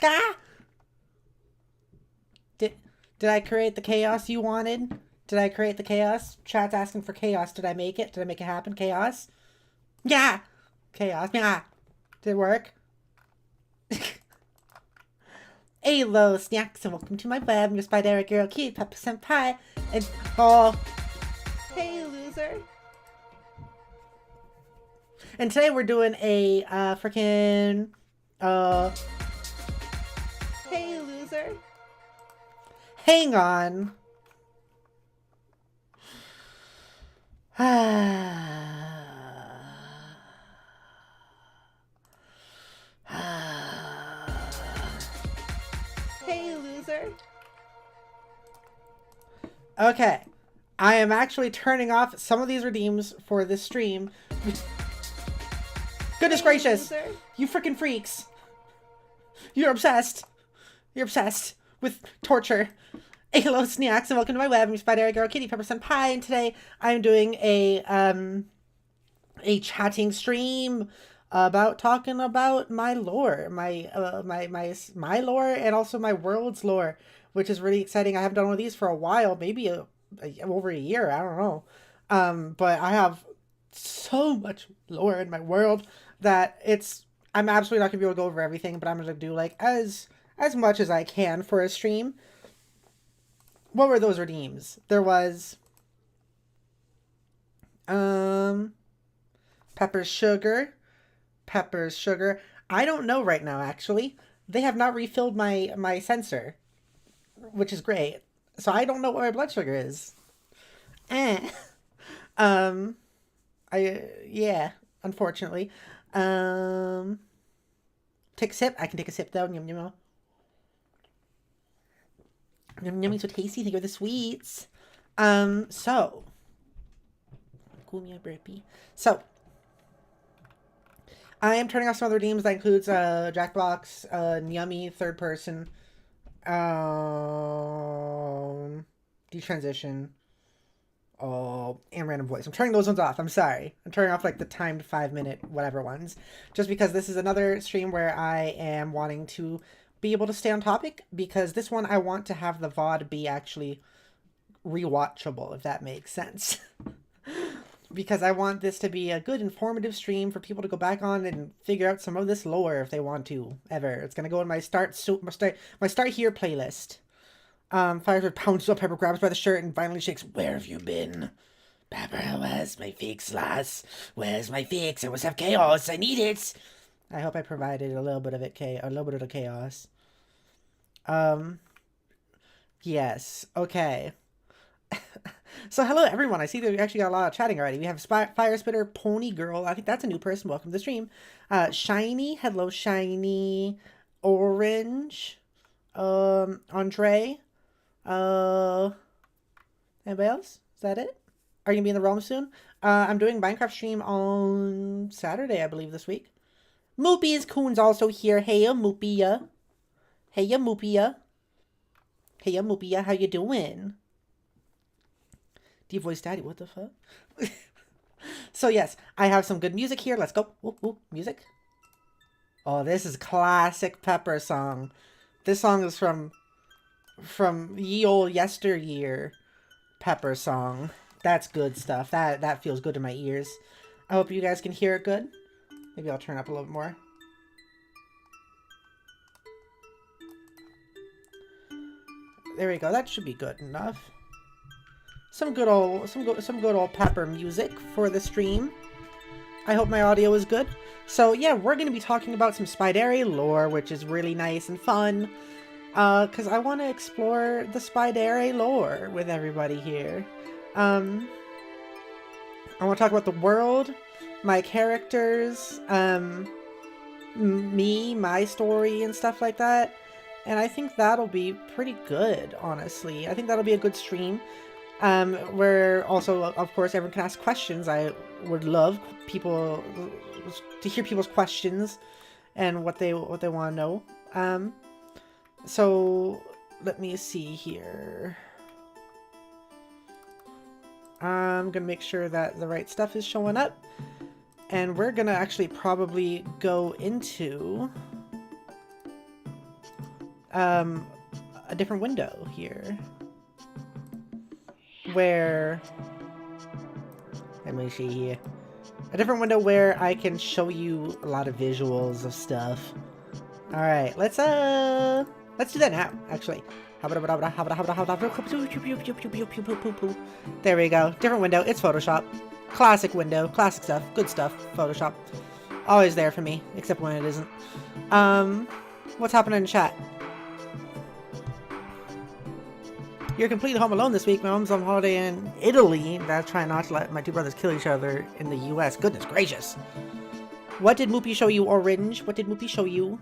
Gah! Did I create the chaos you wanted? Did I create the chaos? Chat's asking for chaos. Did I make it? Did I make it happen? Chaos? Yeah! Chaos. Yeah! Did it work? Hello, snacks, and welcome to my web. Your Spidere girl, cute Pepper Senpai. And oh, hey, loser. And today we're doing a freaking hey, loser. Hang on. Hey, loser. Okay. I am actually turning off some of these redeems for this stream. Goodness gracious! Loser. You freaking freaks! You're obsessed! You're obsessed with torture. Hello, snacks, and welcome to my web. I'm Spidere Girl Kitty Pepper Senpai, and today I'm doing a chatting stream about talking about my lore, my lore, and also my world's lore, which is really exciting. I haven't done one of these for a while, maybe over a year. I don't know, but I have so much lore in my world that I'm absolutely not gonna be able to go over everything, but I'm gonna do like as much as I can for a stream. What were those redeems? There was Pepper's Sugar. I don't know right now, actually. They have not refilled my sensor, which is great. So I don't know what my blood sugar is. Yeah, unfortunately. Take a sip. I can take a sip though. Yum yum. Yum yummy, so tasty. Think of the sweets. So cool me a burpee. So I am turning off some other redeems. That includes Jackbox, Yummy, third person, detransition, and random voice. I'm turning those ones off. I'm sorry. I'm turning off like the timed 5-minute whatever ones, just because this is another stream where I am wanting to be able to stay on topic, because this one I want to have the VOD be actually rewatchable, if that makes sense. Because I want this to be a good informative stream for people to go back on and figure out some of this lore if they want to, ever. It's gonna go in my start here playlist. Fireside pounds up, Pepper grabs by the shirt and violently shakes. Where have you been? Pepper, where's my fix, lass? Where's my fix? I must have chaos. I need it. I hope I provided a little bit of it, a little bit of the chaos. Yes. Okay. So hello everyone. I see that we actually got a lot of chatting already. We have Fire Spitter, Pony Girl. I think that's a new person. Welcome to the stream. Shiny. Hello, Shiny. Orange. Andre. Anybody else? Is that it? Are you gonna be in the realm soon? I'm doing Minecraft stream on Saturday, I believe, this week. Moopy's Coon's also here. Heya, Moopia. Heya, Moopia. Heya, Moopia. How you doing? D-Voice Daddy, what the fuck? So yes, I have some good music here. Let's go. Ooh, ooh, music. Oh, this is classic Pepper song. This song is from ye old yesteryear Pepper song. That's good stuff. That feels good to my ears. I hope you guys can hear it good. Maybe I'll turn up a little bit more. There we go. That should be good enough. Some good old Pepper music for the stream. I hope my audio is good. So yeah, we're gonna be talking about some Spidere lore, which is really nice and fun. Cause I want to explore the Spidere lore with everybody here. I want to talk about the world, my characters, me, my story, and stuff like that. And I think that'll be pretty good, honestly. I think that'll be a good stream. Where also, of course, everyone can ask questions. I would love people to hear people's questions and what they want to know. So let me see here. I'm gonna make sure that the right stuff is showing up, and we're gonna actually probably go into a different window here. Where... Let me see here. A different window where I can show you a lot of visuals of stuff. Alright, let's do that now, actually. There we go. Different window. It's Photoshop. Classic window. Classic stuff. Good stuff. Photoshop. Always there for me, except when it isn't. What's happening in chat? You're completely home alone this week. My mom's on holiday in Italy. That's trying not to let my two brothers kill each other in the US. Goodness gracious. What did Moopy show you, Orange? What did Moopy show you?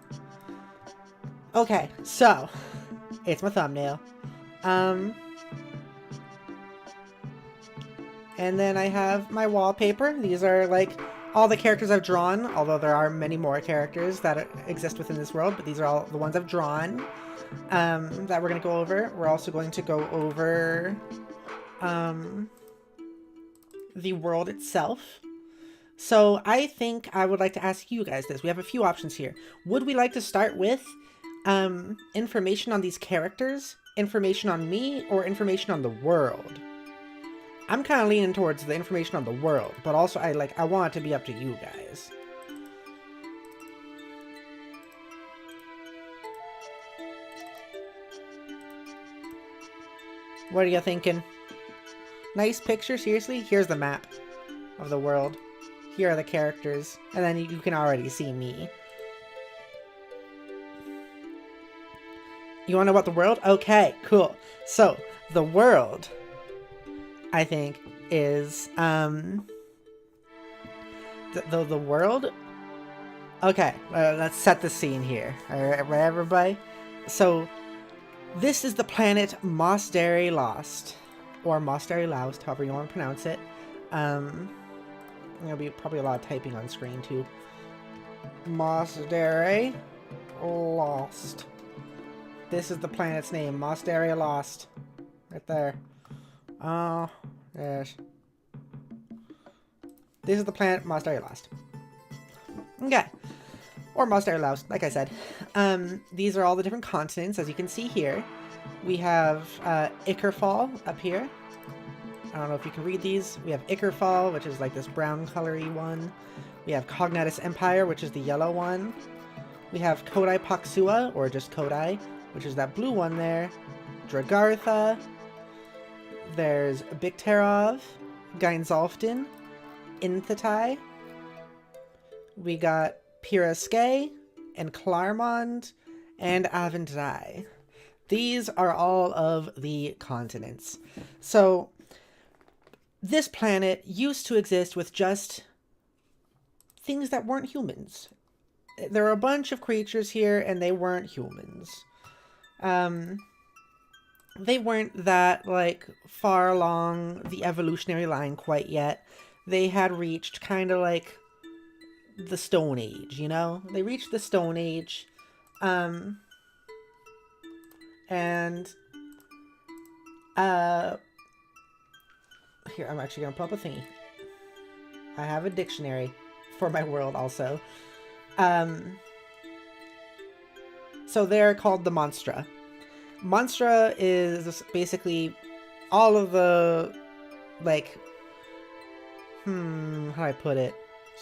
Okay, so it's my thumbnail. And then I have my wallpaper. These are like all the characters I've drawn, although there are many more characters that exist within this world, but these are all the ones I've drawn that we're going to go over. We're also going to go over the world itself. So I think I would like to ask you guys this. We have a few options here. Would we like to start with information on these characters, information on me, or information on the world? I'm kind of leaning towards the information on the world, but also I want it to be up to you guys. What are you thinking? Nice picture, seriously? Here's the map of the world. Here are the characters, and then you can already see me. You want to know about the world? Okay, cool. So, the world, I think, is, the world? Okay, let's set the scene here. Alright, everybody? So, this is the planet Spidere Lost. Or Spidere Lost, however you want to pronounce it. There'll be probably a lot of typing on screen, too. Spidere Lost. This is the planet's name, Spidere Lost. Right there. Oh, yes. This is the planet Spidere Lost. Okay. Or Spidere Lost, like I said. These are all the different continents, as you can see here. We have Ickerfall up here. I don't know if you can read these. We have Ickerfall, which is like this brown colory one. We have Cognatus Empire, which is the yellow one. We have Kodai Paksua, or just Kodai, which is that blue one there. Dragartha. There's Biktarov, Gainzalfton, Inthetai. We got Piraskei, and Klarmond, and Avendrai. These are all of the continents. So, this planet used to exist with just things that weren't humans. There are a bunch of creatures here, and they weren't humans. They weren't that, like, far along the evolutionary line quite yet. They had reached kind of like the Stone Age, you know? They reached the Stone Age. Here, I'm actually gonna pull up a thingy. I have a dictionary for my world also. So they're called the Monstra. Monstra is basically all of the, like, how do I put it?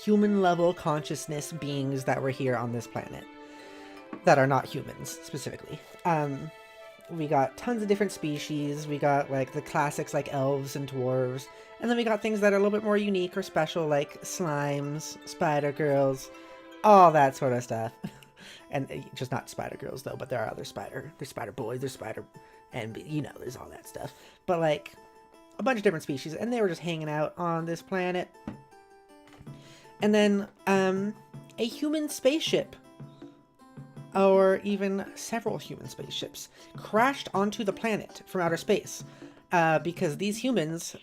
Human-level consciousness beings that were here on this planet. That are not humans, specifically. We got tons of different species. We got, like, the classics like elves and dwarves. And then we got things that are a little bit more unique or special, like slimes, spider girls, all that sort of stuff. And just not spider girls, though, but there are other there's spider boys, there's spider, and, you know, there's all that stuff. But, like, a bunch of different species, and they were just hanging out on this planet. And then, a human spaceship, or even several human spaceships, crashed onto the planet from outer space. Because these humans,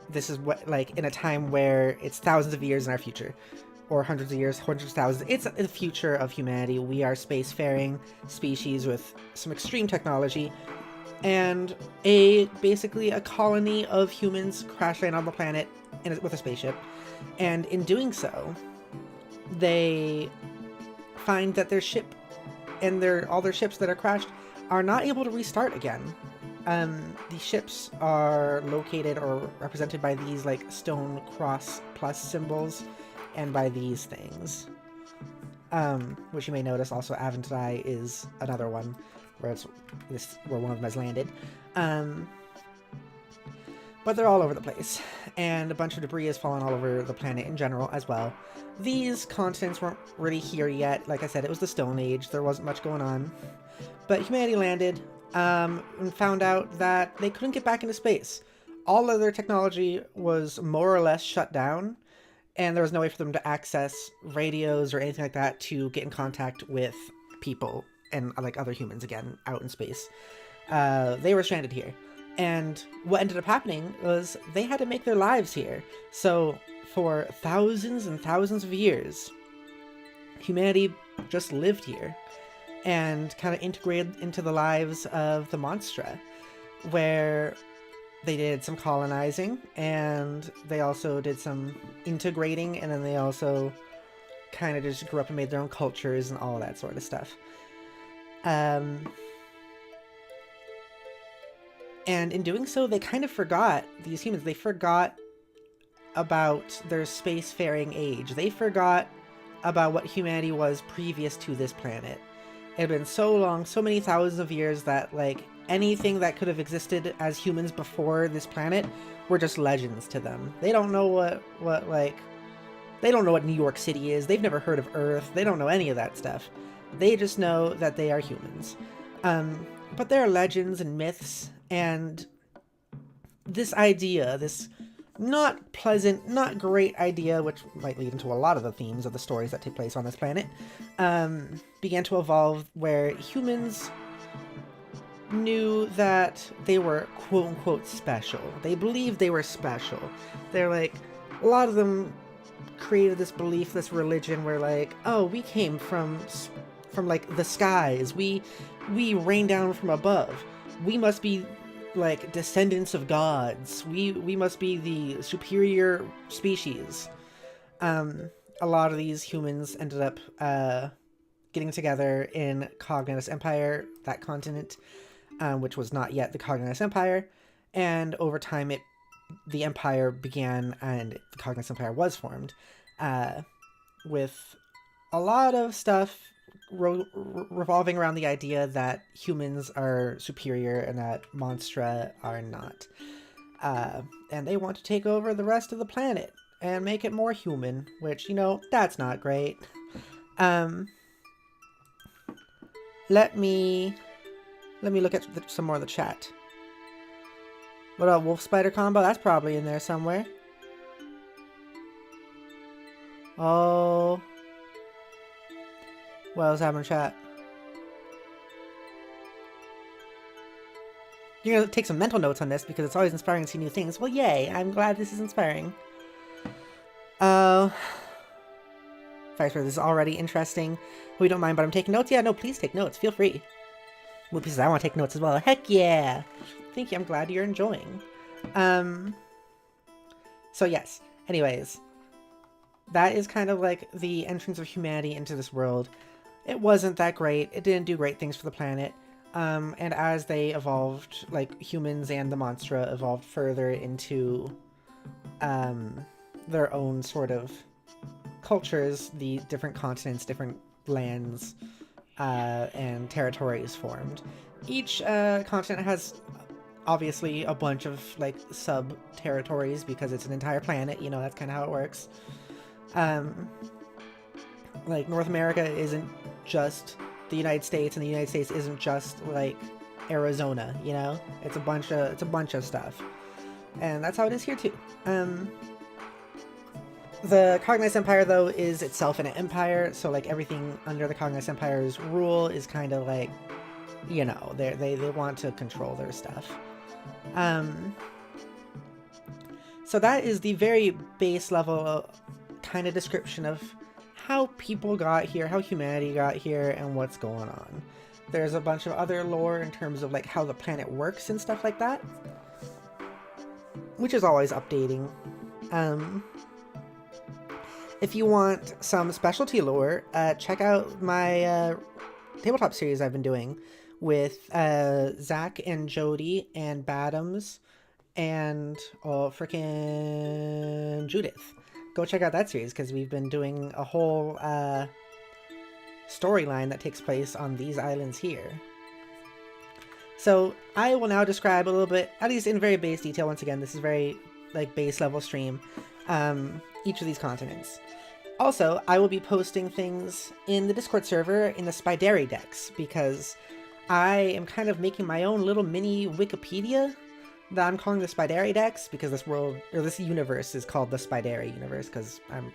this is what, like, in a time where it's thousands of years in our future, or hundreds of years, hundreds of thousands. It's the future of humanity. We are spacefaring species with some extreme technology, and basically a colony of humans crash land on the planet with a spaceship, and in doing so, they find that their ship and all their ships that are crashed are not able to restart again. The ships are located or represented by these like stone cross plus symbols and by these things. Which you may notice also Aventine is another one where where one of them has landed. But they're all over the place, and a bunch of debris has fallen all over the planet in general as well. These continents weren't really here yet. Like I said, it was the Stone Age. There wasn't much going on. But humanity landed and found out that they couldn't get back into space. All of their technology was more or less shut down, and there was no way for them to access radios or anything like that to get in contact with people and like other humans again out in space. They were stranded here. And what ended up happening was they had to make their lives here. So for thousands and thousands of years, humanity just lived here and kind of integrated into the lives of the Monstra, where they did some colonizing and they also did some integrating, and then they also kind of just grew up and made their own cultures and all that sort of stuff. And in doing so, they kind of forgot, these humans, they forgot about their spacefaring age. They forgot about what humanity was previous to this planet. It had been so long, so many thousands of years that, like, anything that could have existed as humans before this planet were just legends to them. They don't know they don't know what New York City is. They've never heard of Earth. They don't know any of that stuff. They just know that they are humans. But there are legends and myths, and this idea, this not pleasant, not great idea, which might lead into a lot of the themes of the stories that take place on this planet, began to evolve where humans knew that they were quote-unquote special. They believed they were special. They're like, a lot of them created this belief, this religion where like, oh, we came from like the skies. We rain down from above. We must be like descendants of gods. We must be the superior species. A lot of these humans ended up getting together in Cognitus Empire, that continent, which was not yet the Cognitus Empire, and over time the Empire began and the Cognitus Empire was formed, with a lot of stuff revolving around the idea that humans are superior and that Monstra are not. And they want to take over the rest of the planet and make it more human, which, you know, that's not great. Let me look at some more of the chat. What about Wolf Spider combo? That's probably in there somewhere. Oh. What else happened in chat? You're gonna take some mental notes on this because it's always inspiring to see new things. Well, yay! I'm glad this is inspiring. This is already interesting. We don't mind, but I'm taking notes. Yeah, no, please take notes. Feel free. Moopy says I want to take notes as well. Heck yeah! Thank you. I'm glad you're enjoying. So yes. Anyways, that is kind of like the entrance of humanity into this world. It wasn't that great. It didn't do great things for the planet. And as they evolved, like humans and the Monstra evolved further into their own sort of cultures, the different continents, different lands, and territories formed. Each continent has obviously a bunch of like sub-territories because it's an entire planet, you know, that's kind of how it works. Like North America isn't just the United States, and the United States isn't just like Arizona, you know? It's a bunch of stuff. And that's how it is here too. The Cognitus Empire, though, is itself an empire, so like everything under the Cognitus Empire's rule is kind of like, you know, they want to control their stuff. So that is the very base level kind of description of how people got here, how humanity got here, and what's going on. There's a bunch of other lore in terms of like how the planet works and stuff like that, which is always updating. If you want some specialty lore, check out my tabletop series I've been doing with Zach and Jody and Badams and freaking Judith. Go check out that series because we've been doing a whole storyline that takes place on these islands here. So I will now describe a little bit, at least in very base detail. Once again, this is very like base level stream. Each of these continents. Also, I will be posting things in the Discord server in the Spidere decks because I am kind of making my own little mini Wikipedia that I'm calling the Spidere decks because this world, or this universe, is called the Spidere universe because I'm,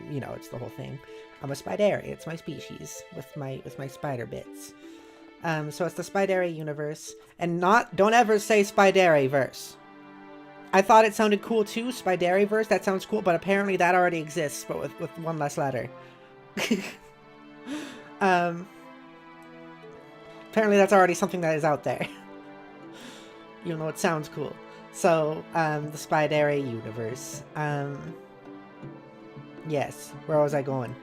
you know, it's the whole thing. I'm a Spidere. It's my species with my spider bits. So it's the Spidere universe, and don't ever say Spidere verse. I thought it sounded cool too, Spidere verse. That sounds cool, but apparently that already exists, but with one less letter. Apparently that's already something that is out there. Even though it sounds cool. So, the Spidere universe. Yes, where was I going?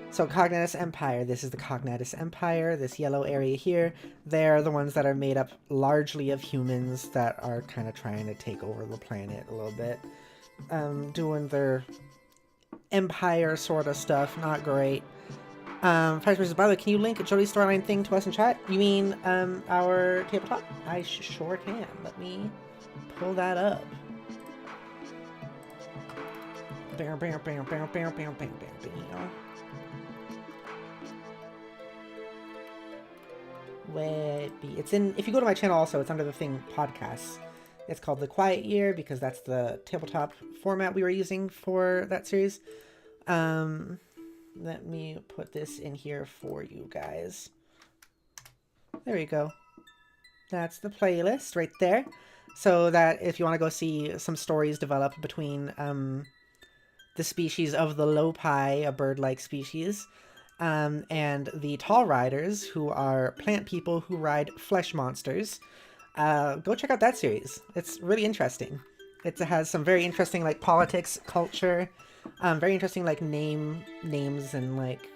So, Cognatus Empire. This is the Cognatus Empire, this yellow area here. They're the ones that are made up largely of humans that are kind of trying to take over the planet a little bit. Doing their empire sort of stuff. Not great. Fires versus by the way, can you link Jody's storyline thing to us in chat? You mean, our tabletop? I sure can. Let me pull that up. Bam, bam, bam, bam, bam, bam, bam, bam. It's in, if you go to my channel also, it's under the thing podcasts. It's called The Quiet Year because that's the tabletop format we were using for that series. Let me put this in here for you guys. There you go. That's the playlist right there. So that if you want to go see some stories develop between the species of the Lopi, a bird-like species, and the Tall Riders, who are plant people who ride flesh monsters. Go check out that series. It's really interesting. It has some very interesting like politics, culture, very interesting like names and like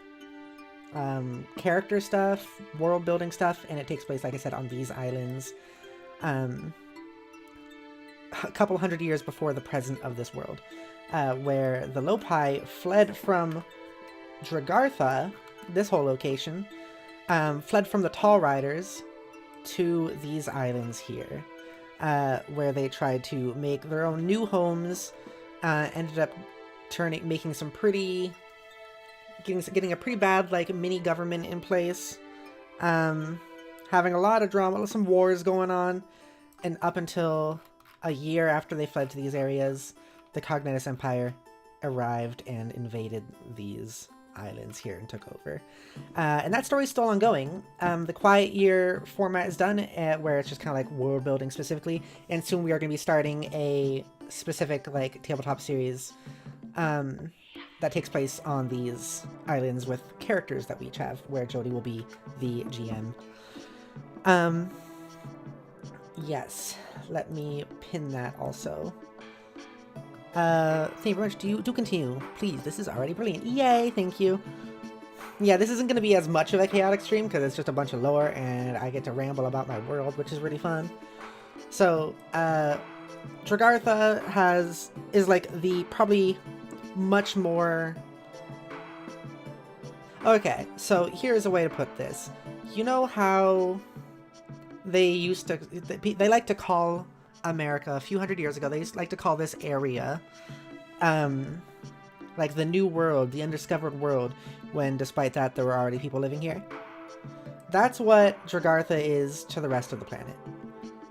character stuff, world building stuff, and it takes place, like I said, on these islands, a couple hundred years before the present of this world, where the Lopi fled from Dragartha, this whole location, fled from the Tall Riders to these islands here, where they tried to make their own new homes, ended up making some pretty, getting a pretty bad like mini government in place, having a lot of drama, some wars going on, and up until a year after they fled to these areas, the Cognatus Empire arrived and invaded these islands here and took over. And that story's still ongoing. The Quiet Year format is done, where it's just kind of like world building specifically, and soon we are going to be starting a specific like tabletop series that takes place on these islands with characters that we each have, where Jody will be the GM. Yes, let me pin that also. Thank you very much. Do continue, please. This is already brilliant. Yay, thank you. Yeah, this isn't going to be as much of a chaotic stream because it's just a bunch of lore and I get to ramble about my world, which is really fun. So, Dragartha is like the probably much more... Okay, so here's a way to put this. You know how they like to call America a few hundred years ago, they used to like to call this area like the New World, the undiscovered world, when despite that there were already people living here? That's what Dragartha is to the rest of the planet.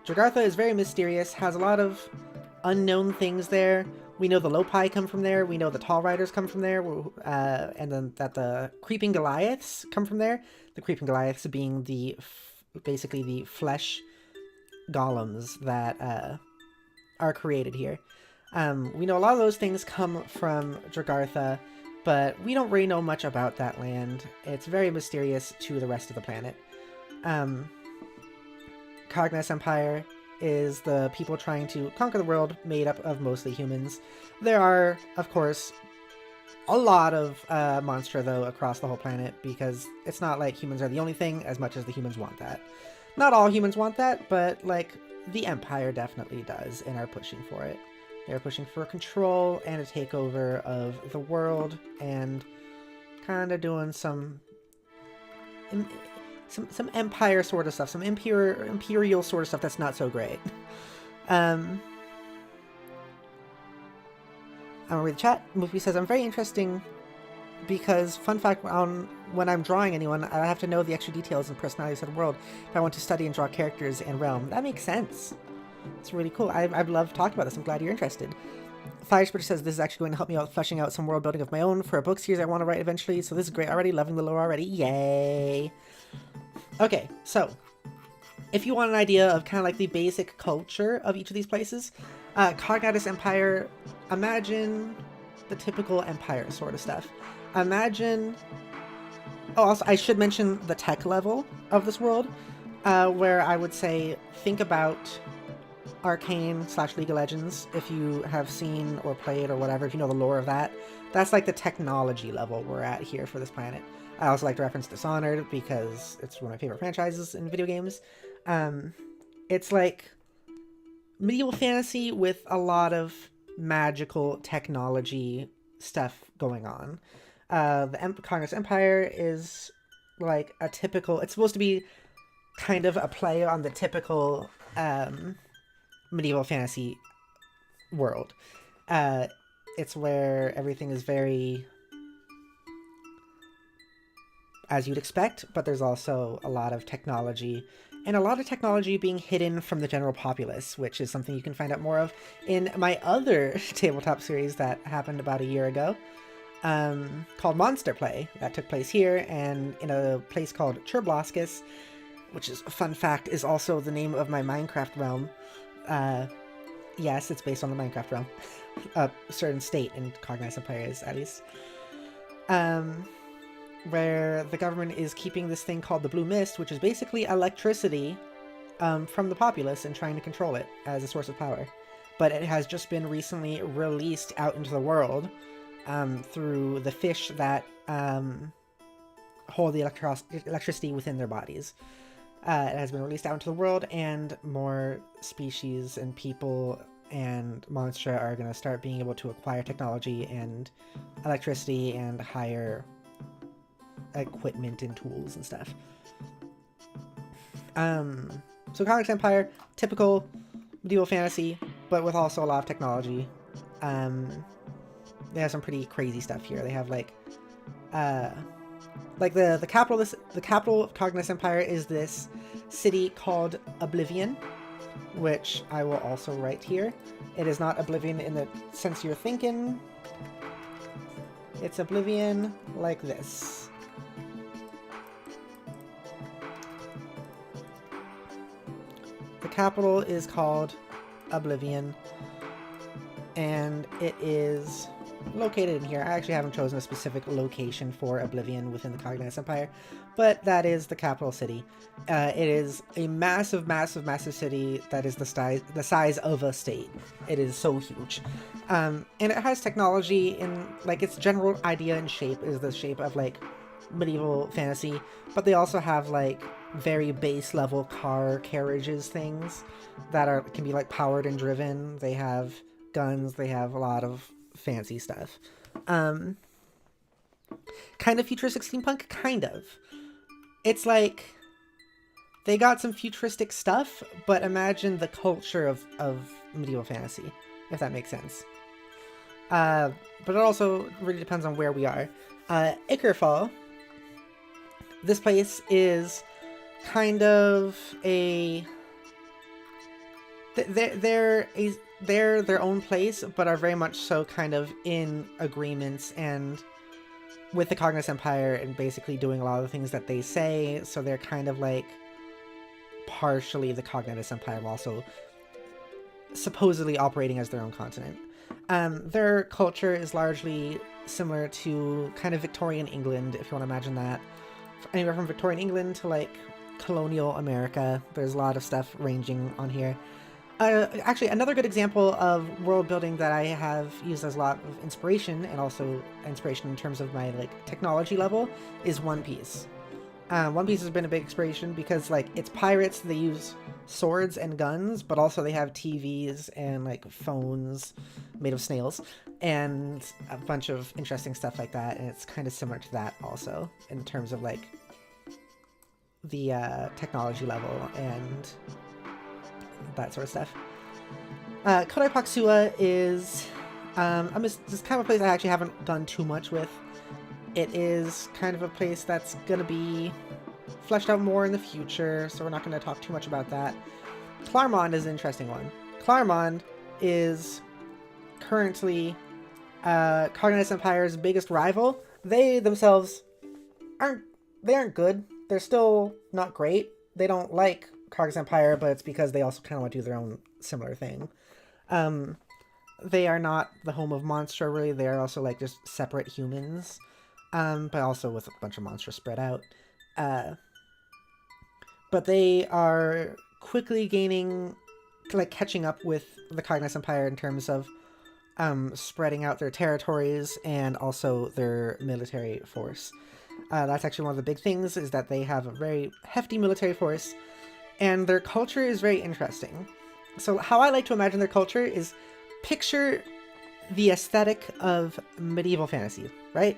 Dragartha is very mysterious, has a lot of unknown things there. We know the Lopi come from there, we know the Tall Riders come from there, and then that the Creeping Goliaths come from there. The Creeping Goliaths being basically the flesh golems that are created here. We know a lot of those things come from Dragartha, but we don't really know much about that land. It's very mysterious to the rest of the planet. Cognatus Empire is the people trying to conquer the world, made up of mostly humans. There are, of course, a lot of monster, though, across the whole planet, because it's not like humans are the only thing, as much as the humans want that. Not all humans want that, but, like, the Empire definitely does, and are pushing for it. They're pushing for control and a takeover of the world, and kind of doing some Empire sort of stuff, some imperial sort of stuff that's not so great. I'm gonna read the chat. Movie says, I'm very interesting because, fun fact, when I'm drawing anyone, I have to know the extra details and personalities of the world if I want to study and draw characters and realm. That makes sense. It's really cool. I've loved talking about this. I'm glad you're interested. Firesplitter says, this is actually going to help me out fleshing out some world building of my own for a book series I want to write eventually, so this is great already. Loving the lore already. Yay! Okay, so if you want an idea of kind of like the basic culture of each of these places, Cognatus Empire, imagine the typical Empire sort of stuff. Imagine... Oh, also, I should mention the tech level of this world, where I would say, think about Arcane / League of Legends, if you have seen or played or whatever, if you know the lore of that. That's like the technology level we're at here for this planet. I also like to reference Dishonored because it's one of my favorite franchises in video games. It's like medieval fantasy with a lot of magical technology stuff going on. The Congress Empire is like a typical... It's supposed to be kind of a play on the typical medieval fantasy world. It's where everything is very... as you'd expect, but there's also a lot of technology, and a lot of technology being hidden from the general populace, which is something you can find out more of in my other tabletop series that happened about a year ago, called Monster Play, that took place here, and in a place called Cherblaskus, which is, a fun fact, is also the name of my Minecraft realm. Yes, it's based on the Minecraft realm. A certain state in Cognitus Empire is, at least. Where the government is keeping this thing called the Blue Mist, which is basically electricity from the populace, and trying to control it as a source of power. But it has just been recently released out into the world through the fish that hold the electricity within their bodies. It has been released out into the world, and more species and people and monster are going to start being able to acquire technology and electricity and higher equipment and tools and stuff. So Comics Empire, typical medieval fantasy, but with also a lot of technology. They have some pretty crazy stuff here. They have like the capital of Cognitus Empire is this city called Oblivion, which I will also write here. It is not Oblivion in the sense you're thinking. It's Oblivion like this. The capital is called Oblivion, and it is located in here. I actually haven't chosen a specific location for Oblivion within the Cognitus Empire, but that is the capital city. It is a massive, massive, massive city that is the size of a state. It is so huge. And it has technology in, like, its general idea and shape is the shape of, like, medieval fantasy, but they also have, like, very base level carriages things that can be, like, powered and driven. They have guns, they have a lot of fancy stuff. Kind of futuristic steampunk? Kind of. It's like, they got some futuristic stuff, but imagine the culture of medieval fantasy, if that makes sense. But it also really depends on where we are. Ikerfall, this place is kind of a... They're their own place, but are very much so kind of in agreements and with the Cognitus Empire and basically doing a lot of the things that they say, so they're kind of like partially the Cognitus Empire, while also supposedly operating as their own continent. Their culture is largely similar to kind of Victorian England, if you want to imagine that. Anywhere from Victorian England to like colonial America. There's a lot of stuff ranging on here. Actually, another good example of world building that I have used as a lot of inspiration, and also inspiration in terms of my like technology level, is One Piece. One Piece has been a big inspiration because like it's pirates, they use swords and guns, but also they have TVs and like phones made of snails and a bunch of interesting stuff like that. And it's kind of similar to that also in terms of like the technology level and that sort of stuff. Kodai Paksua is just kind of a place I actually haven't done too much with. It is kind of a place that's going to be fleshed out more in the future, so we're not going to talk too much about that. Klarmond is an interesting one. Klarmond is currently Cognite Empire's biggest rival. They themselves aren't good. They're still not great. They don't like Cognite Empire, but it's because they also kind of want to do their own similar thing. They are not the home of Monster, really. They are also like just separate humans. But also with a bunch of monsters spread out. But they are quickly catching up with the Cognite Empire in terms of spreading out their territories and also their military force. That's actually one of the big things, is that they have a very hefty military force, and their culture is very interesting. So how I like to imagine their culture is picture the aesthetic of medieval fantasy, right?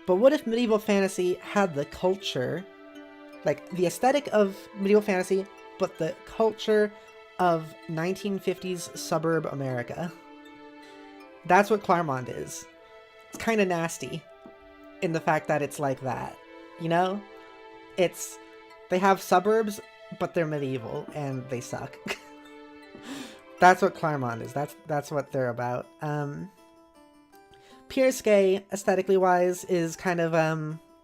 But what if medieval fantasy had the culture, like the aesthetic of medieval fantasy, but the culture of 1950s suburb America? That's what Klarmond is. It's kind of nasty in the fact that it's like that, you know? They have suburbs, but they're medieval, and they suck. That's what Klarmond is. That's what they're about. Piersque, aesthetically wise, is kind of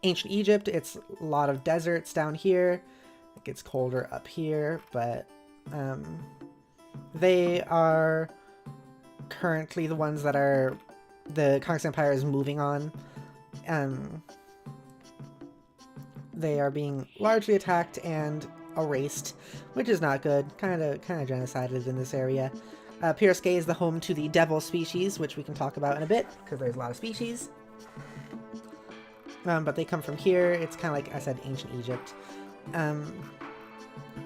ancient Egypt. It's a lot of deserts down here. It gets colder up here, but they are currently the ones that the Cognite Empire is moving on. They are being largely attacked and erased, which is not good. Kind of genocided in this area. Piersque is the home to the devil species, which we can talk about in a bit, because there's a lot of species. But they come from here. It's kind of like I said, ancient Egypt.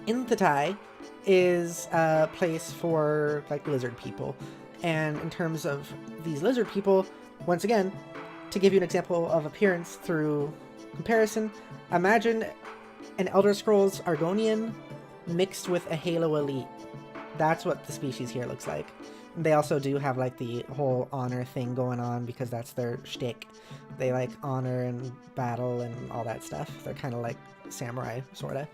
Inthetai is a place for like lizard people. And in terms of these lizard people, once again, to give you an example of appearance through comparison, imagine an Elder Scrolls Argonian mixed with a Halo Elite. That's what the species here looks like. They also do have like the whole honor thing going on because that's their shtick. They like honor and battle and all that stuff. They're kind of like samurai, sorta.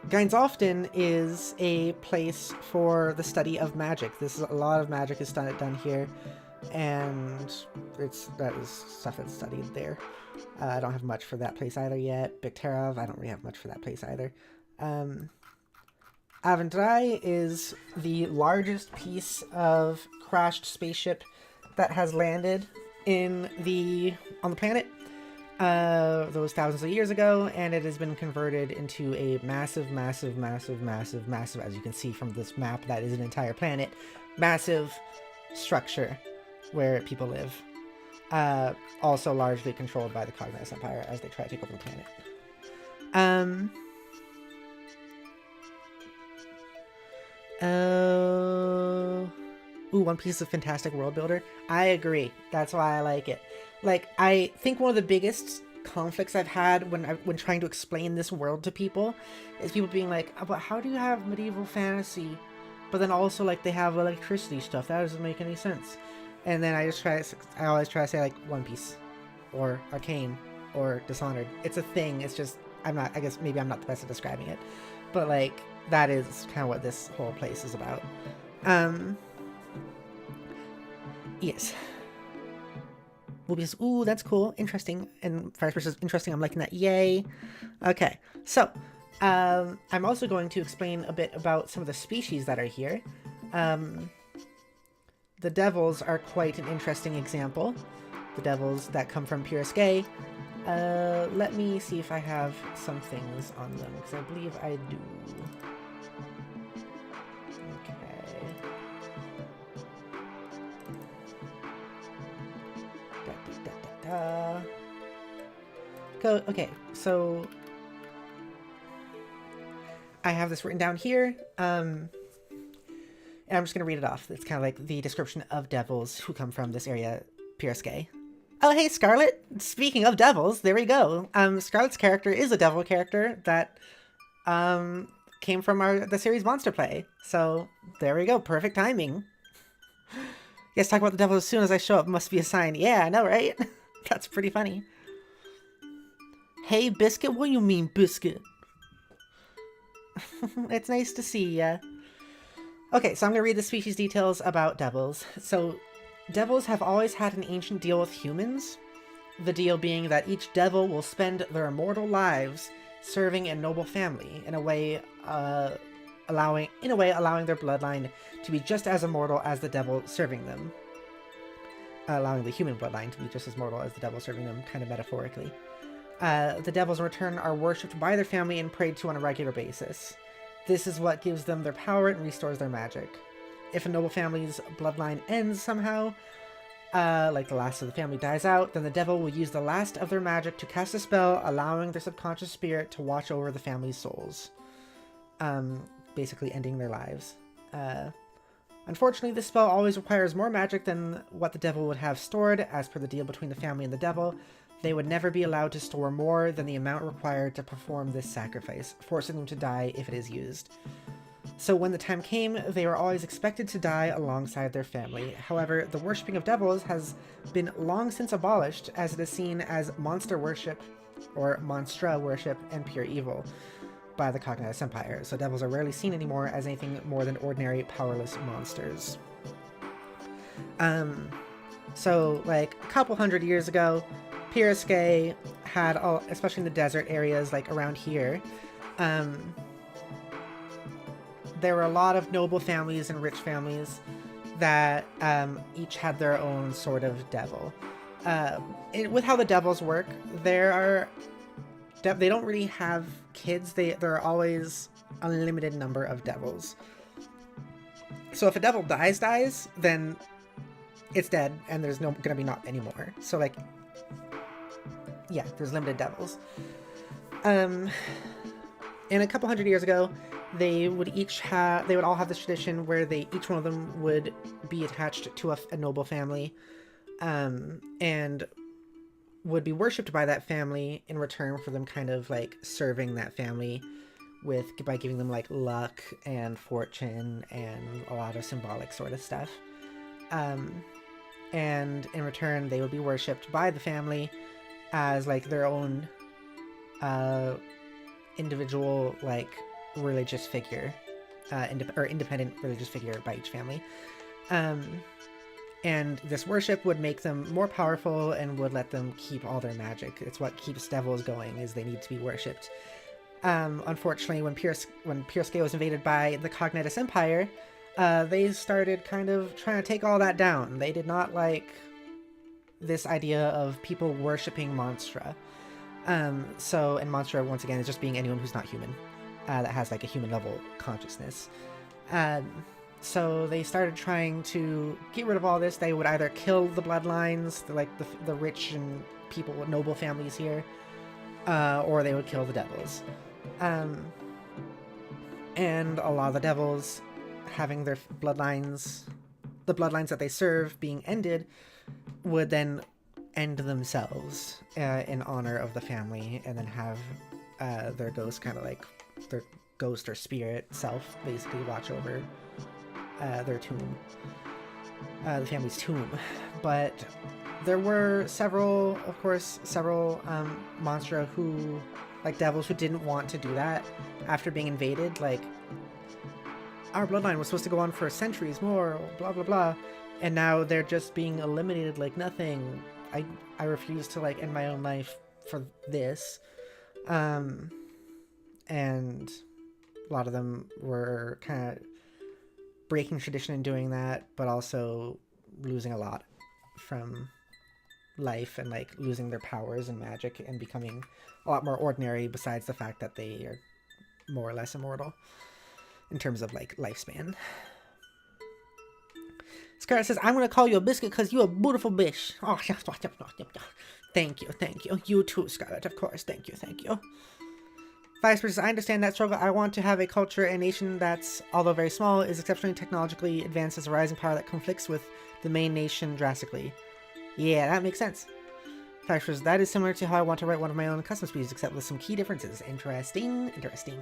Gainsoften is a place for the study of magic. A lot of magic is done here, and that is stuff that's studied there. I don't have much for that place either yet. Biktarov, I don't really have much for that place either. Aventrai is the largest piece of crashed spaceship that has landed on the planet those thousands of years ago, and it has been converted into a massive, as you can see from this map, that is an entire planet, massive structure where people live. Also largely controlled by the Cognite Empire as they try to take over the planet. One Piece is a fantastic world builder. I agree. That's why I like it. Like, I think one of the biggest conflicts I've had when trying to explain this world to people is people being like, oh, but how do you have medieval fantasy, but then also like they have electricity stuff? That doesn't make any sense. And then I always try to say like One Piece, or Arcane, or Dishonored. It's a thing. It's just I guess maybe I'm not the best at describing it, but like that is kind of what this whole place is about. Yes. Mobius, ooh, that's cool, interesting, and Firespace is interesting, I'm liking that, yay. Okay, so, I'm also going to explain a bit about some of the species that are here. The devils are quite an interesting example. The devils that come from Piersque Let me see if I have some things on them, because I believe I do. Okay. Okay, so I have this written down here, and I'm just going to read it off. It's kind of like the description of devils who come from this area, Pierscae. Oh, hey, Scarlet. Speaking of devils, there we go. Scarlet's character is a devil character that came from the series Monster Play. So there we go. Perfect timing. Yes, talk about the devil as soon as I show up must be a sign. Yeah, I know, right? That's pretty funny. Hey, Biscuit. What do you mean, Biscuit? It's nice to see ya. Okay, so I'm going to read the species details about devils. So, devils have always had an ancient deal with humans. The deal being that each devil will spend their immortal lives serving a noble family, in a way allowing their bloodline to be just as immortal as the devil serving them. Allowing the human bloodline to be just as mortal as the devil serving them, kind of metaphorically. The devils in return are worshipped by their family and prayed to on a regular basis. This is what gives them their power and restores their magic. If a noble family's bloodline ends somehow, like the last of the family dies out, then the devil will use the last of their magic to cast a spell, allowing their subconscious spirit to watch over the family's souls. Basically ending their lives. Unfortunately, this spell always requires more magic than what the devil would have stored, as per the deal between the family and the devil. They would never be allowed to store more than the amount required to perform this sacrifice, forcing them to die if it is used. So when the time came, they were always expected to die alongside their family. However, the worshipping of devils has been long since abolished, as it is seen as monster worship, or monstra worship, and pure evil by the Cognitus Empire. So devils are rarely seen anymore as anything more than ordinary, powerless monsters. So, like, a couple hundred years ago, Pierscae had, especially in the desert areas, like around here, there were a lot of noble families and rich families that each had their own sort of devil. With how the devils work, they don't really have kids. There are always a limited number of devils. So if a devil dies, then it's dead, and there's gonna be not anymore. So, like, yeah, there's limited devils. And a couple hundred years ago, they would all have this tradition where each one of them would be attached to a noble family, and would be worshipped by that family in return for them kind of like serving that family by giving them like luck and fortune and a lot of symbolic sort of stuff. And in return, they would be worshipped by the family as like their own individual like religious figure, or independent religious figure by each family. And this worship would make them more powerful and would let them keep all their magic. It's what keeps devils going, is they need to be worshipped. Unfortunately, when Pierscae was invaded by the Cognitus Empire, they started kind of trying to take all that down. They did not like this idea of people worshipping Monstra. And Monstra, once again, is just being anyone who's not human, that has like a human level consciousness. So they started trying to get rid of all this. They would either kill the bloodlines, the rich and people with noble families here, or they would kill the devils. And a lot of the devils having their bloodlines, the bloodlines that they serve being ended, would then end themselves in honor of the family, and then have their ghost kind of like their ghost or spirit self basically watch over their tomb, the family's tomb. But there were several monstra who, like devils, who didn't want to do that after being invaded. Like, our bloodline was supposed to go on for centuries more, blah blah blah, and now they're just being eliminated like nothing. I refuse to like end my own life for this. And a lot of them were kind of breaking tradition in doing that, but also losing a lot from life and like losing their powers and magic and becoming a lot more ordinary, besides the fact that they are more or less immortal in terms of like lifespan. Scarlet says, I'm going to call you a biscuit because you're a beautiful bitch. Oh, thank you, thank you. You too, Scarlet, of course. Thank you, thank you. Vice says, I understand that struggle. I want to have a culture and nation that's, although very small, is exceptionally technologically advanced as a rising power that conflicts with the main nation drastically. Yeah, that makes sense. Vice says, that is similar to how I want to write one of my own custom species, except with some key differences. Interesting, interesting.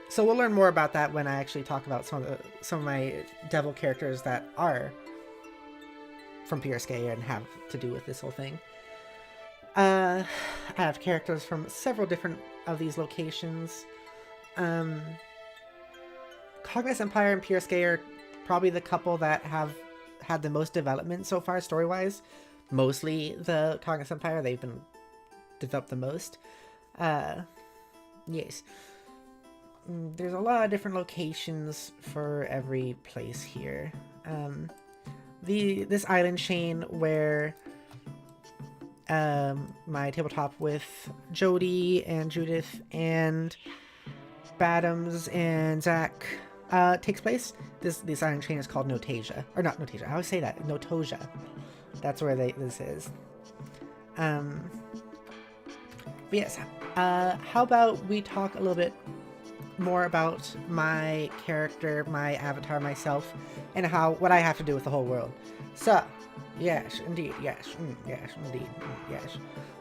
So we'll learn more about that when I actually talk about some of my devil characters that are from PRSK and have to do with this whole thing. I have characters from several different of these locations. Cogniz Empire and PRSK are probably the couple that have had the most development so far, story-wise. Mostly the Cogniz Empire, they've been developed the most. Yes. There's a lot of different locations for every place here. This island chain where my tabletop with Jody and Judith and Badams and Zach takes place. This island chain is called Notasia. Or not Notasia, I always say that. Notosia. That's where this is. But yes, how about we talk a little bit more about my character, my avatar, myself, and what I have to do with the whole world. So, yes, indeed, yes, yes, indeed, yes.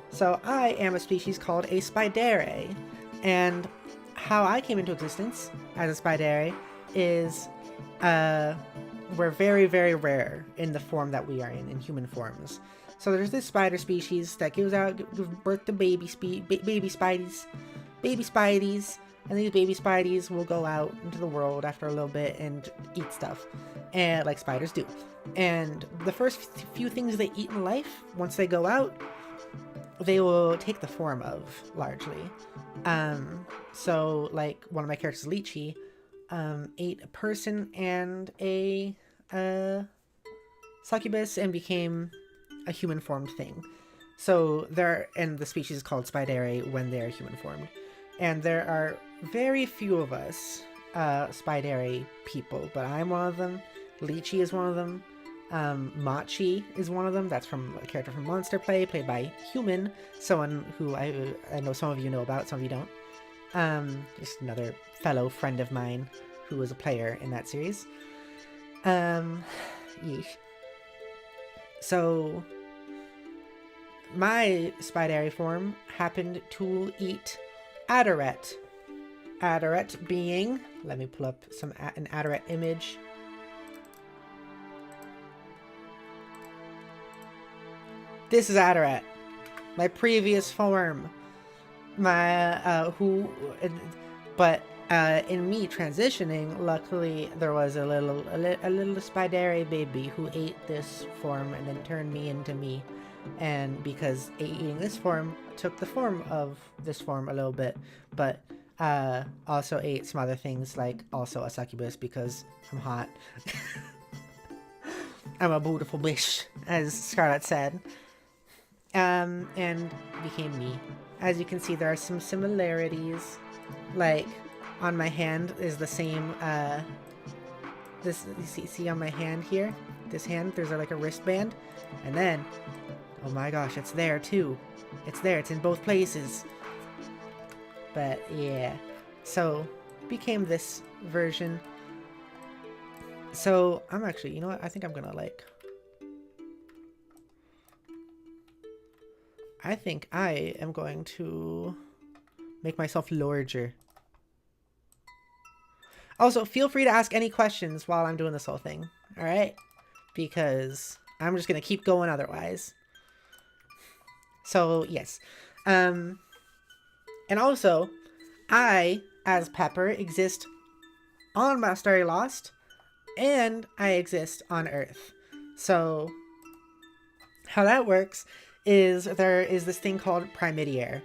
So, I am a species called a Spidere, and how I came into existence as a Spidere is, we're very, very rare in the form that we are in human forms. So there's this spider species that gives birth to baby Spideys, and these baby Spideys will go out into the world after a little bit and eat stuff, and like spiders do. And the first few things they eat in life, once they go out, they will take the form of, largely. So like one of my characters, Lychee, ate a person and a succubus and became a human formed thing. So and the species is called Spidere when they're human formed. And there are very few of us Spidere people, but I'm one of them. Lychee is one of them. Machi is one of them. That's from a character from Monster Play, played by Human, someone who I know some of you know about, some of you don't. Just another fellow friend of mine who was a player in that series. Yeesh. So, my Spidere form happened to eat Adoret. Adoret being, let me pull up an Adoret image. This is Adoret, my previous form. In me transitioning, luckily there was a little Spidere baby who ate this form and then turned me into me. And because eating this form took the form of this form a little bit, but also ate some other things, like also a succubus because I'm hot. I'm a beautiful bitch, as Scarlet said. And became me. As you can see, there are some similarities. Like, on my hand is the same, this, you see on my hand here? This hand, there's like a wristband. And then, oh my gosh, it's there too. It's there, it's in both places. But yeah, so became this version. So I'm actually, you know what? I think I'm gonna I think I am going to make myself larger. Also, feel free to ask any questions while I'm doing this whole thing, alright? Because I'm just gonna keep going otherwise. So, yes. And also, I, as Pepper, exist on Spidere Lost, and I exist on Earth. So, how that works is there is this thing called Primidiaire.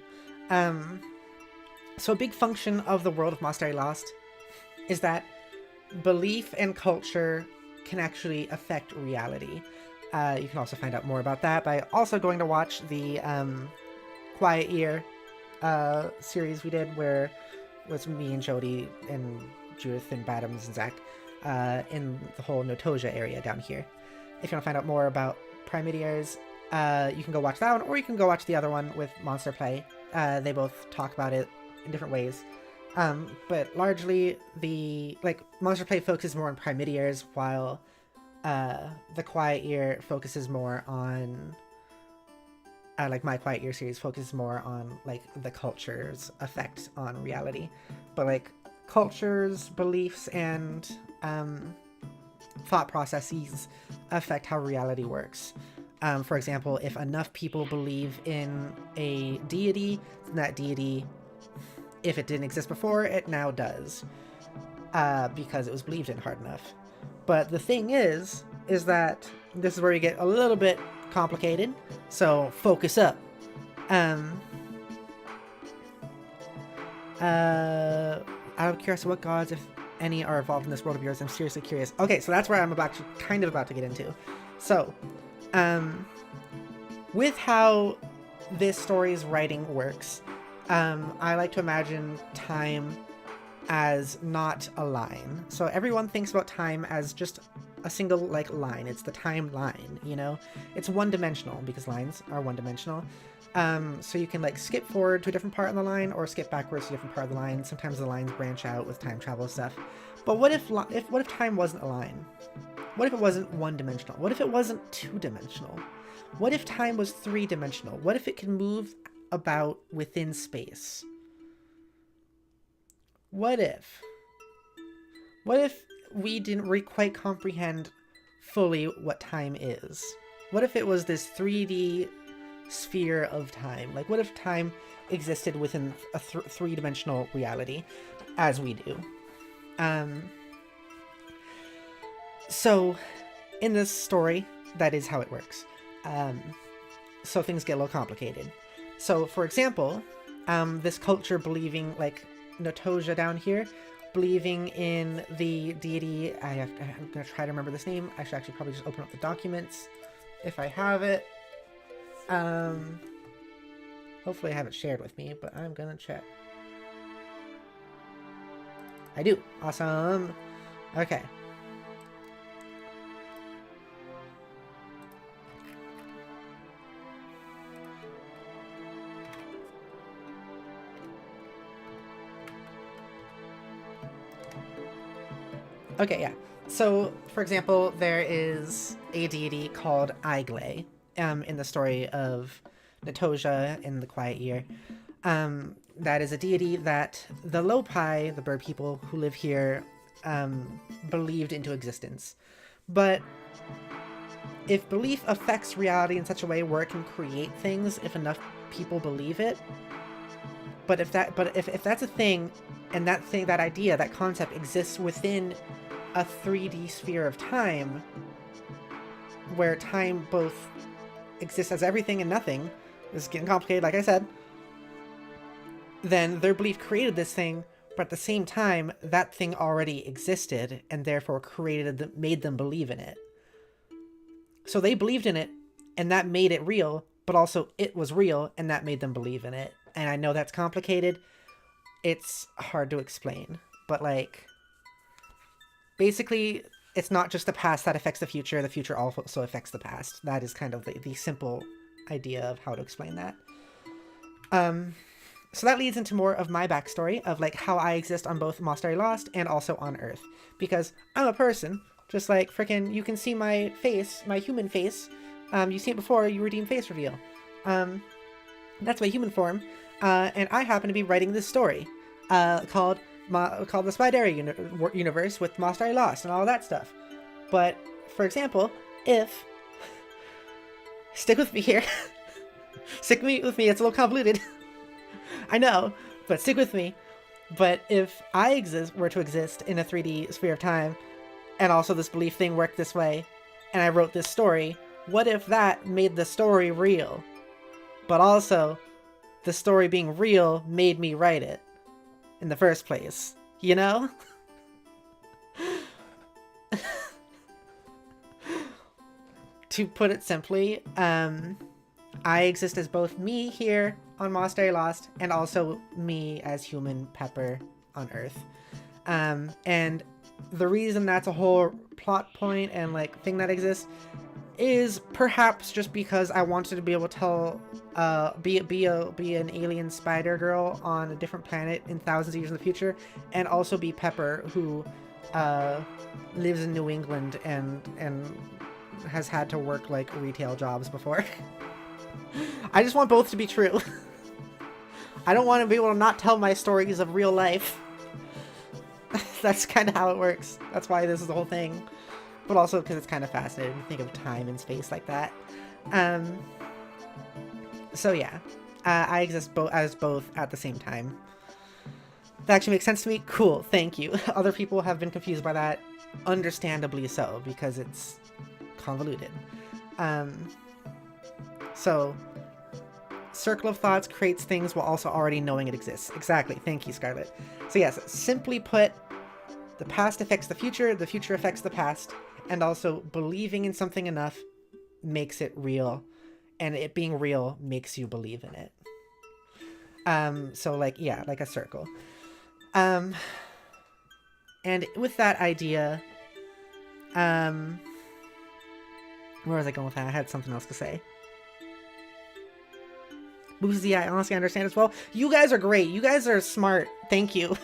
So a big function of the world of Spidere Lost is that belief and culture can actually affect reality. You can also find out more about that by also going to watch the Quiet Year series we did, where it was me and Jody and Judith and Badams and Zach in the whole Notoja area down here. If you want to find out more about Primideers, you can go watch that one, or you can go watch the other one with Monster Play. They both talk about it in different ways. But largely, Monster Play focuses more on Primideers, while the Quiet Year focuses more on... My Quiet Year series focuses more on, the culture's effect on reality. But, cultures, beliefs, and thought processes affect how reality works. For example, if enough people believe in a deity, then that deity, if it didn't exist before, it now does. Because it was believed in hard enough. But the thing is that this is where you get a little bit complicated, so focus up. I'm curious what gods, if any, are involved in this world of yours. I'm seriously curious. Okay, so that's where I'm about to get into. So, with how this story's writing works, I like to imagine time as not a line. So everyone thinks about time as just a single, line. It's the timeline, you know? It's one-dimensional, because lines are one-dimensional. So you can, skip forward to a different part of the line, or skip backwards to a different part of the line. Sometimes the lines branch out with time travel stuff. But what if time wasn't a line? What if it wasn't one-dimensional? What if it wasn't two-dimensional? What if time was three-dimensional? What if it can move about within space? What if we didn't quite comprehend fully what time is? What if it was this 3D sphere of time? What if time existed within a three-dimensional reality, as we do? So, in this story, that is how it works. So things get a little complicated. So, for example, this culture believing, Notoja down here, believing in the deity... I'm going to try to remember this name. I should actually probably just open up the documents if I have it. Hopefully I have it shared with me, but I'm going to check. I do. Awesome. Okay. Okay, yeah. So, for example, there is a deity called Aigle in the story of Notoja in the Quiet Year. That is a deity that the Lopi, the bird people who live here, believed into existence. But if belief affects reality in such a way where it can create things if enough people believe it, if that's a thing, and that idea, that concept exists within a 3D sphere of time, where time both exists as everything and nothing, this is getting complicated, like I said, then their belief created this thing, but at the same time, that thing already existed, and therefore made them believe in it. So they believed in it, and that made it real, but also it was real, and that made them believe in it. And I know that's complicated. It's hard to explain, but basically, it's not just the past that affects the future also affects the past. That is kind of the simple idea of how to explain that. So that leads into more of my backstory of how I exist on both Monastery Lost and also on Earth. Because I'm a person, just you can see my face, my human face. You see it before you redeem face reveal. That's my human form. And I happen to be writing this story called the Spidere universe with Monastery Lost and all that stuff. But, for example, stick with me here. Stick with me, it's a little convoluted. I know, but stick with me. But if I were to exist in a 3D sphere of time, and also this belief thing worked this way, and I wrote this story, what if that made the story real? But also, the story being real made me write it in the first place, you know? to put it simply, I exist as both me here on Monastery Lost and also me as human Pepper on Earth. And the reason that's a whole plot point and like thing that exists is perhaps just because I wanted to be able to tell, be an alien spider girl on a different planet in thousands of years in the future, and also be Pepper, who lives in New England and has had to work like retail jobs before. I just want both to be true. I don't want to be able to not tell my stories of real life. That's kind of how it works. That's why this is the whole thing. But also because it's kind of fascinating to think of time and space like that. So yeah, I exist as both at the same time. That actually makes sense to me. Cool, thank you. Other people have been confused by that, understandably so, because it's convoluted. So, circle of thoughts creates things while also already knowing it exists. Exactly, thank you, Scarlet. So yes, simply put, the past affects the future affects the past, and also believing in something enough makes it real, and it being real makes you believe in it. So like, yeah, like a circle. And with that idea, where was I going with that? I had something else to say. Boozy, I honestly understand as well. You guys are great. You guys are smart. Thank you.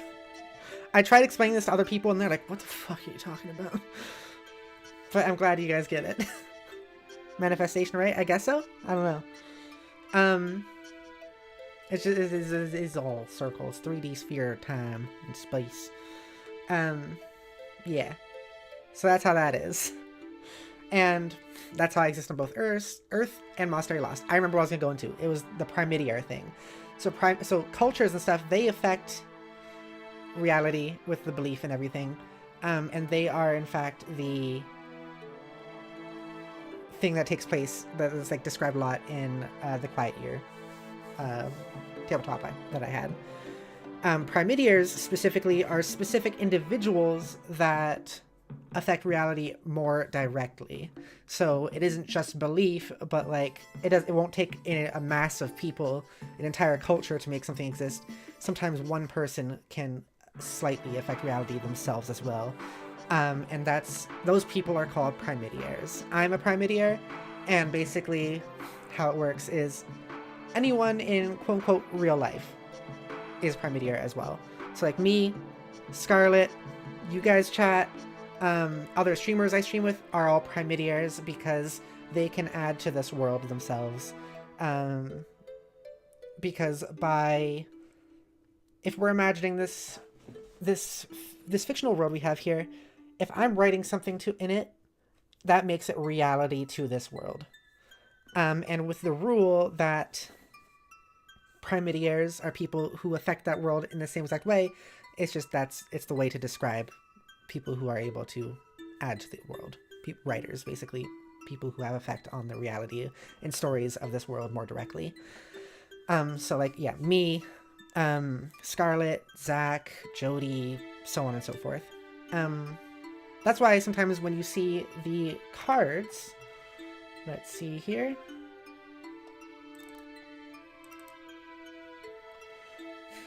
I tried explaining this to other people, and they're like, what the fuck are you talking about? But I'm glad you guys get it. Manifestation, right? I guess so? I don't know. It's just, it's all circles. 3D sphere, time, and space. Yeah. So that's how that is. And that's how I exist on both Earth and Monastery Lost. I remember what I was going to go into. It was the Primidiar thing. So cultures and stuff, they affect reality with the belief and everything. And they are, in fact, the thing that takes place that is like described a lot in the Quiet Year tabletop that I had. Primidiars specifically are specific individuals that affect reality more directly. So it isn't just belief, but like it won't take a mass of people, an entire culture to make something exist. Sometimes one person can slightly affect reality themselves as well. And those people are called Primidiars. I'm a Primidiar, and basically how it works is anyone in quote-unquote real life is Primidiar as well. So like me, Scarlet, you guys chat, other streamers I stream with are all Primidiars because they can add to this world themselves. Because if we're imagining this fictional world we have here, if I'm writing something in it, that makes it reality to this world. And with the rule that Primidiars are people who affect that world in the same exact way, it's the way to describe people who are able to add to the world. Writers, basically. People who have effect on the reality and stories of this world more directly. So like, yeah, me, Scarlet, Zach, Jody, so on and so forth. That's why sometimes when you see the cards, let's see here.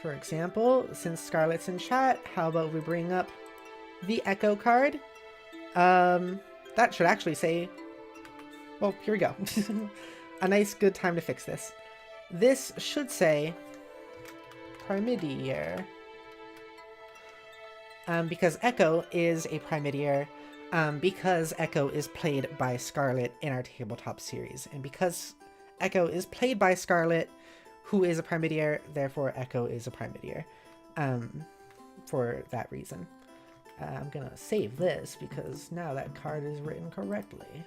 For example, since Scarlet's in chat, how about we bring up the Echo card? That should actually say, well, here we go. A nice, good time to fix this. This should say Primidiar. Because Echo is a Primidiar, because Echo is played by Scarlet in our tabletop series. And because Echo is played by Scarlet, who is a Primidiar, therefore Echo is a Primidiar. For that reason. I'm gonna save this because now that card is written correctly.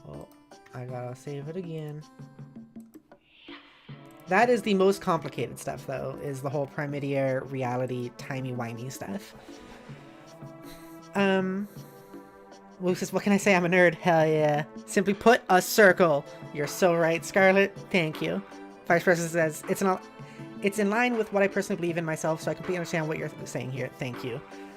Oh, I gotta save it again. That is the most complicated stuff, though, is the whole Primidiar reality timey-wimey stuff. Lucius, what can I say? I'm a nerd. Hell yeah. Simply put, a circle. You're so right, Scarlet. Thank you. Vice President says, it's in line with what I personally believe in myself, so I completely understand what you're saying here. Thank you.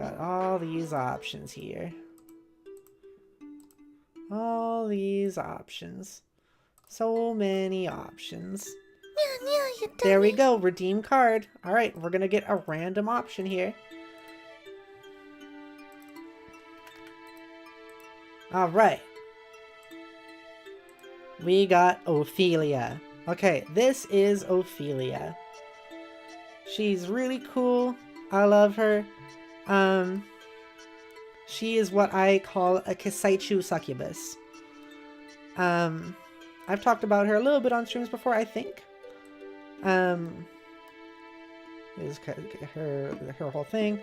got all these options here. All these options. So many options. There we go. Redeem card. Alright, we're going to get a random option here. Alright. We got Ophelia. Okay, this is Ophelia. She's really cool. I love her. She is what I call a Kisaichu succubus. I've talked about her a little bit on streams before, I think. Is her whole thing.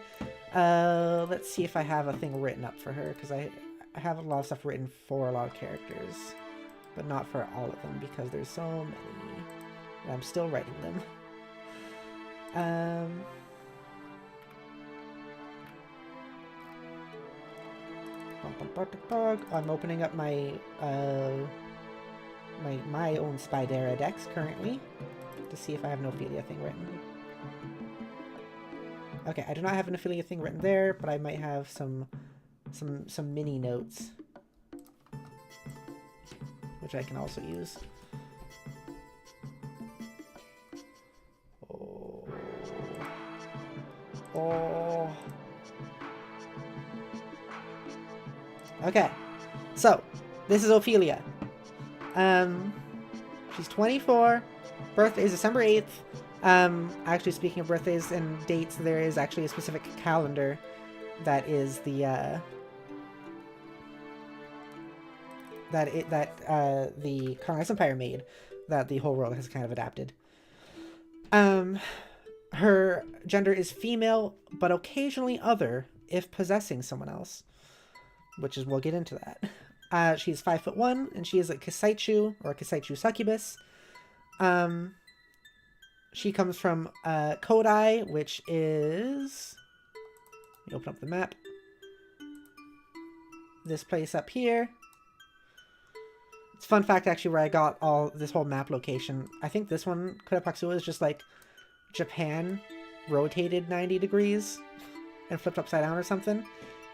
Let's see if I have a thing written up for her, because I have a lot of stuff written for a lot of characters, but not for all of them, because there's so many. And I'm still writing them. I'm opening up my my own Spidere decks currently to see if I have an Ophelia thing written. Okay, I do not have an Ophelia thing written there, but I might have some mini notes, which I can also use. Oh. Okay, so this is Ophelia. She's 24. Birthday is December 8th. Actually, speaking of birthdays and dates, there is actually a specific calendar that is the the Colonized Empire made, that the whole world has kind of adapted. Her gender is female, but occasionally other if possessing someone else, which is, we'll get into that. She's 5'1", and she is a Kisaichu, or a Kisaichu succubus. She comes from Kodai, which is... Let me open up the map. This place up here. It's a fun fact, actually, where I got all this whole map location. I think this one, Kodapaksuwa, is just like Japan rotated 90 degrees and flipped upside down or something,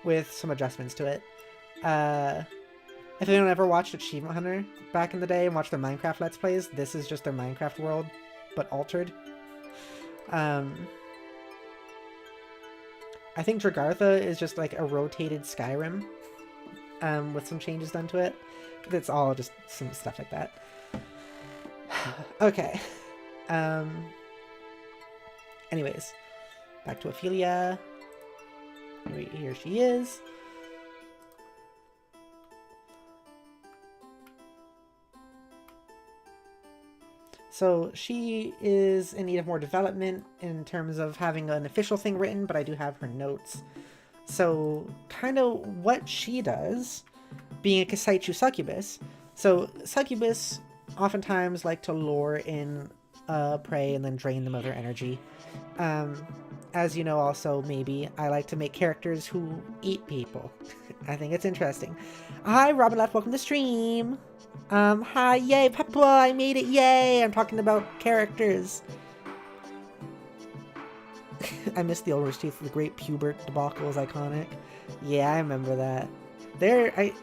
with some adjustments to it. If anyone ever watched Achievement Hunter back in the day and watched their Minecraft Let's Plays, this is just their Minecraft world, but altered. I think Dragartha is just like a rotated Skyrim, with some changes done to it. It's all just some stuff like that. Okay. Anyways, back to Ophelia. Here she is. So she is in need of more development in terms of having an official thing written, but I do have her notes. So kind of what she does, being a Kisaichu succubus. So succubus oftentimes like to lure in prey and then drain them of their energy. As you know, also, maybe, I like to make characters who eat people. I think it's interesting. Hi, Robin Left, welcome to stream. Hi, yay, Peppa, I made it, yay! I'm talking about characters. I missed the Old Rooster Teeth, the Great Pubert debacle was iconic. Yeah, I remember that. It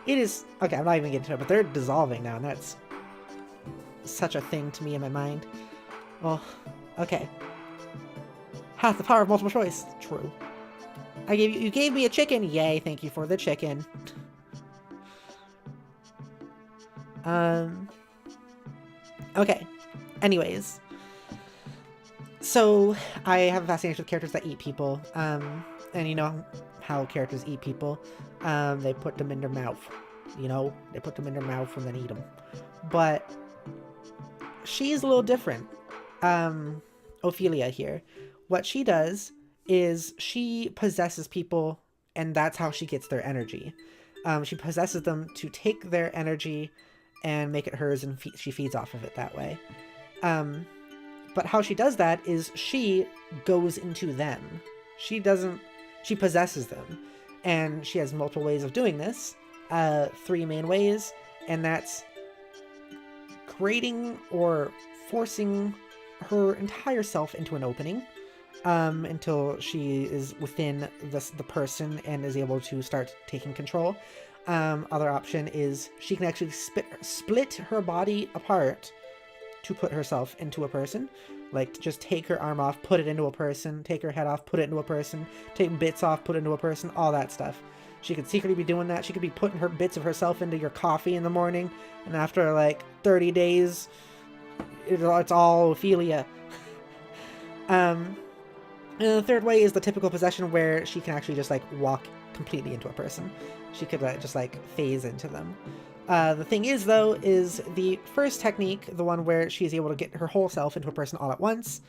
is, okay, I'm not even getting to it, but they're dissolving now, and that's such a thing to me in my mind. Well, okay. Ha, the power of multiple choice. True. You gave me a chicken. Yay, thank you for the chicken. Okay. Anyways. So, I have a fascination with characters that eat people. And you know how characters eat people. They put them in their mouth. You know? They put them in their mouth and then eat them. But she's a little different. Ophelia here. What she does is she possesses people, and that's how she gets their energy. She possesses them to take their energy and make it hers, and she feeds off of it that way. But how she does that is she goes into them. She possesses them. And she has multiple ways of doing this. 3 main ways, and that's creating or forcing her entire self into an opening. until she is within the person and is able to start taking control. Other option is she can actually split her body apart to put herself into a person. Like, just take her arm off, put it into a person, take her head off, put it into a person, take bits off, put it into a person, all that stuff. She could secretly be doing that. She could be putting her bits of herself into your coffee in the morning, and after, like, 30 days, it's all Ophelia. And the third way is the typical possession where she can actually just, like, walk completely into a person. She could just, like, phase into them. The thing is, though, is the first technique, the one where she is able to get her whole self into a person all at once,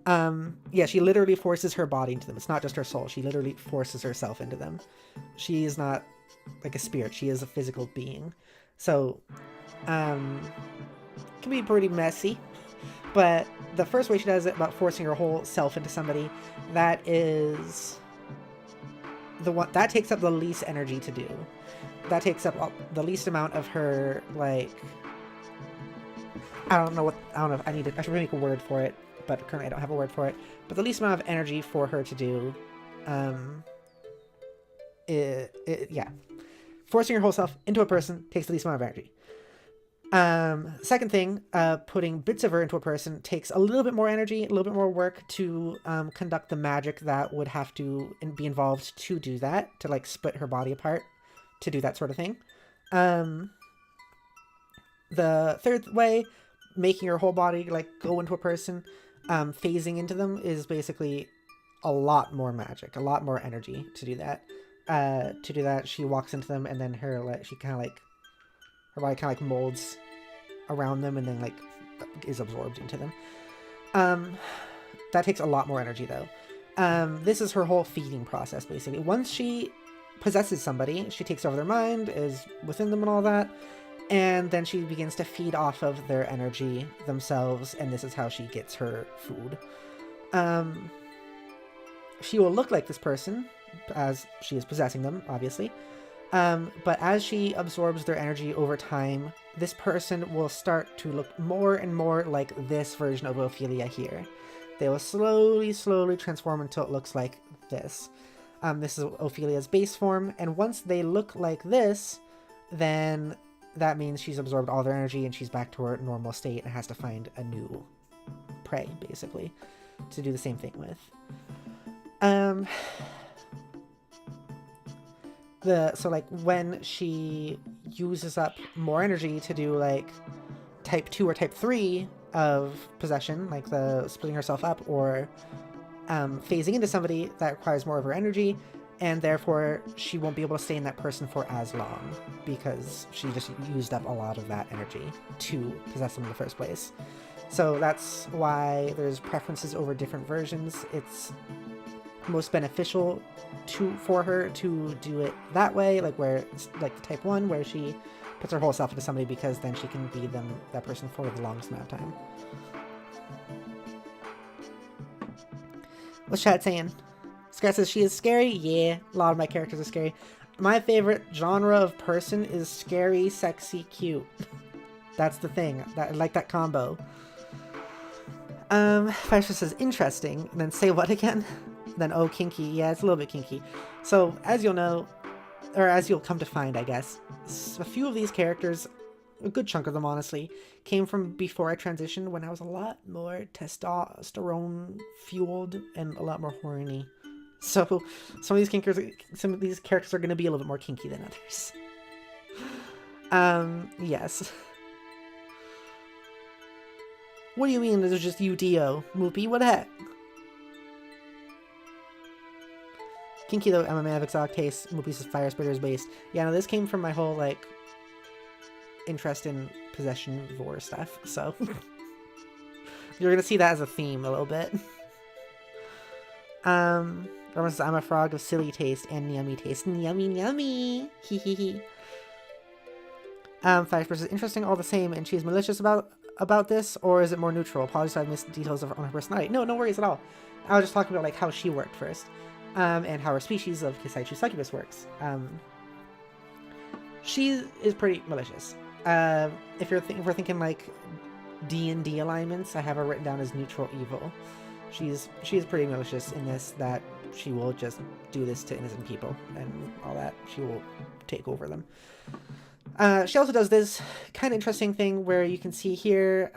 yeah, she literally forces her body into them. It's not just her soul. She literally forces herself into them. She is not like a spirit. She is a physical being. So, it can be pretty messy. But the first way she does it, about forcing her whole self into somebody, that is the one that takes up the least energy to do. That takes up the least amount of her, like, I don't know, I should make a word for it, but currently I don't have a word for it, but the least amount of energy for her to do, yeah. Forcing your whole self into a person takes the least amount of energy. Second thing, putting bits of her into a person takes a little bit more energy, a little bit more work to, conduct the magic that would have to be involved to do that, to, like, split her body apart, to do that sort of thing. The third way, making her whole body, like, go into a person, phasing into them, is basically a lot more magic, a lot more energy to do that. To do that, she walks into them, and then her, like, she kind of, like, her body kind of, like, molds around them and then, like, is absorbed into them. That takes a lot more energy, though. This is her whole feeding process, basically. Once she possesses somebody, she takes over their mind, is within them and all that, and then she begins to feed off of their energy themselves, and this is how she gets her food. She will look like this person, as she is possessing them, obviously. But as she absorbs their energy over time, this person will start to look more and more like this version of Ophelia here. They will slowly transform until it looks like this. This is Ophelia's base form, and once they look like this, then that means she's absorbed all their energy and she's back to her normal state and has to find a new prey, basically, to do the same thing with. So, like, when she uses up more energy to do, like, type 2 or type 3 of possession, like the splitting herself up or phasing into somebody, that requires more of her energy, and therefore she won't be able to stay in that person for as long because she just used up a lot of that energy to possess them in the first place. So that's why there's preferences over different versions. It's most beneficial for her to do it that way, like where it's like the type 1 where she puts her whole self into somebody, because then she can be that person for the longest amount of time. What's chat saying? Scott says she is scary. Yeah, a lot of my characters are scary. My favorite genre of person is scary, sexy, cute. That's the thing. I like that combo. Fashion says interesting, and then say what again? Then, oh, kinky. Yeah, it's a little bit kinky. So, as you'll know, or as you'll come to find, I guess, a few of these characters, a good chunk of them, honestly, came from before I transitioned, when I was a lot more testosterone-fueled and a lot more horny. So, some of these characters are going to be a little bit more kinky than others. Yes. What do you mean there's just UDO? Moopy, what the heck? Kinky though, MMA have exotic taste. Moopy says Fire Spidere is based. Yeah, no, this came from my whole, like, interest in possession vor stuff, so. You're gonna see that as a theme a little bit. Everyone says, I'm a frog of silly taste and yummy taste. Yummy. Hee hee hee. Fire Spidere says, interesting all the same, and she's malicious about this, or is it more neutral? Apologies if I missed details on her personality. No worries at all. I was just talking about, like, how she worked first. And how her species of Kisaichu succubus works. She is pretty malicious. If we're thinking like D&D alignments, I have her written down as neutral evil. She's pretty malicious in this, that she will just do this to innocent people and all that. She will take over them. She also does this kind of interesting thing where you can see here,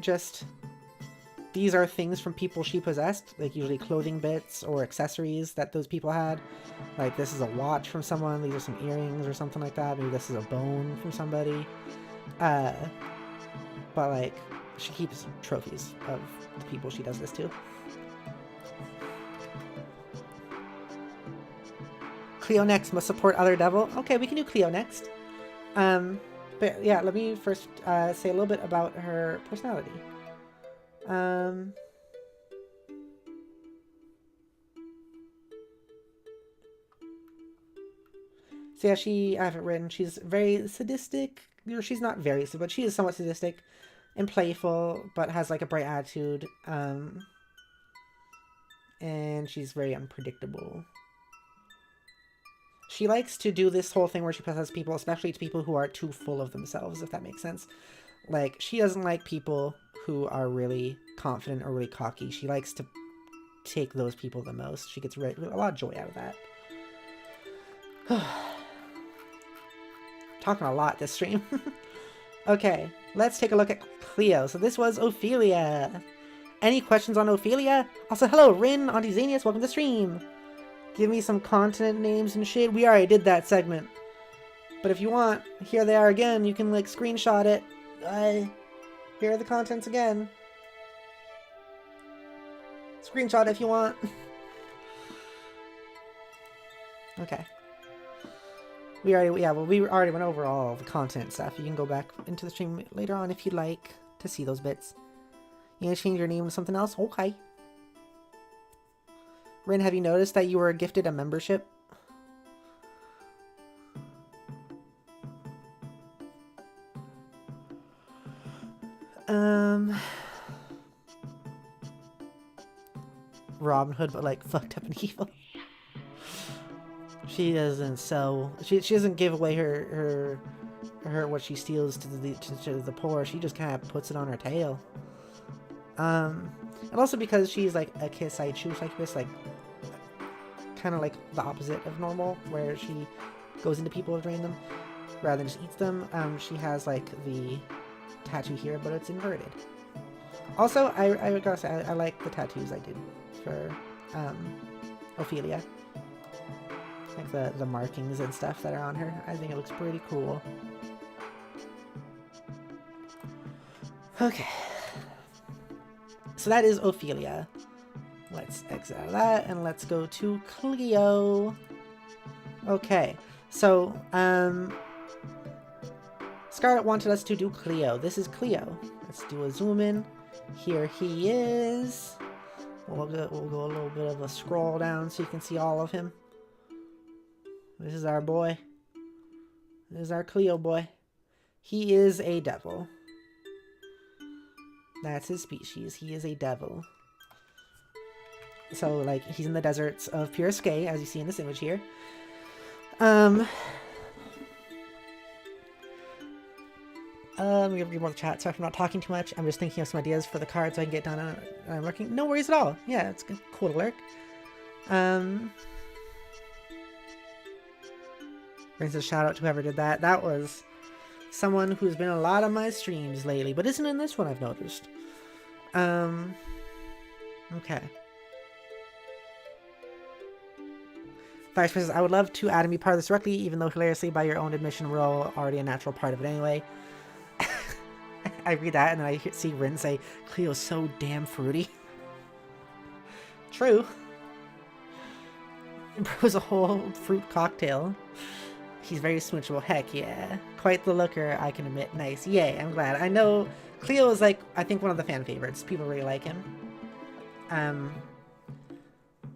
just these are things from people she possessed, like usually clothing bits or accessories that those people had. Like this is a watch from someone, these are some earrings or something like that. Maybe this is a bone from somebody. But like she keeps trophies of the people she does this to. Cleo next, must support other devil. Okay, we can do Cleo next. But yeah, let me first say a little bit about her personality. So yeah, I have it written, she's very sadistic. She's not very, but she is somewhat sadistic and playful, but has like a bright attitude. And she's very unpredictable. She likes to do this whole thing where she possesses people, especially to people who are too full of themselves, if that makes sense. Like, she doesn't like people who are really confident or really cocky. She likes to take those people the most. She gets a lot of joy out of that. Talking a lot this stream. Okay, let's take a look at Cleo. So this was Ophelia. Any questions on Ophelia? Also, hello, Rin, Auntie Zanius, welcome to the stream. Give me some continent names and shit. We already did that segment. But if you want, here they are again. You can, like, screenshot it. Here are the contents again. Screenshot if you want. Okay. We already went over all the content stuff. You can go back into the stream later on if you'd like to see those bits. You gonna change your name to something else? Okay. Rin, have you noticed that you were gifted a membership? Robin Hood, but like fucked up and evil. She doesn't sell. She doesn't give away her what she steals to the poor. She just kind of puts it on her tail. And also because she's like a Kisai Chu psychopathy, like kind of like the opposite of normal, where she goes into people to drain them rather than just eats them. She has like the tattoo here, but it's inverted. Also, I gotta say, I like the tattoos I did for Ophelia. Like the markings and stuff that are on her. I think it looks pretty cool. Okay. So that is Ophelia. Let's exit out of that and let's go to Cleo. Okay. So, Scarlet wanted us to do Cleo. This is Cleo. Let's do a zoom in. Here he is. We'll go a little bit of a scroll down so you can see all of him. This is our boy. This is our Cleo boy. He is a devil. That's his species. He is a devil. So, like, he's in the deserts of Puriskay, as you see in this image here. I'm gonna read more of the chat. Sorry if I'm not talking too much. I'm just thinking of some ideas for the cards so I can get done on I'm lurking. No worries at all. Yeah, it's cool to lurk. Brings a shout out to whoever did that. That was someone who's been in a lot of my streams lately, but isn't in this one, I've noticed. Okay. Vice says, I would love to add and be part of this directly, even though hilariously, by your own admission, we're all already a natural part of it anyway. I read that and then I see Rin say, Cleo's so damn fruity. True. It was a whole fruit cocktail. He's very smoochable. Heck yeah. Quite the looker, I can admit. Nice. Yay, I'm glad. I know Cleo is like, I think one of the fan favorites. People really like him.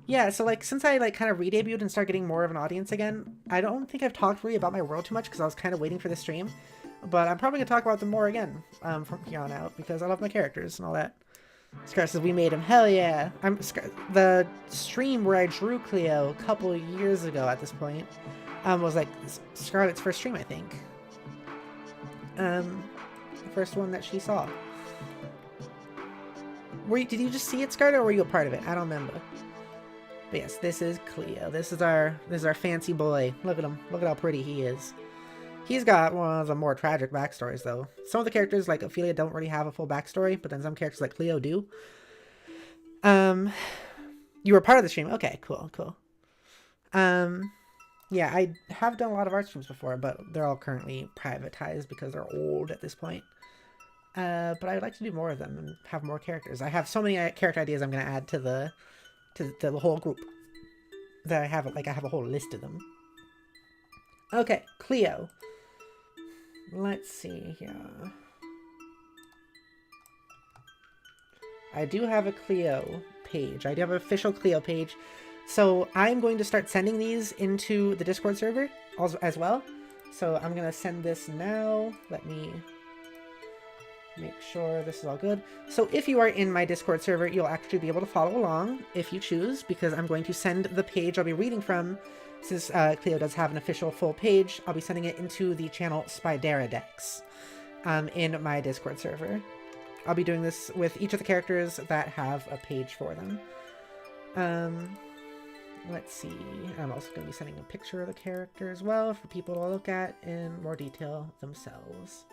Yeah, so like, since I like kind of re-debuted and started getting more of an audience again, I don't think I've talked really about my world too much because I was kind of waiting for the stream. But I'm probably going to talk about them more again from here on out because I love my characters and all that. Scar says, we made him. Hell yeah. The stream where I drew Cleo a couple of years ago at this point was like Scarlett's first stream, I think. The first one that she saw. Did you just see it, Scarlet, or were you a part of it? I don't remember. But yes, this is Cleo. This is our fancy boy. Look at him. Look at how pretty he is. He's got one of the more tragic backstories, though. Some of the characters, like Ophelia, don't really have a full backstory, but then some characters, like Cleo, do. You were part of the stream. Okay, cool. Yeah, I have done a lot of art streams before, but they're all currently privatized because they're old at this point. But I would like to do more of them and have more characters. I have so many character ideas I'm going to add to the whole group that I have a whole list of them. Okay, Cleo. Let's see here. I do have a Cleo page. I do have an official Cleo page. So I'm going to start sending these into the Discord server as well. So I'm going to send this now. Let me make sure this is all good. So if you are in my Discord server, you'll actually be able to follow along if you choose, because I'm going to send the page I'll be reading from. Since Cleo does have an official full page, I'll be sending it into the channel Spidere decks in my Discord server. I'll be doing this with each of the characters that have a page for them. Let's see. I'm also going to be sending a picture of the character as well for people to look at in more detail themselves.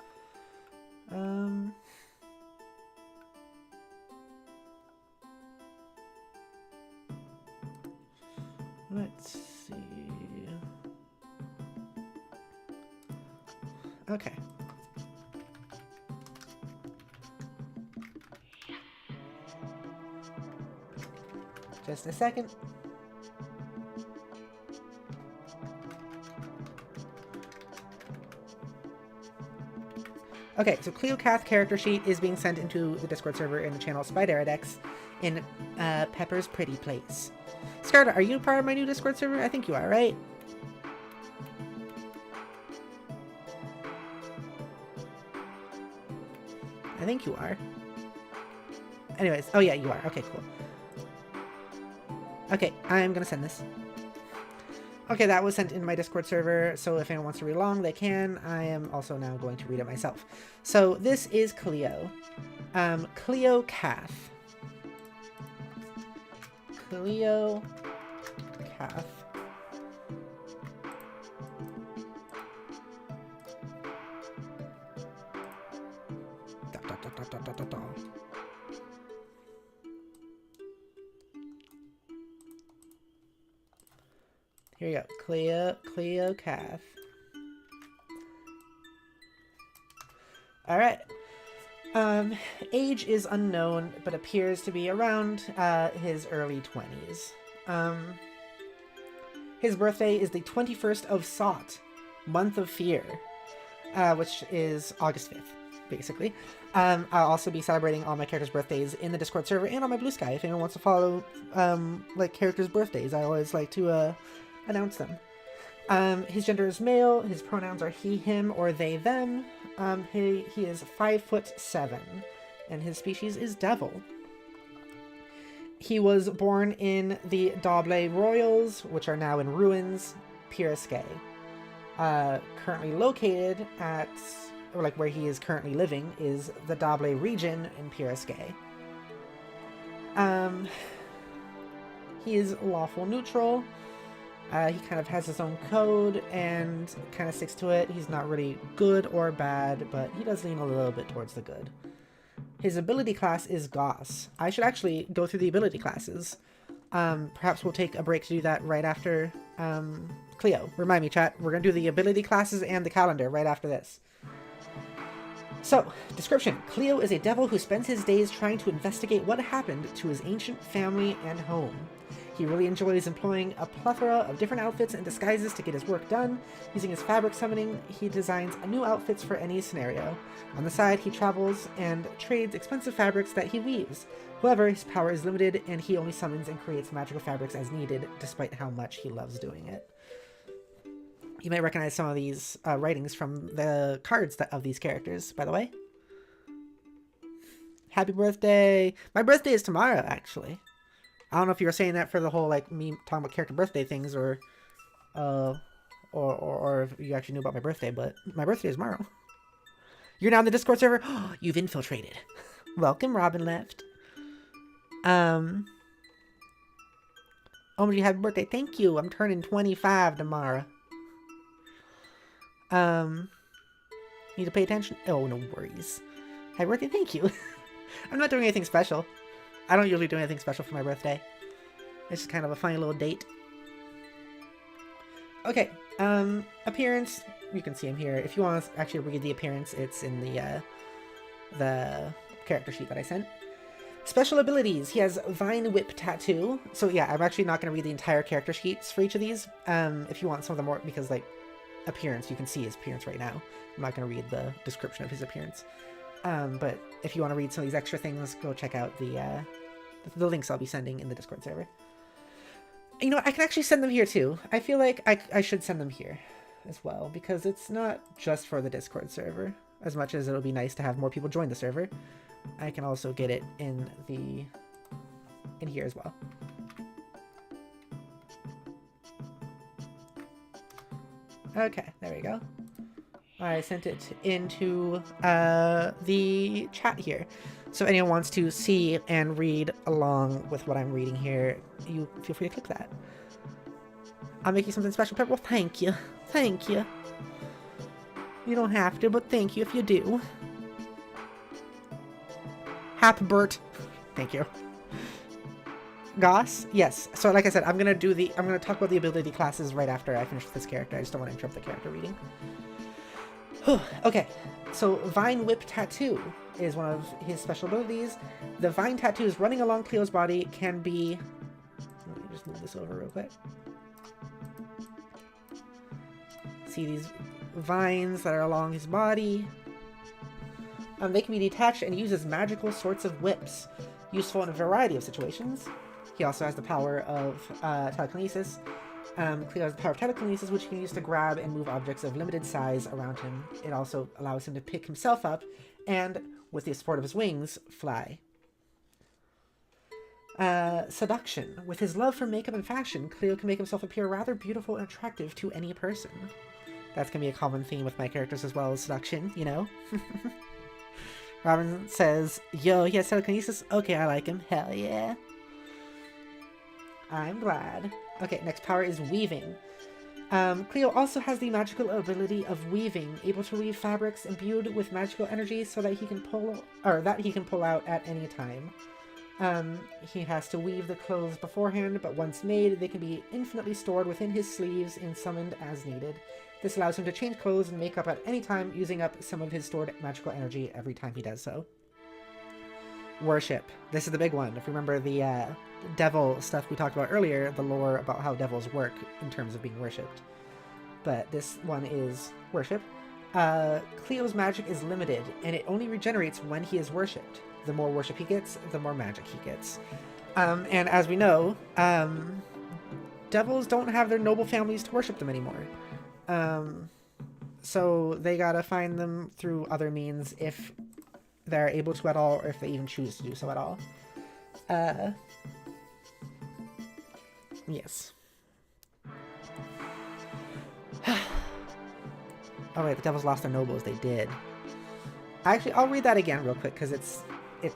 Let's see. Okay. Just a second. Okay, so Cleo Cath character sheet is being sent into the Discord server in the channel Spidere decks in Pepper's Pretty Place. Scarlet, are you part of my new Discord server? I think you are, right? I think you are. Anyways, oh yeah, you are. Okay, cool. Okay, I'm gonna send this. Okay, that was sent in my Discord server, so if anyone wants to read along, they can. I am also now going to read it myself. So this is Cleo. Cleo Cath. Cleo Cath. Here you go, Cleo Cath. Alright. Age is unknown, but appears to be around his early 20s. His birthday is the 21st of Sot, month of fear, which is August 5th, basically. I'll also be celebrating all my characters' birthdays in the Discord server and on my Blue Sky. If anyone wants to follow, like, characters' birthdays, I always like to, announce them. His gender is male, his pronouns are he, him, or they, them. He is 5'7", and his species is devil. He was born in the Doble Royals, which are now in ruins, Piriskay. Currently located at, or like where he is currently living, is the Doble region in Piriskay. He is lawful neutral. He kind of has his own code and kind of sticks to it. He's not really good or bad, but he does lean a little bit towards the good. His ability class is Goss. I should actually go through the ability classes. Perhaps we'll take a break to do that right after Cleo. Remind me, chat. We're going to do the ability classes and the calendar right after this. So, description. Cleo is a devil who spends his days trying to investigate what happened to his ancient family and home. He really enjoys employing a plethora of different outfits and disguises to get his work done. Using his fabric summoning, he designs new outfits for any scenario. On the side, he travels and trades expensive fabrics that he weaves. However, his power is limited, and he only summons and creates magical fabrics as needed, despite how much he loves doing it. You may recognize some of these writings from the cards of these characters, by the way. Happy birthday! My birthday is tomorrow, actually. I don't know if you were saying that for the whole, like, me talking about character birthday things, or if you actually knew about my birthday, but my birthday is tomorrow. You're now in the Discord server? You've infiltrated. Welcome, Robin Left. Um, Omri, happy birthday. Thank you. I'm turning 25 tomorrow. Need to pay attention? Oh, no worries. Happy birthday. Thank you. I'm not doing anything special. I don't usually do anything special for my birthday. It's just kind of a funny little date. Okay, appearance. You can see him here. If you want to actually read the appearance, it's in the character sheet that I sent. Special abilities. He has Vine Whip Tattoo. So yeah, I'm actually not going to read the entire character sheets for each of these. If you want some of the more, because like appearance, you can see his appearance right now. I'm not going to read the description of his appearance. But if you want to read some of these extra things, go check out the links I'll be sending in the Discord server. You know what? I can actually send them here too. I feel like I should send them here as well, because it's not just for the Discord server. As much as it'll be nice to have more people join the server, I can also get it in here as well. Okay, there we go. I sent it into the chat here. So if anyone wants to see and read along with what I'm reading here, you feel free to click that. I'll make you something special, Pepper. Well, thank you. Thank you. You don't have to, but thank you if you do. Happy Bert. Thank you. Goss? Yes. So like I said, I'm gonna talk about the ability classes right after I finish this character. I just don't want to interrupt the character reading. Okay. So Vine Whip Tattoo is one of his special abilities. The vine tattoos running along Cleo's body can be... Let me just move this over real quick. See these vines that are along his body. They can be detached and used as magical sorts of whips, useful in a variety of situations. He also has the power of telekinesis. Cleo has the power of telekinesis, which he can use to grab and move objects of limited size around him. It also allows him to pick himself up and, with the support of his wings, fly. Seduction. With his love for makeup and fashion, Cleo can make himself appear rather beautiful and attractive to any person. That's going to be a common theme with my characters as well as seduction, you know? Robin says, yo, he has telekinesis? Okay, I like him. Hell yeah. I'm glad. Okay, next power is weaving. Cleo also has the magical ability of weaving, able to weave fabrics imbued with magical energy so that he can pull out at any time. He has to weave the clothes beforehand, but once made, they can be infinitely stored within his sleeves and summoned as needed. This allows him to change clothes and makeup at any time, using up some of his stored magical energy every time he does so. Worship. This is the big one. If you remember the devil stuff we talked about earlier, the lore about how devils work in terms of being worshipped. But this one is worship. Cleo's magic is limited, and it only regenerates when he is worshipped. The more worship he gets, the more magic he gets. And as we know, devils don't have their noble families to worship them anymore. So they gotta find them through other means if they're able to at all, or if they even choose to do so at all. Yes. Oh wait, the devils lost their nobles. They did. Actually, I'll read that again real quick, because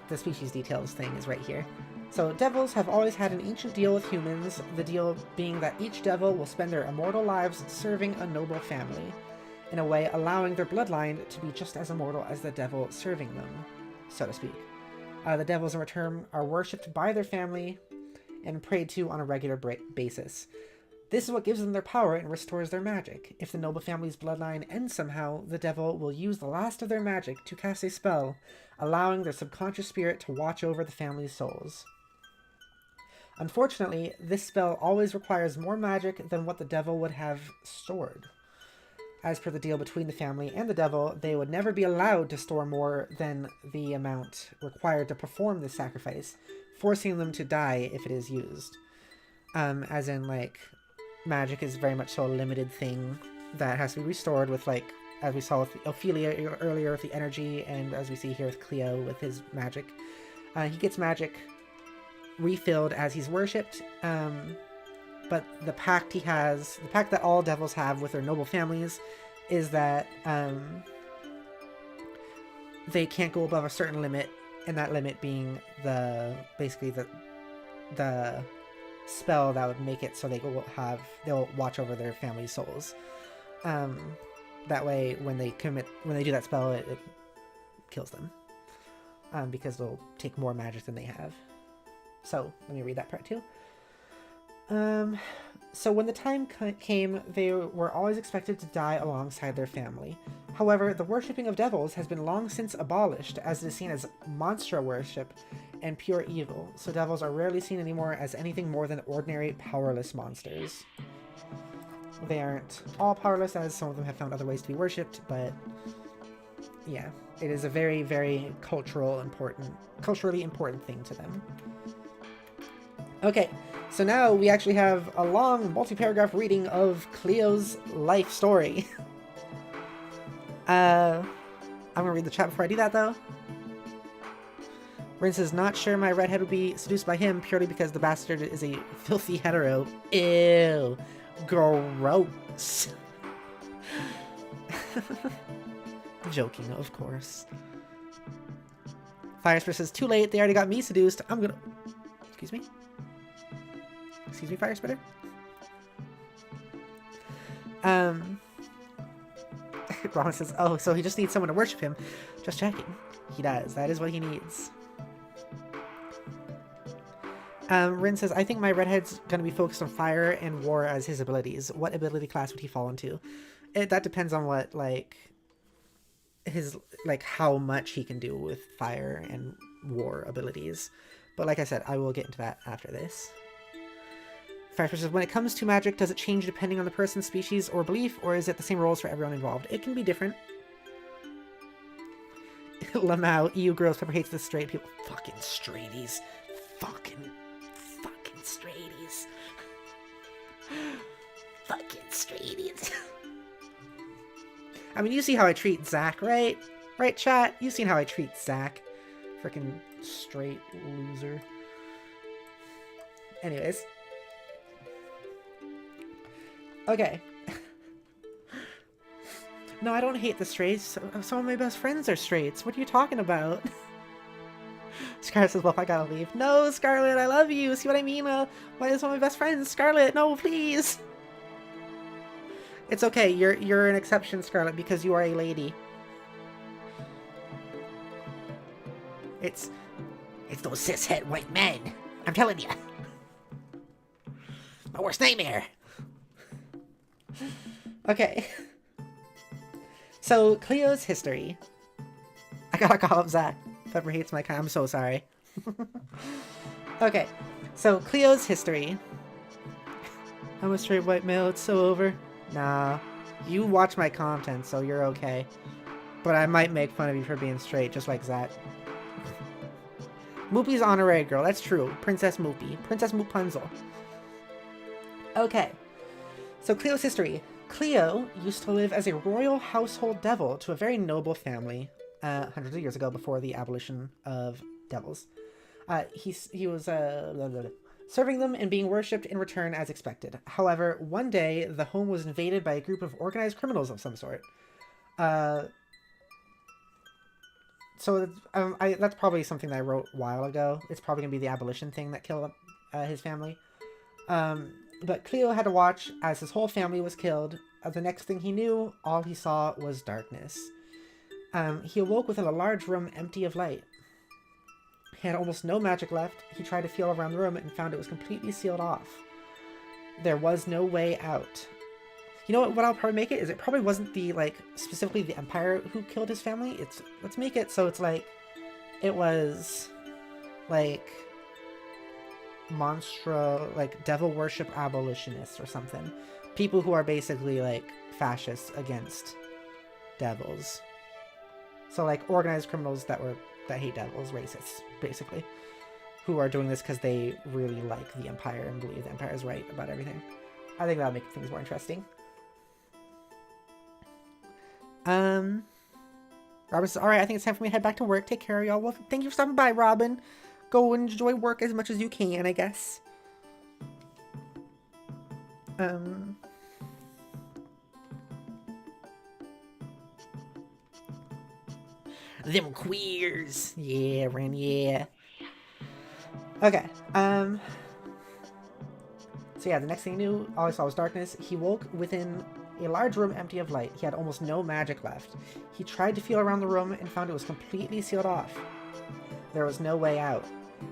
the species details thing is right here. So, devils have always had an ancient deal with humans, the deal being that each devil will spend their immortal lives serving a noble family, in a way allowing their bloodline to be just as immortal as the devil serving them, so to speak. The devils in return are worshipped by their family and prayed to on a regular basis. This is what gives them their power and restores their magic. If the noble family's bloodline ends somehow, the devil will use the last of their magic to cast a spell, allowing their subconscious spirit to watch over the family's souls. Unfortunately, this spell always requires more magic than what the devil would have stored. As per the deal between the family and the devil, they would never be allowed to store more than the amount required to perform this sacrifice, forcing them to die if it is used. As in, like, magic is very much so a limited thing that has to be restored with, like, as we saw with Ophelia earlier with the energy, and as we see here with Cleo with his magic. He gets magic refilled as he's worshipped, but the pact that all devils have with their noble families is that they can't go above a certain limit, and that limit being basically the spell that would make it so they'll watch over their family's souls. That way, when they do that spell, it kills them. Because they'll take more magic than they have. So let me read that part too. So when the time came, they were always expected to die alongside their family. However, the worshipping of devils has been long since abolished, as it is seen as monster worship and pure evil. So devils are rarely seen anymore as anything more than ordinary, powerless monsters. They aren't all powerless, as some of them have found other ways to be worshipped, but yeah, it is a very, very culturally important thing to them. Okay, so now we actually have a long multi-paragraph reading of Cleo's life story. I'm gonna read the chat before I do that, though. Rin says, not sure my redhead would be seduced by him purely because the bastard is a filthy hetero. Ew. Gross. Joking, of course. Firespit says, too late, they already got me seduced. I'm gonna... Excuse me? Excuse me, Firespitter? Robin says, oh, so he just needs someone to worship him. Just checking. He does. That is what he needs. Rin says, I think my redhead's gonna be focused on fire and war as his abilities. What ability class would he fall into? That depends on what, how much he can do with fire and war abilities. But like I said, I will get into that after this. Firefish says, when it comes to magic, does it change depending on the person's species or belief, or is it the same rules for everyone involved? It can be different. Lamau, EU girls, Pepper hates the straight people. Fucking straighties. Fucking straighties. Fucking straighties. I mean, you see how I treat Zach, right? Right, chat? You've seen how I treat Zach. Freaking straight loser. Anyways. Okay. No, I don't hate the straights. Some of my best friends are straights. What are you talking about? Scarlet says, well, I gotta leave. No, Scarlet, I love you. See what I mean? Why is one of my best friends? Scarlet, no, please. It's okay. You're an exception, Scarlet, because you are a lady. It's those cishet white men. I'm telling you. My worst nightmare. Okay. So, Cleo's history. I gotta call up Zach. Pepper hates my kind. I'm so sorry. Okay. So, Cleo's history. I'm a straight white male. It's so over. Nah. You watch my content, so you're okay. But I might make fun of you for being straight, just like Zach. Moopy's honorary girl. That's true. Princess Moopy. Princess Moopunzel. Okay. So, Cleo's history. Cleo used to live as a royal household devil to a very noble family hundreds of years ago before the abolition of devils. He was serving them and being worshipped in return as expected. However, one day, the home was invaded by a group of organized criminals of some sort. So that's probably something that I wrote a while ago. It's probably going to be the abolition thing that killed his family. But Cleo had to watch as his whole family was killed. The next thing he knew, all he saw was darkness. He awoke within a large room empty of light. He had almost no magic left. He tried to feel around the room and found it was completely sealed off. There was no way out. You know what I'll probably make it? Is it probably wasn't specifically the Empire who killed his family. Let's make it so it's it was devil worship abolitionists or something. People who are basically fascists against devils. So organized criminals that hate devils, racists, basically. Who are doing this because they really like the Empire and believe the Empire is right about everything. I think that'll make things more interesting. Robin says, alright, I think it's time for me to head back to work. Take care, y'all. Well, thank you for stopping by, Robin. Go enjoy work as much as you can, I guess. Them queers. Yeah, Ren, yeah. Okay, so yeah, the next thing he knew, all he saw was darkness. He woke within a large room empty of light. He had almost no magic left. He tried to feel around the room and found it was completely sealed off. There was no way out.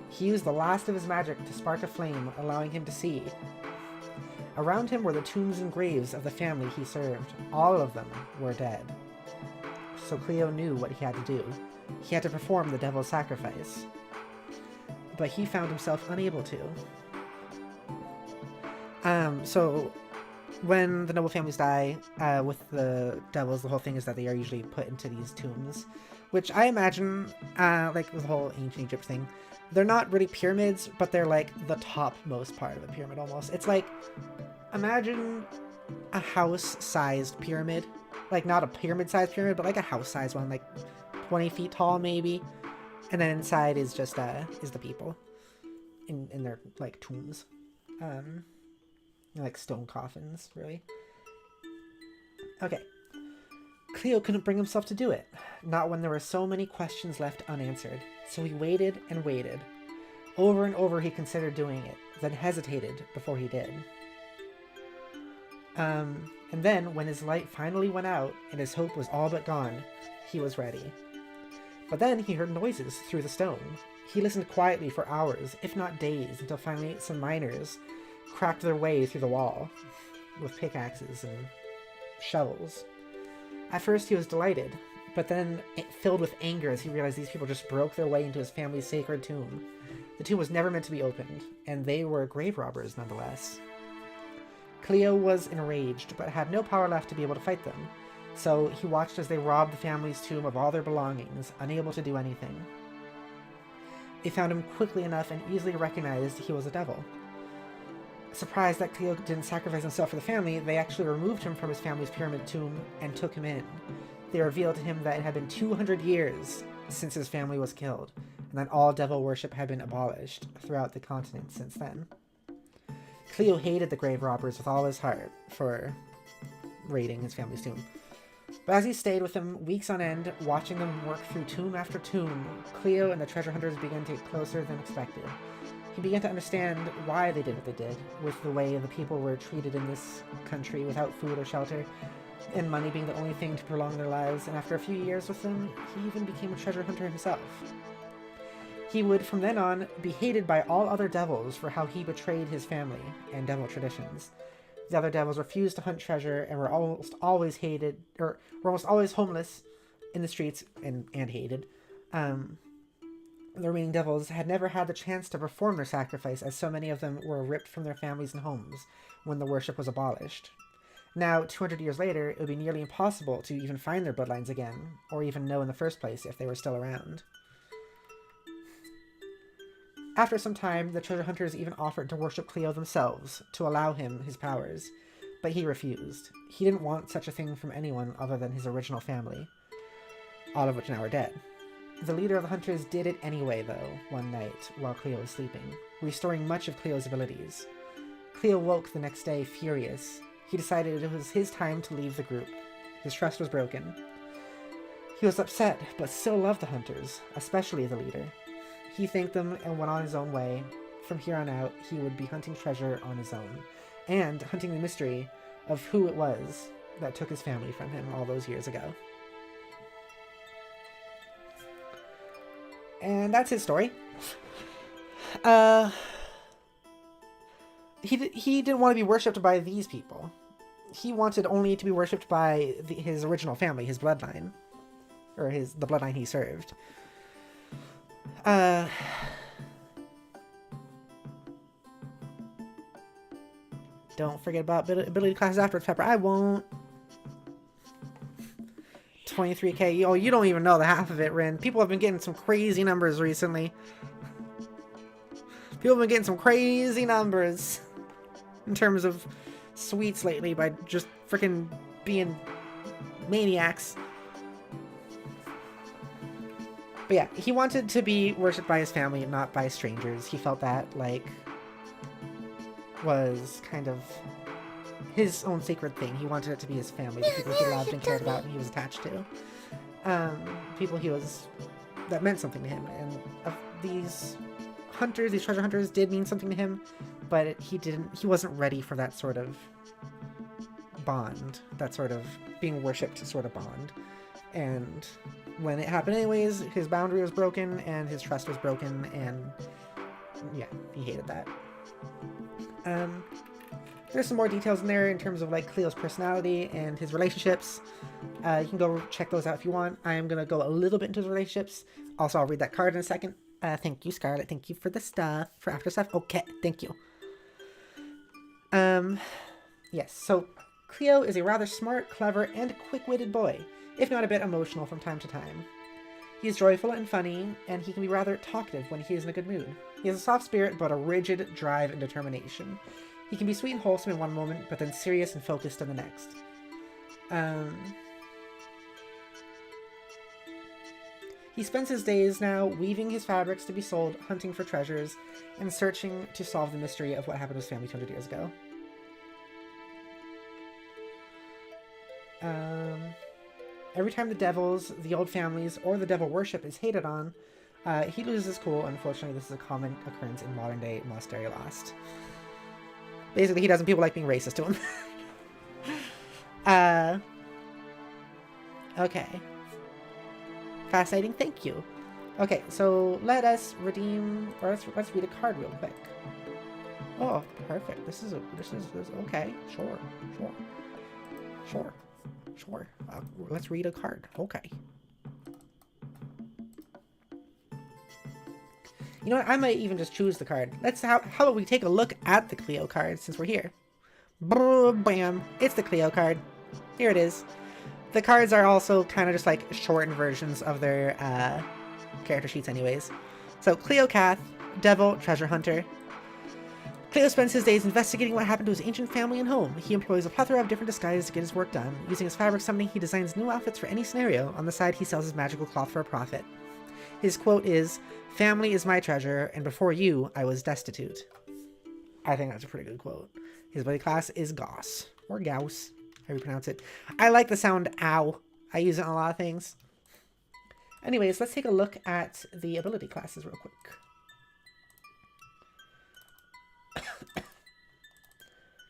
He used the last of his magic to spark a flame, allowing him to see. Around him were the tombs and graves of the family he served. All of them were dead. So Cleo knew what he had to do. He had to perform the devil's sacrifice. But he found himself unable to. So when the noble families die, with the devils, the whole thing is that they are usually put into these tombs, which I imagine, like with the whole ancient Egypt thing, they're not really pyramids, but they're like the topmost part of a pyramid almost. It's like, imagine a house-sized pyramid. Like not a pyramid-sized pyramid, but like a house-sized one, like 20 feet tall maybe. And then inside is just, is the people in their, like, tombs. Like stone coffins, really. Okay. Cleo couldn't bring himself to do it. Not when there were so many questions left unanswered. So he waited and waited. Over and over he considered doing it, then hesitated before he did. And then, when his light finally went out, and his hope was all but gone, he was ready. But then he heard noises through the stone. He listened quietly for hours, if not days, until finally some miners cracked their way through the wall with pickaxes and shovels. At first he was delighted, but then filled with anger as he realized these people just broke their way into his family's sacred tomb. The tomb was never meant to be opened, and they were grave robbers nonetheless. Cleo was enraged, but had no power left to be able to fight them, so he watched as they robbed the family's tomb of all their belongings, unable to do anything. They found him quickly enough and easily recognized he was a devil. Surprised that Cleo didn't sacrifice himself for the family, they actually removed him from his family's pyramid tomb and took him in. They revealed to him that it had been 200 years since his family was killed, and that all devil worship had been abolished throughout the continent since then. Cleo hated the grave robbers with all his heart for raiding his family's tomb. But as he stayed with them weeks on end, watching them work through tomb after tomb, Cleo and the treasure hunters began to get closer than expected. He began to understand why they did what they did, with the way the people were treated in this country without food or shelter, and money being the only thing to prolong their lives, and after a few years with them, he even became a treasure hunter himself. He would, from then on, be hated by all other devils for how he betrayed his family and devil traditions. The other devils refused to hunt treasure and were almost always hated, or were almost always homeless in the streets and hated. The remaining devils had never had the chance to perform their sacrifice, as so many of them were ripped from their families and homes when the worship was abolished. Now, 200 years later, it would be nearly impossible to even find their bloodlines again, or even know in the first place if they were still around. After some time, the treasure hunters even offered to worship Cleo themselves, to allow him his powers, but he refused. He didn't want such a thing from anyone other than his original family, all of which now are dead. The leader of the hunters did it anyway, though, one night, while Cleo was sleeping, restoring much of Cleo's abilities. Cleo woke the next day furious. He decided it was his time to leave the group. His trust was broken. He was upset, but still loved the hunters, especially the leader. He thanked them and went on his own way. From here on out, he would be hunting treasure on his own, and hunting the mystery of who it was that took his family from him all those years ago. And that's his story. He didn't want to be worshipped by these people. He wanted only to be worshipped by his original family, his bloodline, or the bloodline he served. Don't forget about ability classes afterwards, Pepper. I won't. 23k. Oh, you don't even know the half of it, Rin. People have been getting some crazy numbers recently. People have been getting some crazy numbers in terms of sweets lately by just freaking being maniacs. But yeah, he wanted to be worshipped by his family and not by strangers. He felt that, like, was kind of his own sacred thing. He wanted it to be his family, the people he loved and cared about and he was attached to. People that meant something to him. And these hunters, these treasure hunters did mean something to him, but he wasn't ready for that sort of bond, that sort of being worshipped sort of bond. And when it happened anyways, his boundary was broken and his trust was broken, and yeah, he hated that. There's some more details in there in terms of like Cleo's personality and his relationships. You can go check those out if you want. I am going to go a little bit into his relationships. Also, I'll read that card in a second. Thank you, Scarlett. Thank you for the stuff, for after stuff. Okay, thank you. Yes, so Cleo is a rather smart, clever, and quick-witted boy, if not a bit emotional from time to time. He is joyful and funny, and he can be rather talkative when he is in a good mood. He has a soft spirit, but a rigid drive and determination. He can be sweet and wholesome in one moment, but then serious and focused in the next. He spends his days now weaving his fabrics to be sold, hunting for treasures, and searching to solve the mystery of what happened to his family 200 years ago. Every time the devils, the old families, or the devil worship is hated on, he loses his cool. Unfortunately, this is a common occurrence in modern-day Monastery Lost. Basically, people like being racist to him. Okay. Fascinating, thank you. Okay, so let us redeem, or let's read a card real quick. Oh, perfect. This is okay. Sure. Let's read a card. Okay. You know what? I might even just choose the card. How about we take a look at the Cleo card since we're here? Bam! It's the Cleo card. Here it is. The cards are also kind of just like shortened versions of their character sheets anyways. So Cleo Cath, Devil, Treasure Hunter. Cleo spends his days investigating what happened to his ancient family and home. He employs a plethora of different disguises to get his work done. Using his fabric summoning, he designs new outfits for any scenario. On the side, he sells his magical cloth for a profit. His quote is, "Family is my treasure, and before you, I was destitute." I think that's a pretty good quote. His ability class is Gauss, or Gauss, however you pronounce it. I like the sound ow. I use it on a lot of things. Anyways, let's take a look at the ability classes real quick.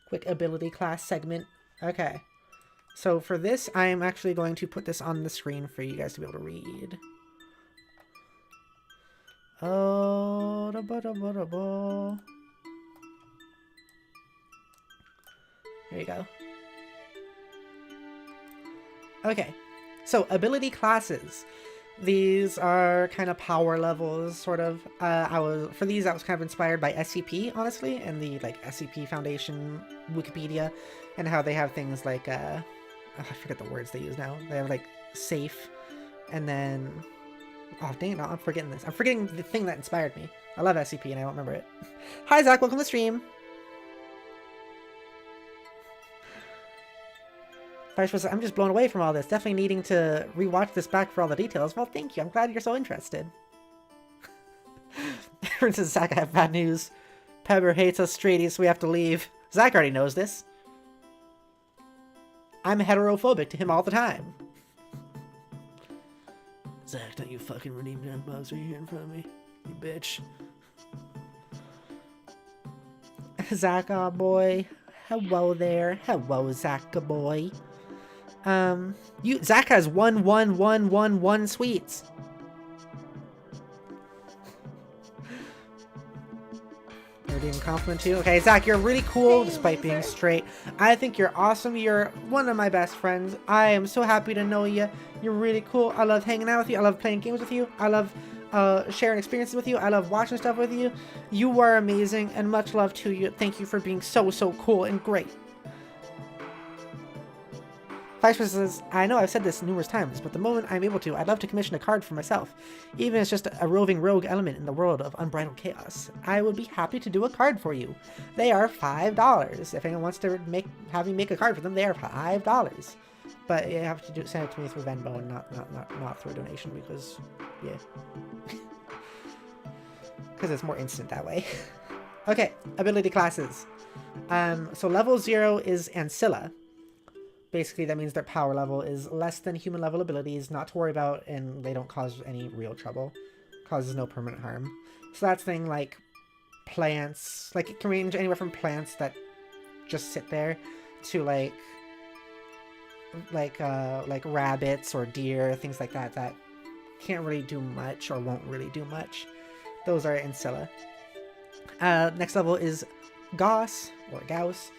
Quick ability class segment. Okay. So for this, I am actually going to put this on the screen for you guys to be able to read. Oh, there you go. Okay, so ability classes. These are kind of power levels, sort of. I was kind of inspired by SCP, honestly, and the like SCP Foundation Wikipedia, and how they have things like I forget the words they use now. They have like safe, and then oh dang it, no, I'm forgetting this. I'm forgetting the thing that inspired me. I love SCP and I don't remember it. Hi Zach, welcome to the stream. I'm just blown away from all this. Definitely needing to rewatch this back for all the details. Well, thank you. I'm glad you're so interested. Aaron says, Zach, I have bad news. Pepper hates us straighties, so we have to leave. Zach already knows this. I'm heterophobic to him all the time. Zach, don't you fucking redeem that buzzer here in front of me, you bitch. Zach, boy. Hello there. Hello, Zach, boy. Zach has 11111 sweets. Redeem compliment too. Okay, Zach, you're really cool despite being straight. I think you're awesome. You're one of my best friends. I am so happy to know you. You're really cool. I love hanging out with you. I love playing games with you. I love sharing experiences with you. I love watching stuff with you. You are amazing, and much love to you. Thank you for being so cool and great. Vice says, I know I've said this numerous times, but the moment I'm able to, I'd love to commission a card for myself. Even if it's just a roving rogue element in the world of unbridled chaos. I would be happy to do a card for you. They are $5. If anyone wants to have me make a card for them, they are $5. But you have to send it to me through Venmo and not through a donation because, yeah. Because it's more instant that way. Okay, ability classes. So level 0 is Ancilla. basically that means their power level is less than human level abilities, not to worry about, and they don't cause any real trouble. Causes no permanent harm. So that's thing like plants, like it can range anywhere from plants that just sit there to like rabbits or deer, things like that that can't really do much or won't really do much. Those are Ancilla. Next level is Gauss, or Gauss.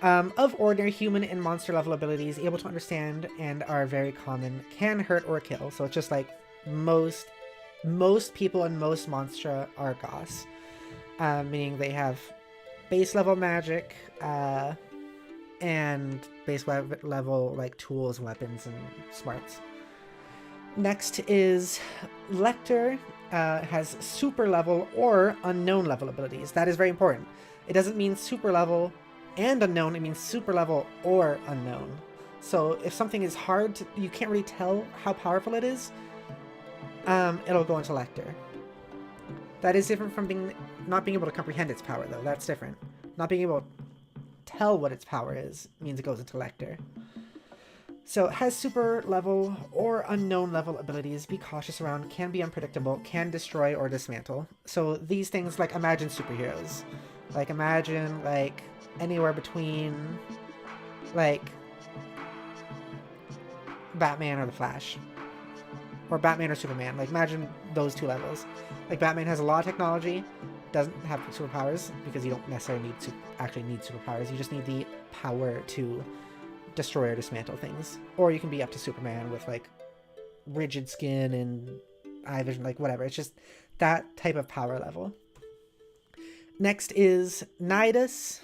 Of ordinary human and monster level abilities, able to understand and are very common, can hurt or kill. So it's just like most people and most monstra are Gauss. Meaning they have base level magic, and base level like tools, weapons, and smarts. Next is Lecter, has super level or unknown level abilities. That is very important. It doesn't mean super level and unknown, it means super level or unknown. So if something is hard to, you can't really tell how powerful it is, it'll go into Lecter. That is different from not being able to comprehend its power, though. That's different. Not being able to tell what its power is means it goes into Lecter. So it has super level or unknown level abilities, be cautious around, can be unpredictable, can destroy or dismantle. So these things, like, imagine superheroes. Like, imagine, like, anywhere between, like, Batman or the Flash. Or Batman or Superman. Like, imagine those two levels. Like, Batman has a lot of technology, doesn't have superpowers, because you don't necessarily actually need superpowers. You just need the power to destroy or dismantle things. Or you can be up to Superman with, like, rigid skin and eye vision, like, whatever. It's just that type of power level. Next is Nidus.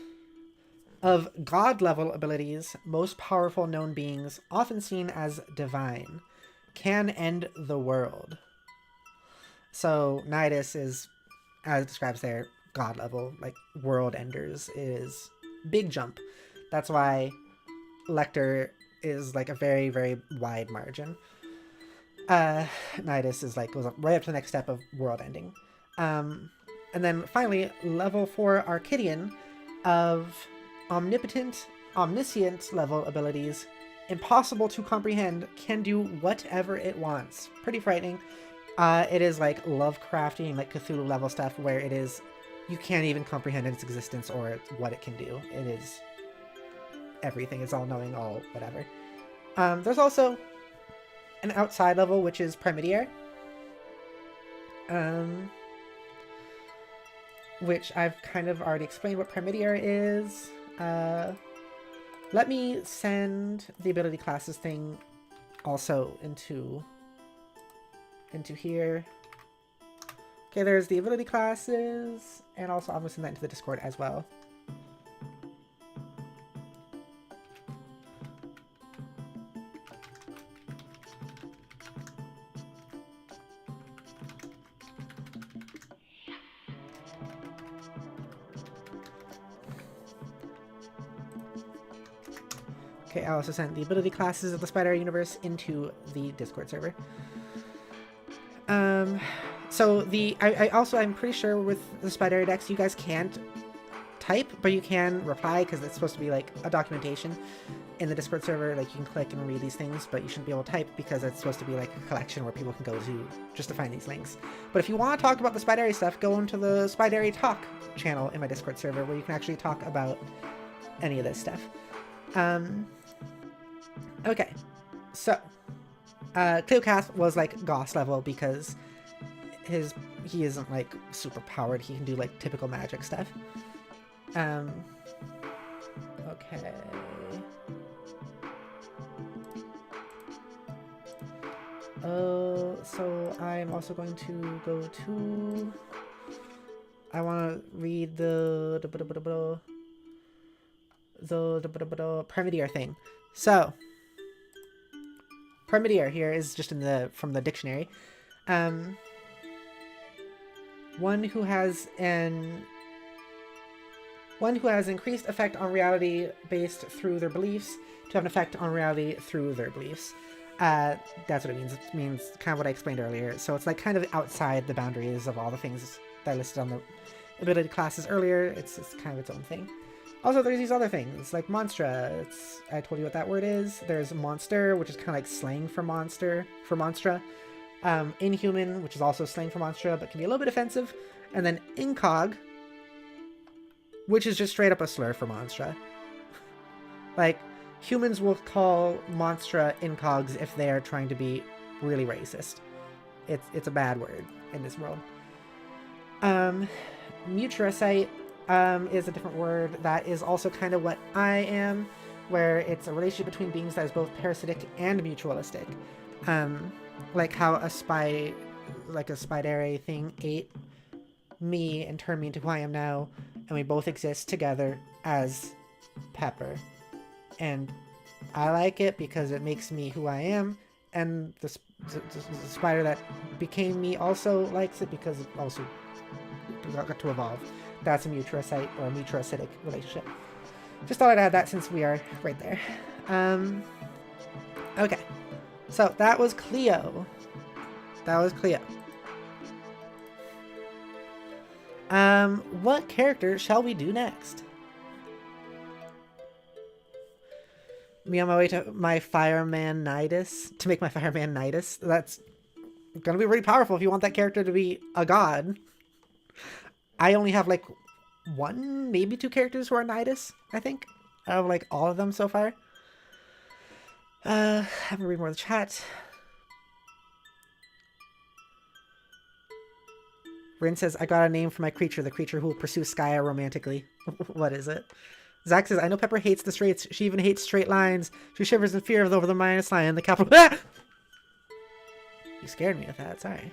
Of god level abilities, most powerful known beings, often seen as divine, can end the world. So Nidus is, as it describes there, god level, like world enders, is big jump. That's why Lecter is like a very, very wide margin. Nidus is like, goes up right up to the next step of world ending. And then finally, level 4 Arcadian of omnipotent, omniscient level abilities, impossible to comprehend, can do whatever it wants. Pretty frightening. It is like Lovecraftian, like Cthulhu level stuff, where it is, you can't even comprehend its existence or what it can do. It is everything. It's all knowing, all whatever. There's also an outside level, which is Primidier. Which I've kind of already explained what Primidier is. Let me send the ability classes thing also into here. Okay, there's the ability classes, and also I'm going to send that into the Discord as well. Okay, I also sent the ability classes of the Spidere universe into the Discord server. So I'm pretty sure with the Spidere decks, you guys can't type, but you can reply, because it's supposed to be like a documentation in the Discord server. Like, you can click and read these things, but you shouldn't be able to type, because it's supposed to be like a collection where people can go to just to find these links. But if you want to talk about the Spidere stuff, go into the Spidere Talk channel in my Discord server, where you can actually talk about any of this stuff. Okay, so Cleocath was like Gauss level, because he isn't like super powered. He can do like typical magic stuff. Okay. So I'm also going to go to, I want to read the Primidier thing. So Primidier here is just from the dictionary. One who has increased effect on reality based through their beliefs, to have an effect on reality through their beliefs. That's what it means. It means kind of what I explained earlier. So it's like kind of outside the boundaries of all the things that I listed on the ability classes earlier. It's kind of its own thing. Also, there's these other things, like Monstra. I told you what that word is. There's Monster, which is kind of like slang for monster, for Monstra. Inhuman, which is also slang for Monstra, but can be a little bit offensive. And then Incog, which is just straight up a slur for Monstra. Like, humans will call Monstra Incogs if they are trying to be really racist. It's a bad word in this world. Mutricite is a different word that is also kind of what I am, where it's a relationship between beings that is both parasitic and mutualistic. Like how a Spidere thing ate me and turned me into who I am now, and we both exist together as Pepper. And I like it because it makes me who I am, and the spider that became me also likes it because it also got to evolve. That's a mutricite or a mutuacidic relationship. Just thought I'd add that since we are right there. Okay. So that was Cleo. What character shall we do next? Me on my way to my Fireman Nidus. To make my Fireman Nidus. That's gonna be really powerful if you want that character to be a god. I only have like 1, maybe 2 characters who are Nidus, I think. Out of like all of them so far. I'm gonna read more of the chat. Rin says, I got a name for my creature, the creature who will pursue Skya romantically. What is it? Zach says, I know Pepper hates the straights. She even hates straight lines. She shivers in fear of over the minus line. The capital. Ah! You scared me with that. Sorry.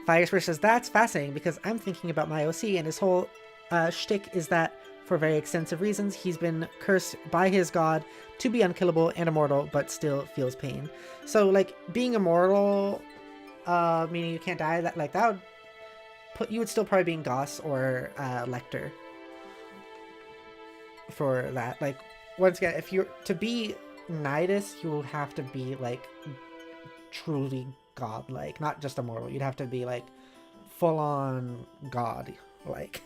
Fire says, that's fascinating because I'm thinking about my OC and his whole shtick is that for very extensive reasons, he's been cursed by his god to be unkillable and immortal, but still feels pain. So, like, being immortal, meaning you can't die, that would put you would still probably be in Goss or Lecter for that. Like, once again, if you're to be Nidus, you will have to be like truly godlike, not just immortal. You'd have to be like full on god, like.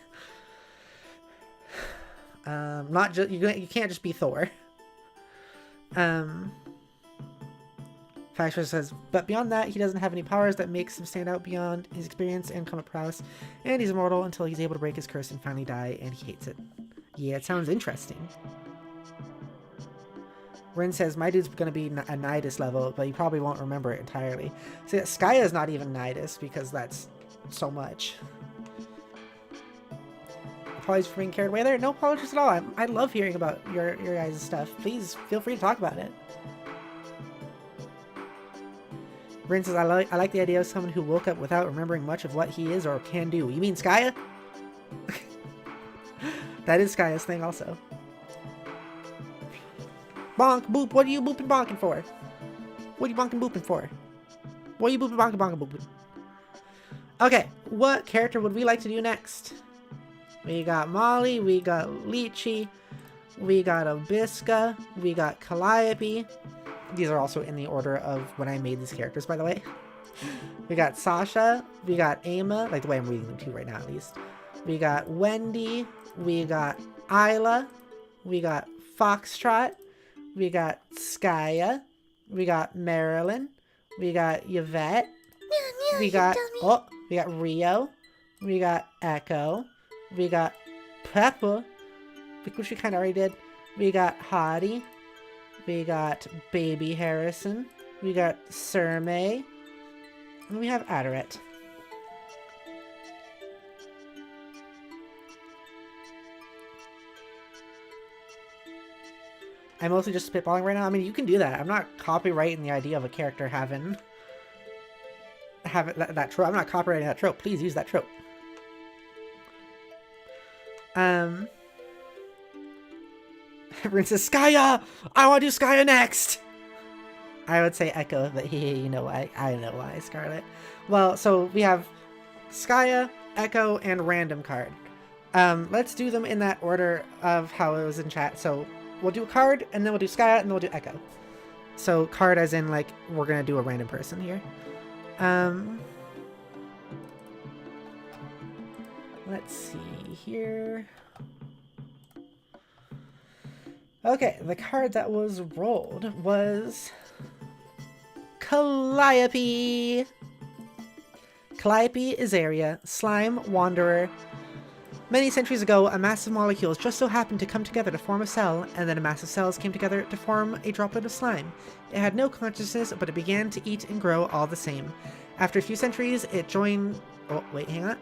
Not just you can't just be Thor. Factor says, but beyond that, he doesn't have any powers that makes him stand out beyond his experience and combat prowess, and he's immortal until he's able to break his curse and finally die, and he hates it. Yeah, it sounds interesting. Rin says, my dude's gonna be a Nidus level, but he probably won't remember it entirely. See, Skya is not even Nidus, because that's so much. Apologies for being carried away there. No apologies at all. I love hearing about your guys' stuff. Please feel free to talk about it. Rin says, I like the idea of someone who woke up without remembering much of what he is or can do. You mean Skya? That is Skya's thing also. Bonk, boop, what are you booping bonking for? What are you bonking booping for? What are you booping bonking bonking booping? Okay, what character would we like to do next? We got Molly, we got Lychee, we got Abiska, we got Calliope. These are also in the order of when I made these characters, by the way. We got Sasha, we got Ama, like the way I'm reading them to right now at least. We got Wendy, we got Isla, we got Foxtrot, we got Skya, we got Marilyn, we got Yvette, we got Rio, we got Echo, we got Pepper, which we kind of already did. We got Hottie, we got Baby Harrison, we got Surmay, and we have Adoret. I'm mostly just spitballing right now. I mean, you can do that. I'm not copyrighting the idea of a character having that trope. I'm not copyrighting that trope. Please use that trope. Everyone says, Skya! I want to do Skya next! I would say Echo, but you know why. I know why, Scarlet. Well, so we have Skya, Echo, and Random Card. Let's do them in that order of how it was in chat. So we'll do a card, and then we'll do Skya, and then we'll do Echo. So card as in, like, we're going to do a random person here. Let's see here. Okay, the card that was rolled was Calliope. Calliope is area, slime, wanderer. Many centuries ago, a mass of molecules just so happened to come together to form a cell, and then a mass of cells came together to form a droplet of slime. It had no consciousness, but it began to eat and grow all the same. After a few centuries, it joined... Oh, wait, hang on.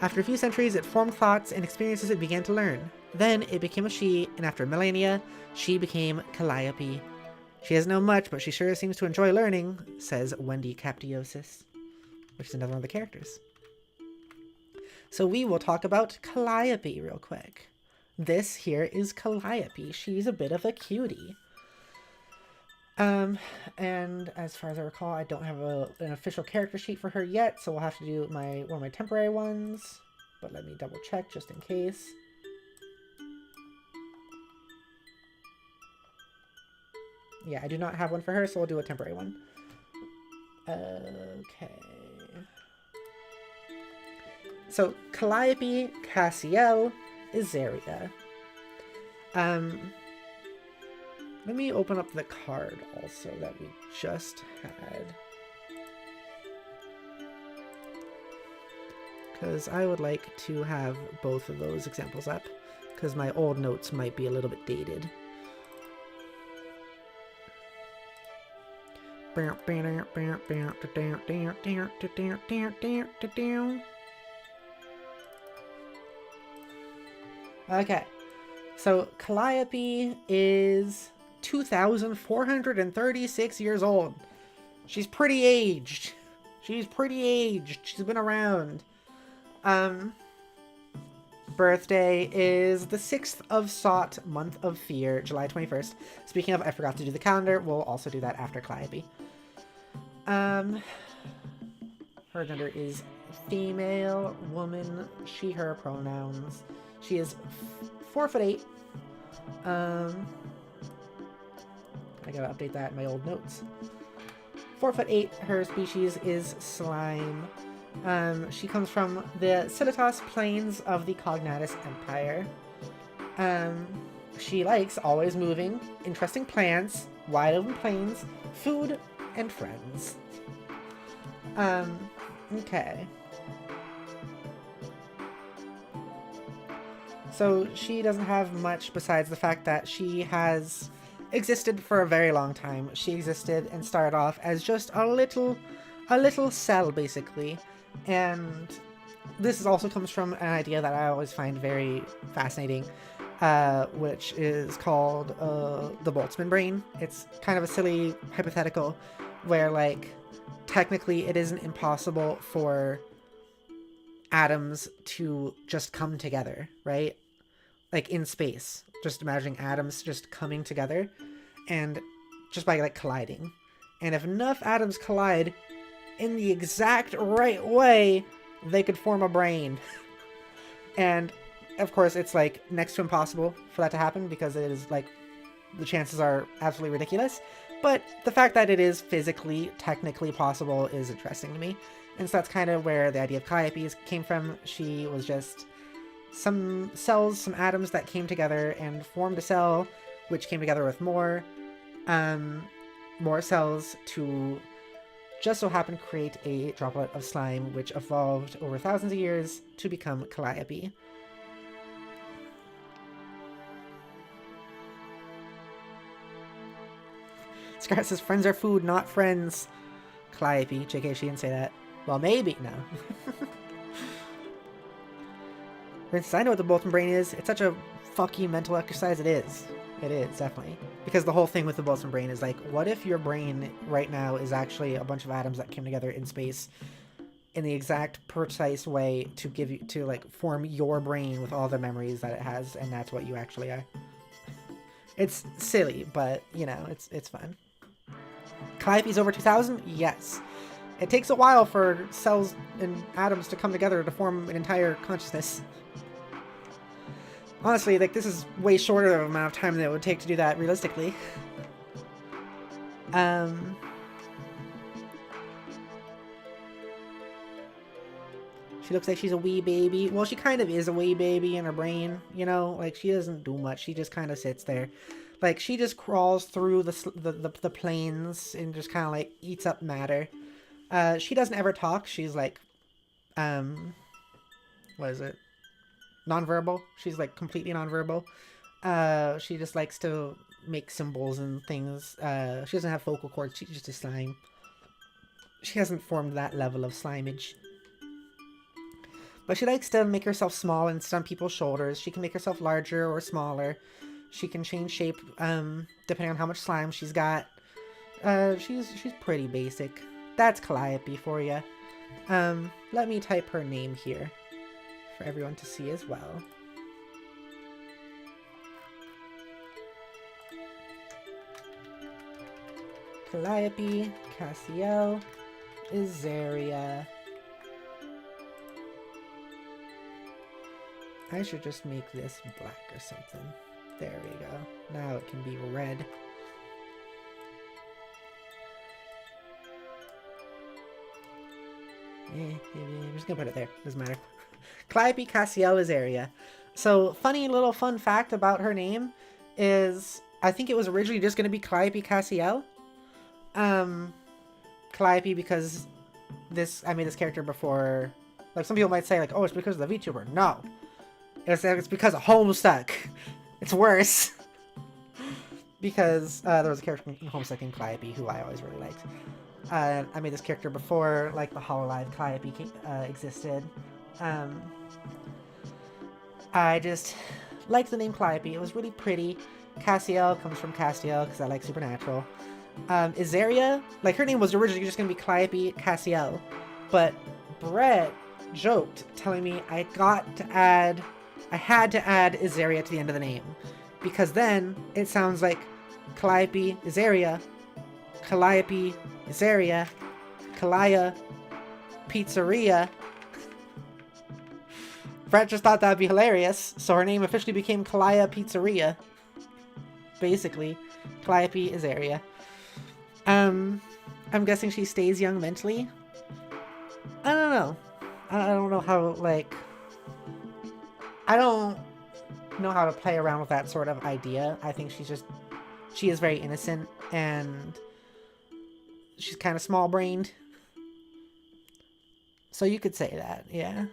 After a few centuries, it formed thoughts and experiences it began to learn. Then it became a she, and after millennia, she became Calliope. She doesn't know much, but she sure seems to enjoy learning, says Wendy Captiosis, which is another one of the characters. So we will talk about Calliope real quick. This here is Calliope. She's a bit of a cutie. And as far as I recall, I don't have an official character sheet for her yet, so we'll have to do one of my temporary ones. But let me double check just in case. Yeah, I do not have one for her, so we'll do a temporary one. Okay. So, Calliope Cassiel is Zaria. Let me open up the card also that we just had. Because I would like to have both of those examples up, because my old notes might be a little bit dated. Okay, so Calliope is 2,436 years old. She's pretty aged. She's been around. Birthday is the 6th of Sot, month of fear, July 21st. Speaking of, I forgot to do the calendar. We'll also do that after Calliope. Her gender is female, woman, she, her pronouns. She is 4'8". I gotta update that in my old notes. 4'8". Her species is slime. She comes from the Silitos plains of the Cognatus Empire. She likes always moving, interesting plants, wide open plains, food, and friends. Okay. So she doesn't have much besides the fact that she has existed for a very long time. She existed and started off as just a little cell, basically. And this also comes from an idea that I always find very fascinating, which is called the Boltzmann brain. It's kind of a silly hypothetical where, like, technically it isn't impossible for atoms to just come together, right? Like in space, just imagining atoms just coming together and just by like colliding. And if enough atoms collide in the exact right way, they could form a brain. And of course, it's like next to impossible for that to happen because it is like the chances are absolutely ridiculous. But the fact that it is physically, technically possible is interesting to me. And so that's kind of where the idea of Calliope came from. She was just some cells, some atoms that came together and formed a cell, which came together with more cells to just so happen to create a droplet of slime, which evolved over thousands of years to become Calliope. Scarlet says, friends are food, not friends. Calliope. JK, she didn't say that. Well, maybe. No. For instance, I know what the Boltzmann brain is. It's such a fucking mental exercise. It is. It is, definitely. Because the whole thing with the Boltzmann brain is like, what if your brain right now is actually a bunch of atoms that came together in space in the exact precise way to give you, to like form your brain with all the memories that it has, and that's what you actually are. It's silly, but you know, it's fun. Calliope's over 2,000? Yes. It takes a while for cells and atoms to come together to form an entire consciousness. Honestly, like, this is way shorter of an amount of time than it would take to do that realistically. She looks like she's a wee baby. Well, she kind of is a wee baby in her brain, you know? Like, she doesn't do much. She just kind of sits there. Like, she just crawls through the plains and just kind of, like, eats up matter. She doesn't ever talk. She's, like, what is it? Nonverbal. She's, like, completely nonverbal. She just likes to make symbols and things. She doesn't have vocal cords. She's just a slime. She hasn't formed that level of slimage. But she likes to make herself small and sit on people's shoulders. She can make herself larger or smaller. She can change shape depending on how much slime she's got. She's pretty basic. That's Calliope for you. Let me type her name here for everyone to see as well. Calliope, Cassiel, Izaria. I should just make this black or something. There we go. Now it can be red. I'm just gonna put it there. Doesn't matter. Calliope, Cassiel, Izaria. So, funny little fun fact about her name is I think it was originally just gonna be Calliope Cassiel. Calliope because I made this character before. Like, some people might say, like, oh, it's because of the VTuber. No. It's because of Homestuck. It's worse. Because there was a character in Homestuck named Calliope who I always really liked. I made this character before, like, the Hololive Calliope existed. I just liked the name Calliope. It was really pretty. Cassiel comes from Castiel because I like Supernatural. Izaria, like, her name was originally just going to be Calliope Cassiel. But Brett joked, telling me I had to add Izaria to the end of the name. Because then it sounds like Calliope Izaria, Calliope Izaria, Kalaya Pizzeria. Brett just thought that'd be hilarious, so her name officially became Kalaya Pizzeria. Basically, Calliope Izaria. I'm guessing she stays young mentally. I don't know. I don't know how, like... I don't know how to play around with that sort of idea. I think she is very innocent, and she's kind of small-brained. So you could say that, yeah.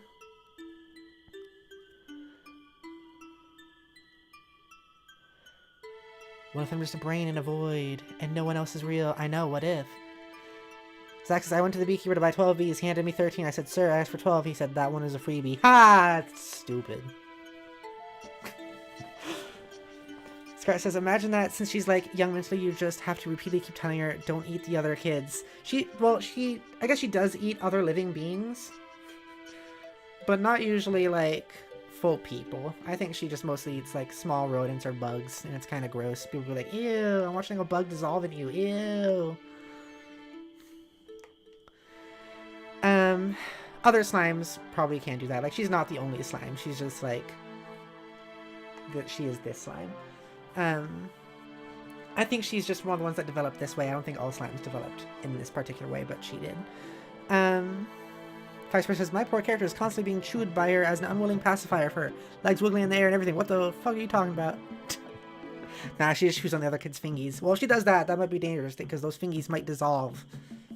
What if I'm just a brain in a void, and no one else is real? I know, what if? Zach says, I went to the beekeeper to buy 12 bees. He handed me 13. I said, sir, I asked for 12. He said, that one is a freebie. Ha! That's stupid. Scarlett says, imagine that since she's, like, young mentally, you just have to repeatedly keep telling her, don't eat the other kids. I guess she does eat other living beings. But not usually, like, full people. I think she just mostly eats, like, small rodents or bugs, and it's kind of gross. People be like, ew, I'm watching a bug dissolve in you, ew. Other slimes probably can't do that. Like, she's not the only slime. She's just, like, she is this slime. I think she's just one of the ones that developed this way. I don't think all slimes developed in this particular way, but she did. Vice says, my poor character is constantly being chewed by her as an unwilling pacifier for her. Legs wiggling in the air and everything. What the fuck are you talking about? Nah, she just chews on the other kid's fingies. Well, if she does that, that might be dangerous because those fingies might dissolve.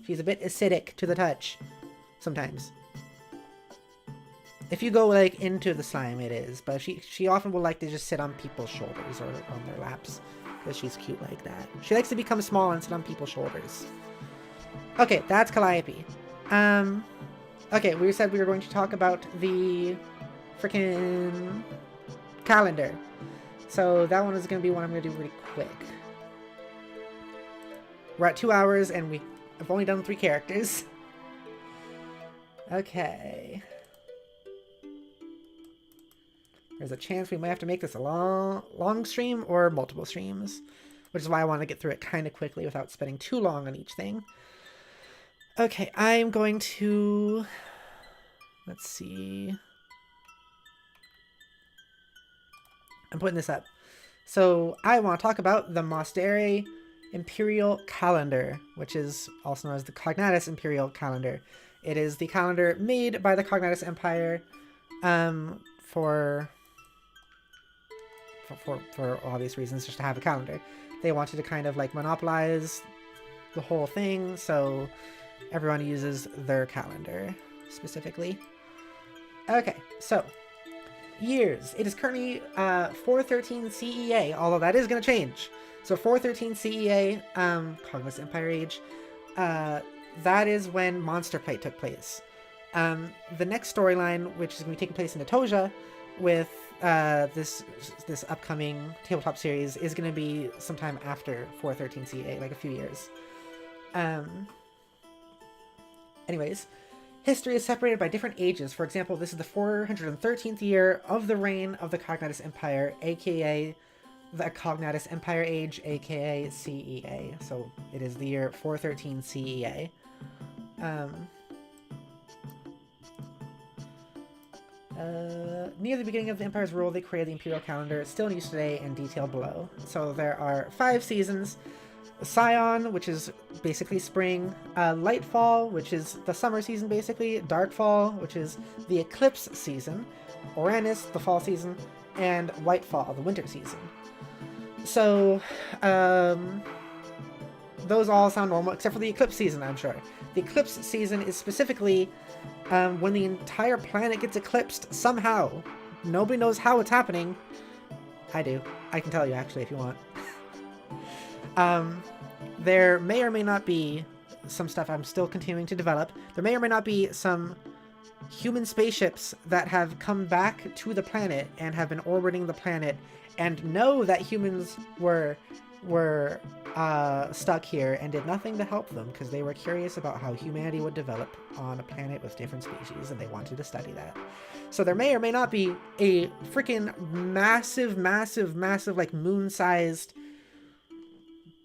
She's a bit acidic to the touch. Sometimes. If you go, like, into the slime, it is. But she often will like to just sit on people's shoulders or on their laps. Because she's cute like that. She likes to become small and sit on people's shoulders. Okay, that's Calliope. Okay, we said we were going to talk about the freaking calendar. So that one is going to be one I'm going to do really quick. We're at 2 hours and I've only done 3 characters. Okay. There's a chance we might have to make this a long stream or multiple streams. Which is why I want to get through it kind of quickly without spending too long on each thing. Okay, I'm going to... Let's see... I'm putting this up. So, I want to talk about the Spidere Imperial Calendar, which is also known as the Cognatus Imperial Calendar. It is the calendar made by the Cognatus Empire for obvious reasons, just to have a calendar. They wanted to kind of like monopolize the whole thing, so everyone uses their calendar specifically. Okay, so years. It is currently 413 CEA, although that is going to change. So 413 CEA, Cognatus Empire Age, that is when Monster Play took place. The next storyline, which is going to be taking place in Etosia with this upcoming tabletop series, is going to be sometime after 413 CEA, like a few years. Anyways, history is separated by different ages. For example, this is the 413th year of the reign of the Cognatus Empire, aka the Cognatus Empire Age, aka CEA. So it is the year 413 CEA. Near the beginning of the Empire's rule, they created the Imperial Calendar, still in use today and detailed below. So there are 5 seasons. Scion, which is basically spring, Lightfall, which is the summer season basically, Darkfall, which is the eclipse season, Uranus, the fall season, and Whitefall, the winter season. So, those all sound normal, except for the eclipse season, I'm sure. The eclipse season is specifically when the entire planet gets eclipsed somehow. Nobody knows how it's happening. I do. I can tell you, actually, if you want. There may or may not be some stuff I'm still continuing to develop. There may or may not be some human spaceships that have come back to the planet and have been orbiting the planet and know that humans were stuck here and did nothing to help them because they were curious about how humanity would develop on a planet with different species and they wanted to study that. So there may or may not be a freaking massive, like moon-sized,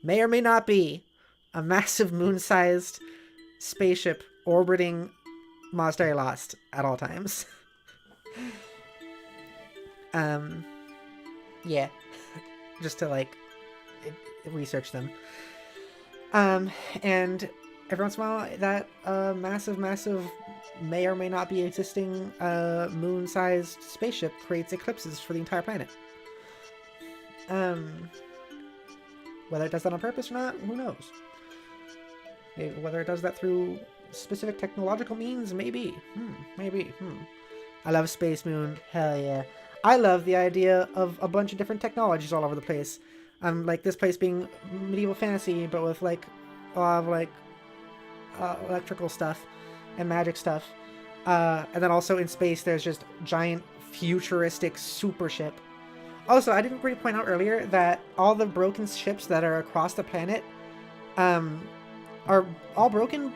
may or may not be a massive moon-sized spaceship orbiting Monastery Lost at all times. Yeah. Just to, like, research them. And every once in a while, that massive, may or may not be existing moon-sized spaceship creates eclipses for the entire planet. Whether it does that on purpose or not, who knows? Maybe whether it does that through specific technological means, maybe. Maybe. I love Space Moon. Hell yeah. I love the idea of a bunch of different technologies all over the place. Like this place being medieval fantasy, but with like a lot of like electrical stuff and magic stuff. And then also in space, there's just giant futuristic super ship. Also, I didn't really point out earlier that all the broken ships that are across the planet are all broken,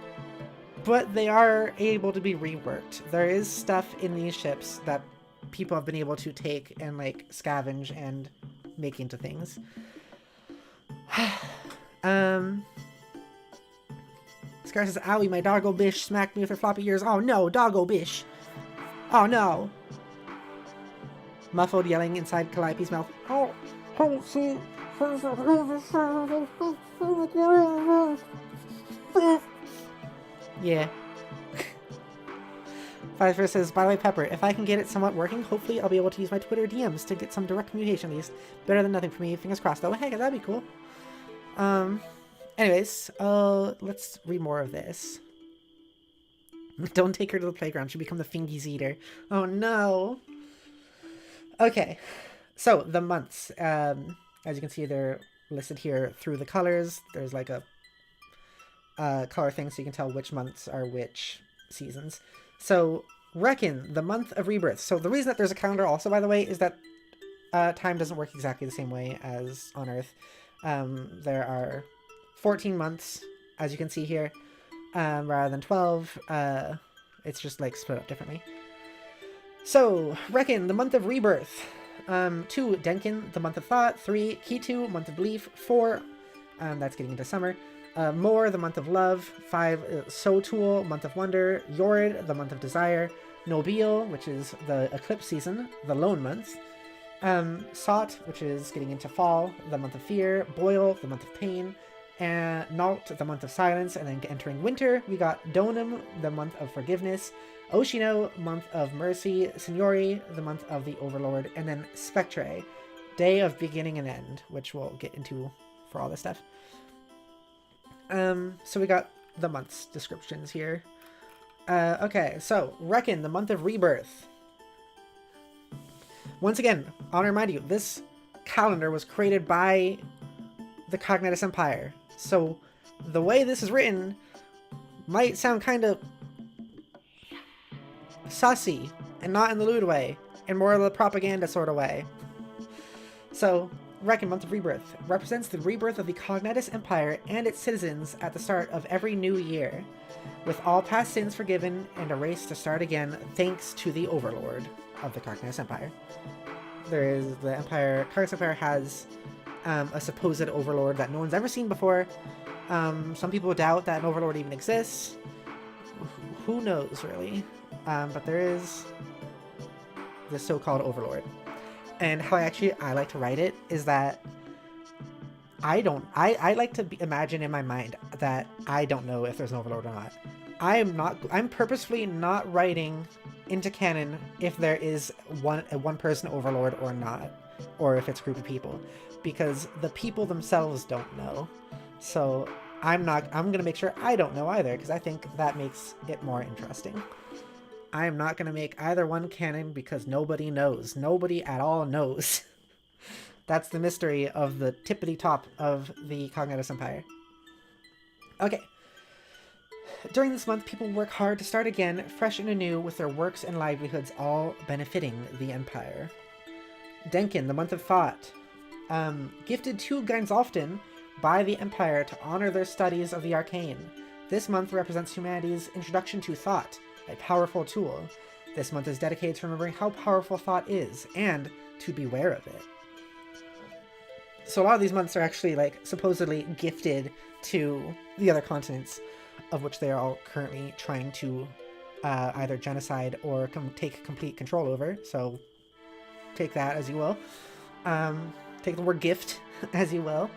but they are able to be reworked. There is stuff in these ships that people have been able to take and like scavenge and make into things. Scar says, "Owie, my doggo bish smacked me with her floppy ears." Oh no, doggo bish. Oh no. Muffled yelling inside Calliope's mouth. Oh, she. Yeah. Five says, "By the way, Pepper, if I can get it somewhat working, hopefully I'll be able to use my Twitter DMs to get some direct communication at least. Better than nothing for me. Fingers crossed, though. Heck, that'd be cool." Anyways, let's read more of this. Don't take her to the playground. She'll become the fingies eater. Oh no. Okay, so the months. As you can see, they're listed here through the colors. There's like a color thing so you can tell which months are which seasons. So, Reckon, the month of rebirth. So the reason that there's a calendar also, by the way, is that time doesn't work exactly the same way as on Earth. There are 14 months, as you can see here, rather than 12. It's just like split up differently. So, Reckon, the month of rebirth. 2, Denkin, the month of thought. 3, Kitu, month of belief. 4, that's getting into summer. Mor, the month of love. 5, Sotul, month of wonder. Yorid, the month of desire. Nobile, which is the eclipse season, the lone month. Sot, which is getting into fall, the month of fear. Boil, the month of pain. And Naut, the month of silence, and then entering winter, we got Donum, the month of forgiveness, Oshino, month of mercy, Signori, the month of the overlord, and then Spectre, day of beginning and end, which we'll get into for all this stuff. So we got the months descriptions here. Okay, so Reckon, the month of rebirth. Once again, I want to remind you, this calendar was created by the Cognatus Empire. So the way this is written might sound kind of sussy, and not in the lewd way, and more of the propaganda sort of way. So, Reckon, month of rebirth, represents the rebirth of the Cognatus Empire and its citizens at the start of every new year, with all past sins forgiven and a race to start again thanks to the overlord of the Cognatus Empire. There is the Empire. Cognatus Empire has a supposed overlord that no one's ever seen before. Some people doubt that an overlord even exists. Who knows, really? But there is the so-called overlord. And how I like to write it is that I like to imagine in my mind that I don't know if there's an overlord or not. I'm purposefully not writing into canon if there is a one person overlord or not, or if it's a group of people, because the people themselves don't know. So I'm gonna make sure I don't know either, because I think that makes it more interesting. I am not gonna make either one canon because nobody knows. Nobody at all knows. That's the mystery of the tippity top of the Cognatus Empire. Okay. During this month, people work hard to start again, fresh and anew, with their works and livelihoods all benefiting the Empire. Denkin, the month of thought. Gifted to Gainsoften by the Empire to honor their studies of the arcane. This month represents humanity's introduction to thought, a powerful tool. This month is dedicated to remembering how powerful thought is, and to beware of it. So a lot of these months are actually, like, supposedly gifted to the other continents, of which they are all currently trying to either genocide or take complete control over. So take that as you will. Take the word gift as you will.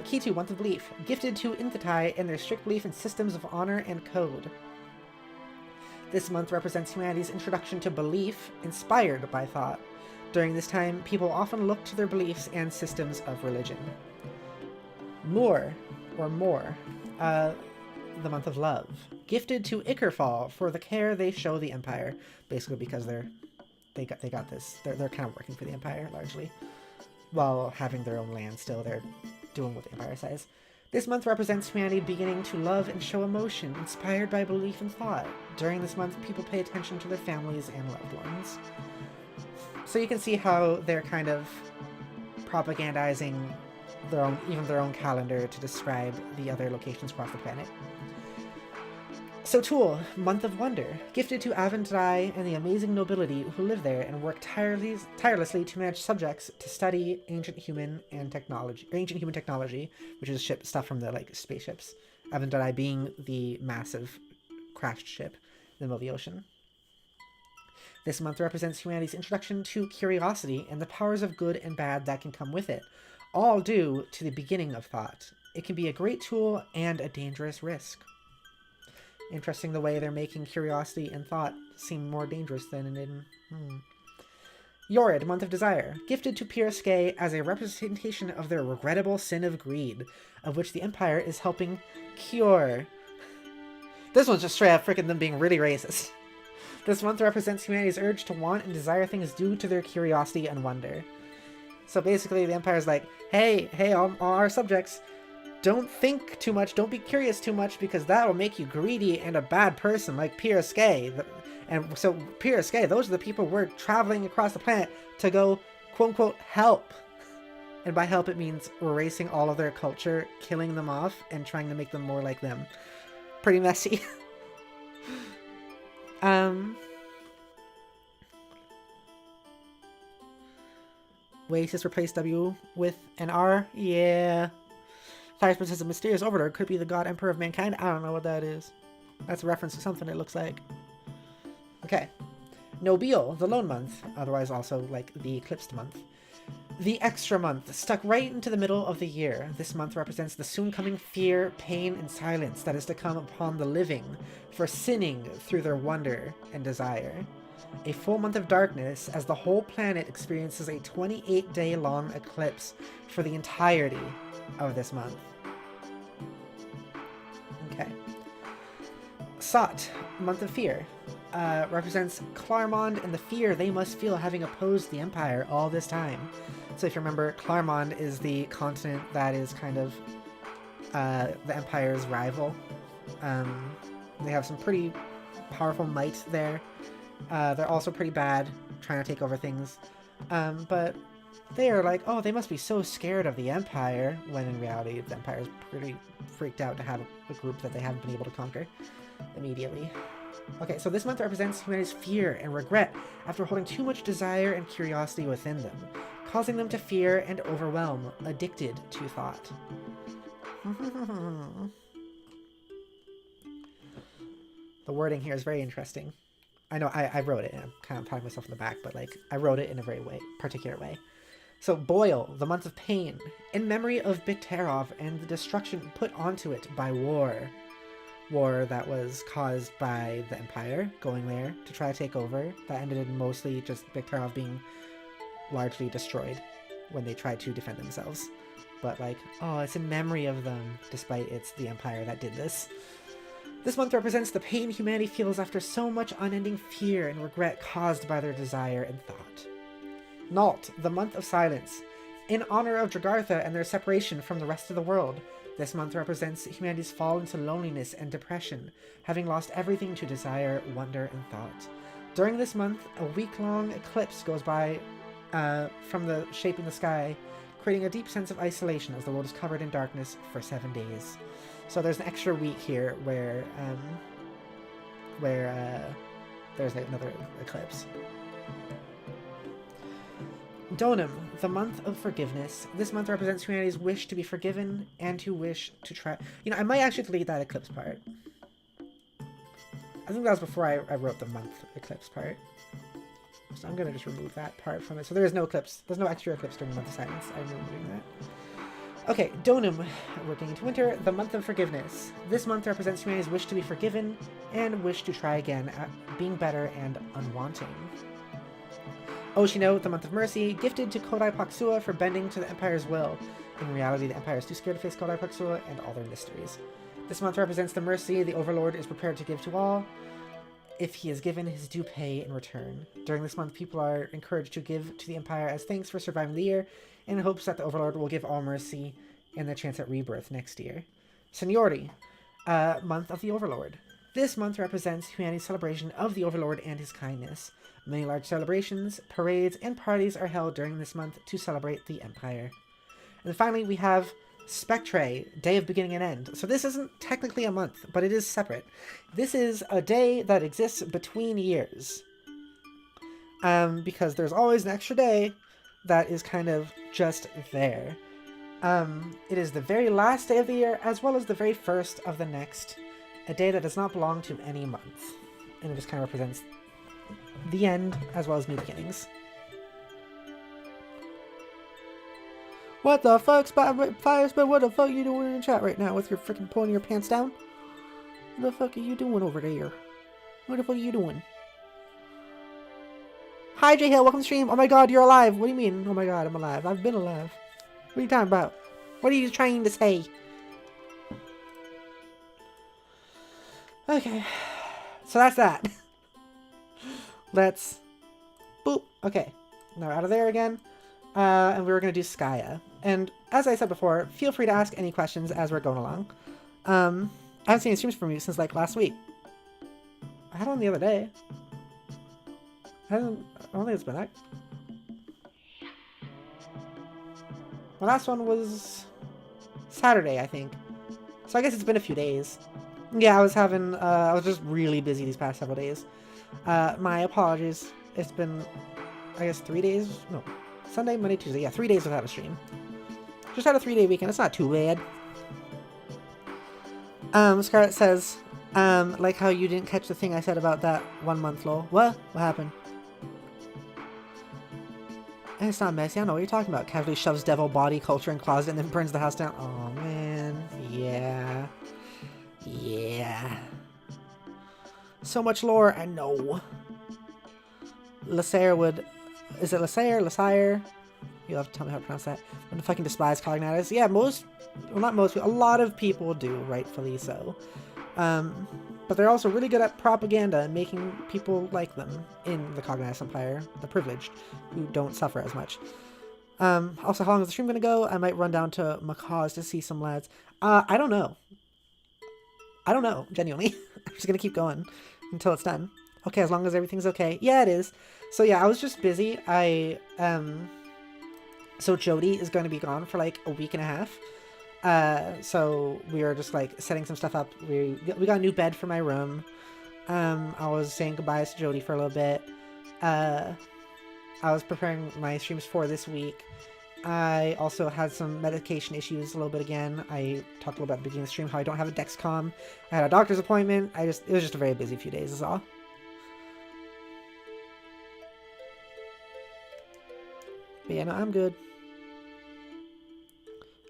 Key 2, month of belief. Gifted to Inthetai in their strict belief in systems of honor and code. This month represents humanity's introduction to belief inspired by thought. During this time, people often look to their beliefs and systems of religion. More, the month of love. Gifted to Ickerfall for the care they show the Empire. Basically because they got this. They're kind of working for the Empire, largely. While having their own land still, they're doing what the Empire says. This month represents humanity beginning to love and show emotion, inspired by belief and thought. During this month, people pay attention to their families and loved ones. So you can see how they're kind of propagandizing their own calendar to describe the other locations across the planet. So Tool, month of wonder. Gifted to Aventrai and the amazing nobility who live there and work tirelessly to manage subjects to study ancient human technology, which is stuff from the spaceships. Aventrai being the massive crashed ship in the middle of the ocean. This month represents humanity's introduction to curiosity and the powers of good and bad that can come with it, all due to the beginning of thought. It can be a great tool and a dangerous risk. Interesting the way they're making curiosity and thought seem more dangerous than in... Yorid, month of desire. Gifted to Piraskei as a representation of their regrettable sin of greed, of which the Empire is helping cure. This one's just straight up freaking them being really racist. This month represents humanity's urge to want and desire things due to their curiosity and wonder. So basically the Empire's like, hey, all our subjects, don't think too much, don't be curious too much, because that will make you greedy and a bad person like Piraskei. And so Piraskei, those are the people we're traveling across the planet to go, quote-unquote, help. And by help it means erasing all of their culture, killing them off, and trying to make them more like them. Pretty messy. Oasis replaced W with an R? Yeah. Fire says a mysterious overlord could be the god emperor of mankind. I don't know what that is. That's a reference to something it looks like. Okay. Nobile, the lone month, otherwise also like the eclipsed month. The extra month, stuck right into the middle of the year. This month represents the soon-coming fear, pain, and silence that is to come upon the living for sinning through their wonder and desire. A full month of darkness as the whole planet experiences a 28-day-long eclipse for the entirety of this month. Okay. Sot, month of fear, represents Clarmond and the fear they must feel having opposed the Empire all this time. So if you remember, Clarmond is the continent that is kind of the Empire's rival. They have some pretty powerful might there. They're also pretty bad, trying to take over things. But they are like, oh, they must be so scared of the Empire, when in reality the Empire is pretty freaked out to have a group that they haven't been able to conquer immediately. Okay, so this month represents humanity's fear and regret after holding too much desire and curiosity within them, causing them to fear and overwhelm, addicted to thought. The wording here is very interesting. I know I wrote it, and I'm kind of patting myself in the back, but like I wrote it in a very particular way. So Boil, the month of pain, in memory of Biktarov and the destruction put onto it by war. War that was caused by the Empire going there to try to take over. That ended in mostly just Biktarov being largely destroyed when they tried to defend themselves. But like, oh, it's in memory of them, despite it's the Empire that did this. This month represents the pain humanity feels after so much unending fear and regret caused by their desire and thought. Nalt, the month of silence, in honor of Dragartha and their separation from the rest of the world. This month represents humanity's fall into loneliness and depression, having lost everything to desire, wonder, and thought. During this month, a week-long eclipse goes by from the shape in the sky, creating a deep sense of isolation as the world is covered in darkness for 7 days. So there's an extra week here where there's another eclipse. Donum, the month of forgiveness. This month represents humanity's wish to be forgiven and to wish to try... You know, I might actually delete that eclipse part. I think that was before I wrote the month eclipse part. So I'm going to just remove that part from it. So there is no eclipse. There's no extra eclipse during the month of silence. I'm removing that. Okay, Donum, working into winter, the month of forgiveness. This month represents humanity's wish to be forgiven and wish to try again at being better and unwanting. Oshino, the month of mercy, gifted to Kodai Paksua for bending to the Empire's will. In reality, the Empire is too scared to face Kodai Paksua and all their mysteries. This month represents the mercy the Overlord is prepared to give to all, if he is given his due pay in return. During this month, people are encouraged to give to the Empire as thanks for surviving the year, in hopes that the Overlord will give all mercy and their chance at rebirth next year. Seniority, month of the Overlord. This month represents humanity's celebration of the Overlord and his kindness. Many large celebrations, parades, and parties are held during this month to celebrate the Empire. And then finally, we have Spectre, Day of Beginning and End. So this isn't technically a month, but it is separate. This is a day that exists between years. Because there's always an extra day that is kind of just there. It is the very last day of the year, as well as the very first of the next. A day that does not belong to any month. And it just kind of represents the end, as well as new beginnings. What the fuck, Firespeed? What the fuck are you doing in the chat right now with your freaking pulling your pants down? What the fuck are you doing over there? What the fuck are you doing? Hi, J Hill, welcome to the stream. Oh my god, you're alive. What do you mean? Oh my god, I'm alive. I've been alive. What are you talking about? What are you trying to say? Okay. So that's that. Let's... Boop. Okay. Now we're out of there again. And we were going to do Skya. And as I said before, feel free to ask any questions as we're going along. I haven't seen any streams from you since like last week. I had one the other day. I don't think it's been that. My last one was Saturday, I think. So I guess it's been a few days. Yeah, I was just really busy these past several days. My apologies. It's been, I guess, 3 days? No. Sunday, Monday, Tuesday. Yeah, 3 days without a stream. Just had a 3-day weekend. It's not too bad. Scarlett says, like how you didn't catch the thing I said about that 1 month lol. What? What happened? It's not messy. I don't know what you're talking about. Casually shoves devil body culture in closet and then burns the house down. Oh, man. Yeah. Yeah. So much lore. I know. Lasair would... Is it Lasair? Lasair? You'll have to tell me how to pronounce that. Would fucking despise cognatus. Yeah, most... Well, not most. A lot of people do, rightfully so. But they're also really good at propaganda and making people like them in the Cognatus Empire, the privileged, who don't suffer as much. Also, how long is the stream going to go? I might run down to Macaw's to see some lads. I don't know. I don't know, genuinely. I'm just going to keep going until it's done. Okay, as long as everything's okay. Yeah, it is. So yeah, I was just busy. So Jody is going to be gone for like a week and a half. So we were just like setting some stuff up. We got a new bed for my room. I was saying goodbyes to Jody for a little bit. I was preparing my streams for this week. I also had some medication issues a little bit again. I talked a little bit at the beginning of the stream how I don't have a Dexcom. I had a doctor's appointment. It was just a very busy few days is all. But yeah, no, I'm good.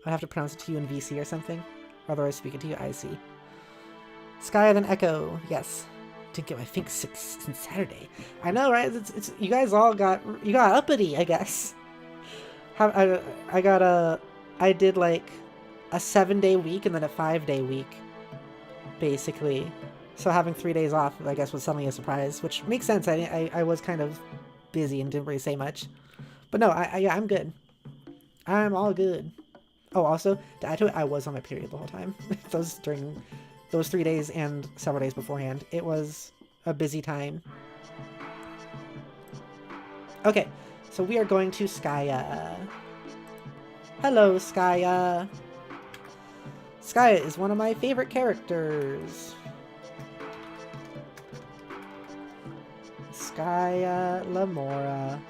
I have to pronounce it to you in VC or something. Otherwise, speak it to you IC. Sky then Echo. Yes. Didn't get my fix since Saturday. I know, right? It's you guys all got uppity, I guess. I did like a 7-day week and then a 5-day week, basically. So having 3 days off, I guess, was suddenly a surprise, which makes sense. I was kind of busy and didn't really say much. But no, yeah, I'm good. I'm all good. Oh, also, to add to it, I was on my period the whole time. During those 3 days and several days beforehand. It was a busy time. Okay, so we are going to Skya. Hello, Skya. Skya is one of my favorite characters. Skya Lamora.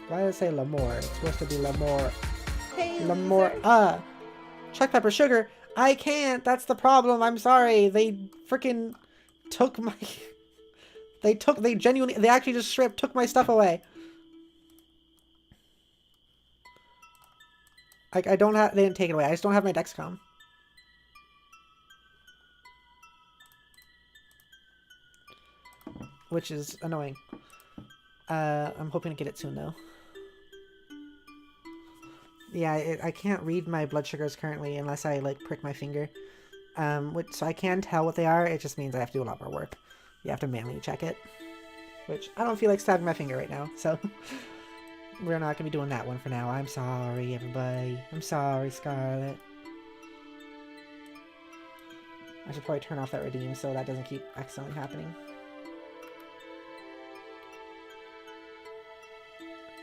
Why did I say Lamore? It's supposed to be Lamore. Hey, Lamore. Chuck Pepper Sugar. I can't. That's the problem. I'm sorry. They freaking took my... They actually just took my stuff away. Like, they didn't take it away. I just don't have my Dexcom. Which is annoying. I'm hoping to get it soon, though. Yeah, I can't read my blood sugars currently unless I, like, prick my finger. So I can tell what they are. It just means I have to do a lot more work. You have to manually check it. Which, I don't feel like stabbing my finger right now, so... We're not going to be doing that one for now. I'm sorry, everybody. I'm sorry, Scarlet. I should probably turn off that redeem so that doesn't keep accidentally happening.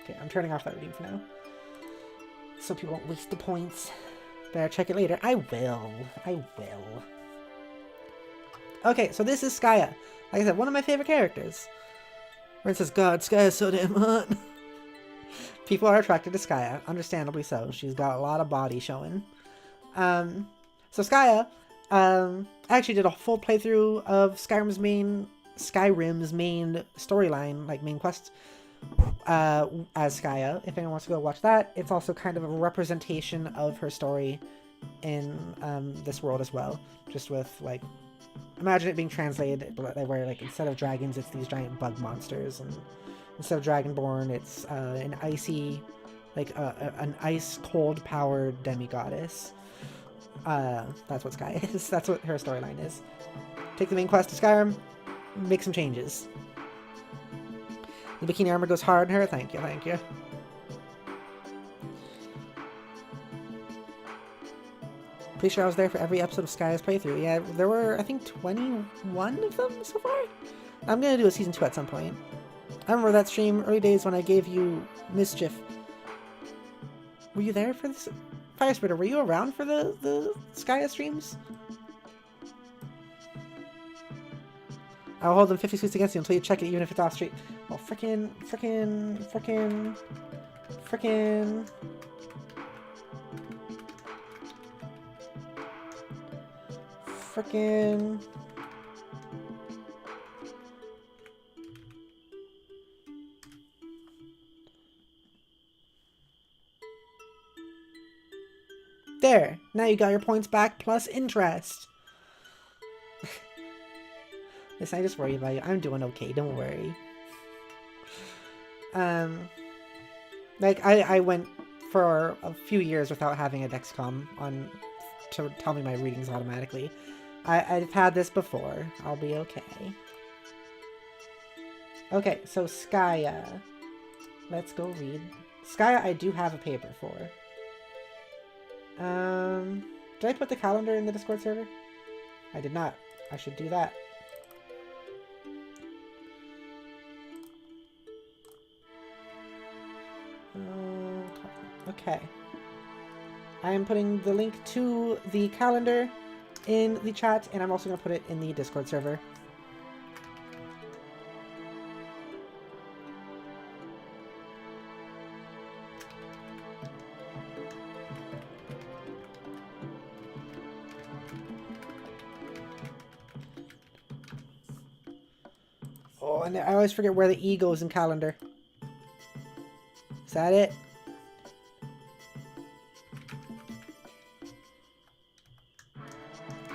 Okay, I'm turning off that redeem for now. So people won't waste the points. Better check it later. I will. Okay, so this is Skya. Like I said, one of my favorite characters. Where it says, God, Skya's so damn hot. People are attracted to Skya, understandably so. She's got a lot of body showing. So Skya, I actually did a full playthrough of Skyrim's main storyline, like main quest, as Skya. If anyone wants to go watch that, it's also kind of a representation of her story in this world as well. Just with like, imagine it being translated where like instead of dragons, it's these giant bug monsters, and instead of Dragonborn, it's an icy, like an ice-cold powered demigoddess. That's what Skya is. That's what her storyline is. Take the main quest to Skyrim, make some changes. The bikini armor goes hard on her. Thank you, thank you. Pretty sure I was there for every episode of Skya's playthrough. Yeah, there were, I think, 21 of them so far? I'm gonna do a season 2 at some point. I remember that stream, early days when I gave you Mischief. Were you there for this? Fire Spitter, were you around for the Skya streams? I'll hold them 50 suits against you until you check it, even if it's off street. Well, frickin'. There. Now you got your points back plus interest. Listen, I just worry about you. I'm doing okay. Don't worry. Like, I went for a few years without having a Dexcom on to tell me my readings automatically. I've had this before. I'll be okay. Okay, so Skya. Let's go read. Skya, I do have a paper for. Did I put the calendar in the Discord server? I did not. I should do that. Okay. I am putting the link to the calendar in the chat, and I'm also going to put it in the Discord server. Oh, and I always forget where the E goes in calendar. Is that it?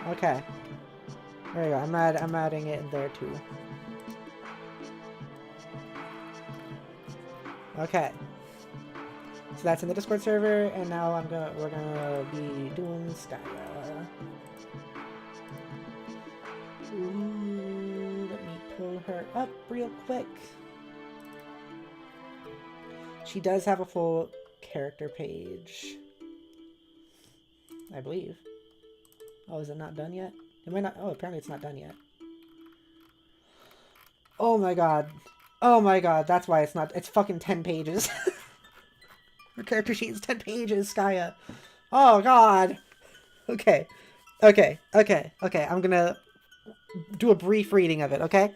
Okay. There you go. I'm adding it in there too. Okay. So that's in the Discord server, and now we're gonna be doing Skya. Ooh, let me pull her up real quick. She does have a full character page, I believe. Oh, is it not done yet? It might not. Oh, apparently it's not done yet. Oh my god. Oh my god, that's why it's not. It's fucking 10 pages. Her character sheet is 10 pages, Skya. Oh god. Okay. Okay. Okay. Okay. I'm gonna do a brief reading of it, okay?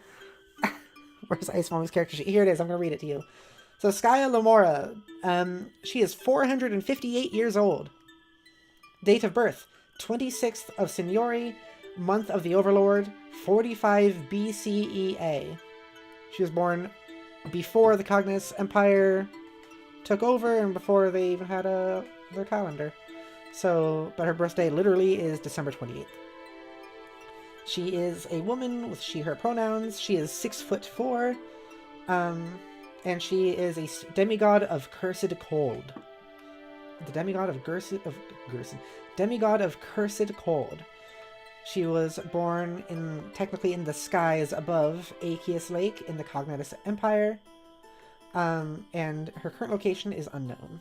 Where's Ice Mommy's character sheet? Here it is. I'm gonna read it to you. So, Skya Lamora. She is 458 years old. Date of birth. 26th of Signori, month of the Overlord, 45 BCEA. She was born before the Cognis Empire took over and before they even had their calendar. So, but her birthday literally is December 28th. She is a woman with she/her pronouns. She is 6'4", and she is a demigod of cursed cold. The demigod of demigod of cursed cold. She was born technically in the skies above Aegeus Lake in the Cognitus Empire, and her current location is unknown.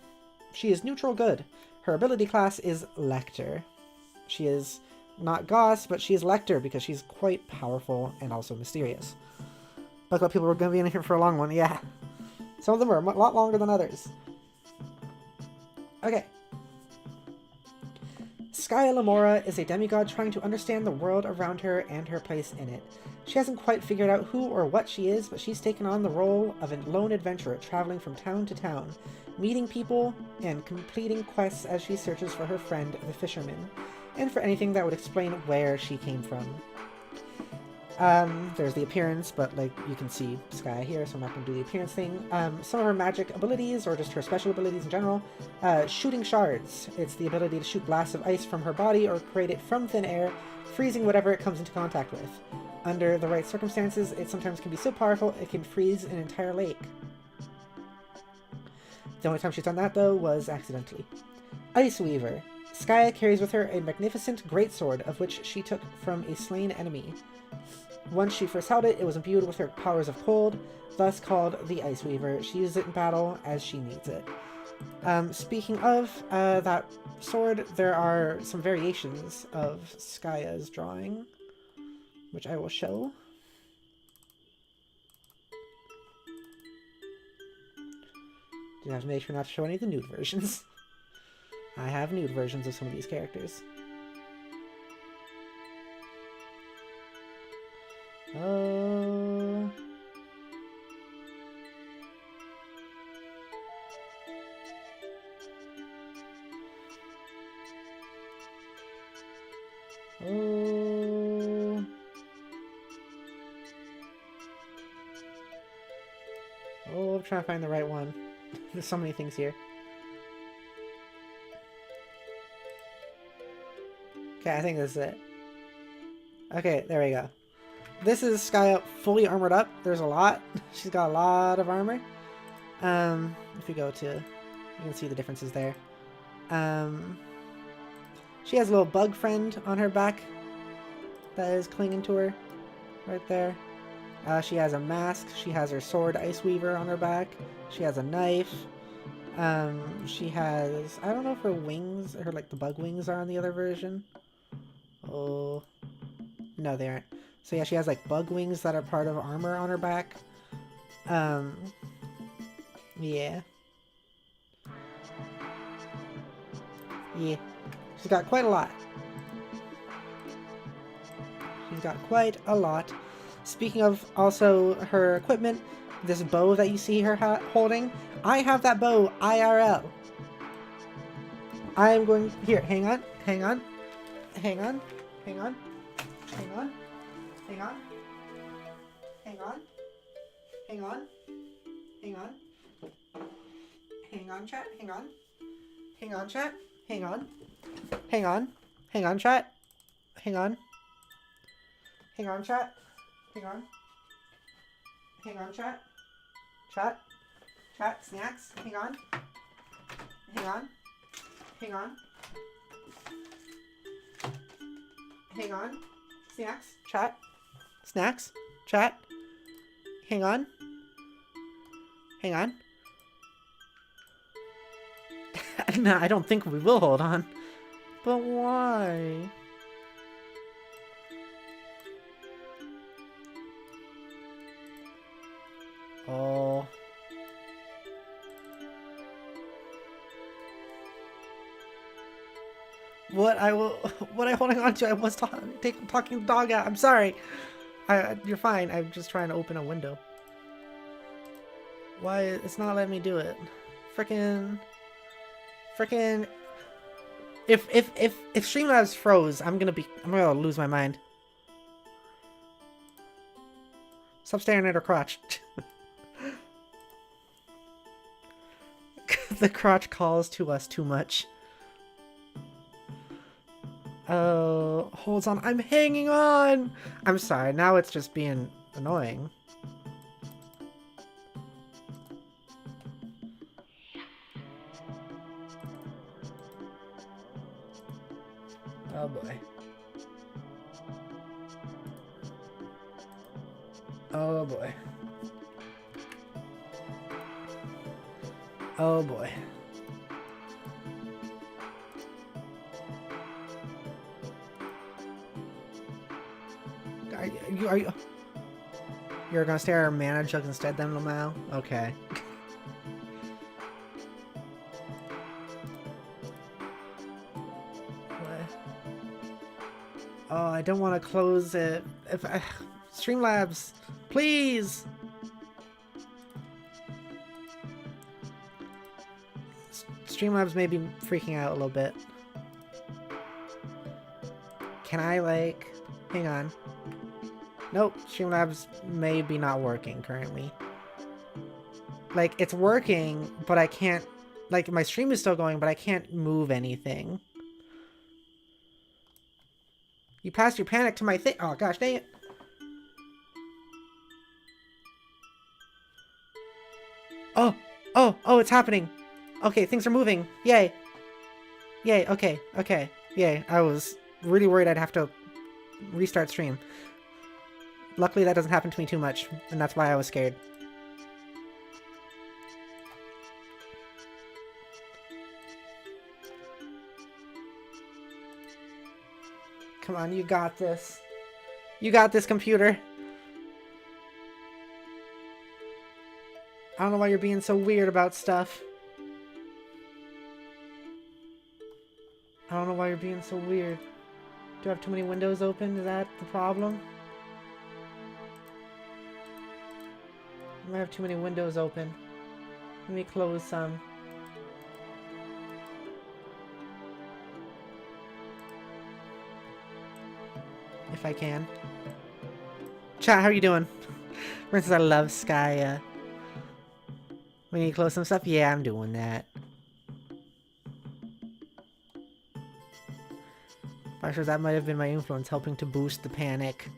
She is neutral good. Her ability class is Lector. She is not Goss, but she is Lector because she's quite powerful and also mysterious. Look, what people were going to be in here for a long one, yeah. Some of them are a lot longer than others. Okay. Skya Lamora is a demigod trying to understand the world around her and her place in it. She hasn't quite figured out who or what she is, but she's taken on the role of a lone adventurer traveling from town to town, meeting people and completing quests as she searches for her friend, the fisherman, and for anything that would explain where she came from. There's the appearance, but like you can see Skya here, so I'm not going to do the appearance thing. Some of her magic abilities, or just her special abilities in general. Shooting shards. It's the ability to shoot blasts of ice from her body or create it from thin air, freezing whatever it comes into contact with. Under the right circumstances, it sometimes can be so powerful it can freeze an entire lake. The only time she's done that, though, was accidentally. Ice Weaver. Skya carries with her a magnificent greatsword of which she took from a slain enemy. Once she first held it, it was imbued with her powers of cold, thus called the Ice Weaver. She uses it in battle as she needs it. Speaking of that sword, there are some variations of Skya's drawing, which I will show. You have to make sure not to show any of the nude versions. I have nude versions of some of these characters. Oh. Oh. Oh, I'm trying to find the right one. There's so many things here. Okay, I think this is it. Okay, there we go. This is Skya fully armored up. There's a lot. She's got a lot of armor. If you go to, you can see the differences there. She has a little bug friend on her back that is clinging to her right there. She has a mask. She has her sword Ice Weaver on her back. She has a knife. She has, I don't know if her wings, her like the bug wings are on the other version. Oh, no, they aren't. So yeah, she has like bug wings that are part of armor on her back. Yeah. Yeah. She's got quite a lot. She's got quite a lot. Speaking of also her equipment, this bow that you see her holding, I have that bow IRL. I am going, here, hang on, hang on, hang on, hang on, hang on, hang on, hang on, hang on, hang on, hang on, chat, hang on, hang on, chat, hang on, hang on, hang on, chat, hang on, hang on, chat, hang on, hang on, chat, chat, snacks, hang on, hang on, hang on, hang on, snacks, chat, snacks, chat, hang on, hang on. No, I don't think we will hold on. But why? Oh. What I holding on to? I was talking the dog out. I'm sorry. You're fine. I'm just trying to open a window. Why? It's not letting me do it. Frickin'. If Streamlabs froze, I'm gonna lose my mind. Stop staring at her crotch. The crotch calls to us too much. Oh, hold on. I'm hanging on. I'm sorry. Now it's just being annoying. Oh boy. Oh boy. Oh boy. Are you? You're gonna stare at our mana jug instead, then, Lamau? Okay. What? Oh, I don't want to close it. Streamlabs, please. Streamlabs may be freaking out a little bit. Can I, like... Hang on. Nope, Streamlabs may be not working currently. Like, it's working, but I can't... Like, my stream is still going, but I can't move anything. You passed your panic to my thing. Oh, gosh, dang it. Oh, it's happening. Okay, things are moving. Yay. Yay, okay. Yay, I was really worried I'd have to restart stream. Luckily, that doesn't happen to me too much, and that's why I was scared. Come on, you got this. You got this, computer. I don't know why you're being so weird about stuff. I don't know why you're being so weird. Do I have too many windows open? Is that the problem? I might have too many windows open. Let me close some. If I can. Chat, how are you doing? Princess, I love Skya. We need to close some stuff? Yeah, I'm doing that. Actually, that might have been my influence, helping to boost the panic.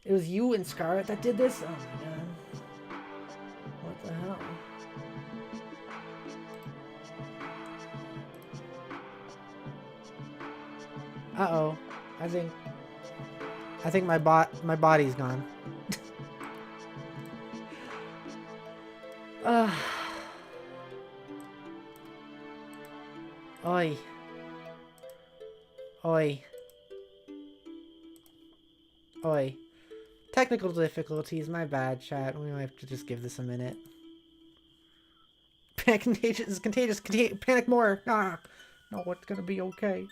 It was you and Scarlet that did this? Oh my god. What the hell? Uh-oh. I think my body's gone. Oi. Oi. Oi. Technical difficulties, my bad, chat. We might have to just give this a minute. Panic contagious, contagious, panic more. Ah. No, it's gonna be okay.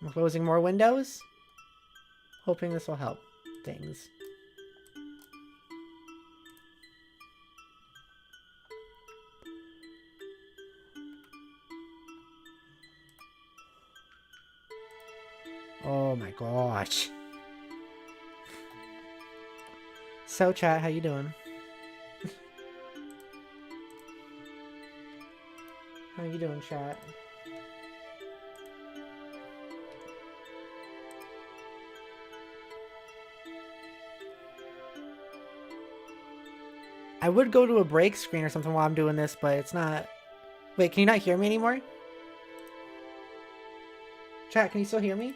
I'm closing more windows. Hoping this will help things. Oh my gosh. So chat, how you doing? How you doing, chat? I would go to a break screen or something while I'm doing this, but it's not... Wait, can you not hear me anymore? Chat, can you still hear me?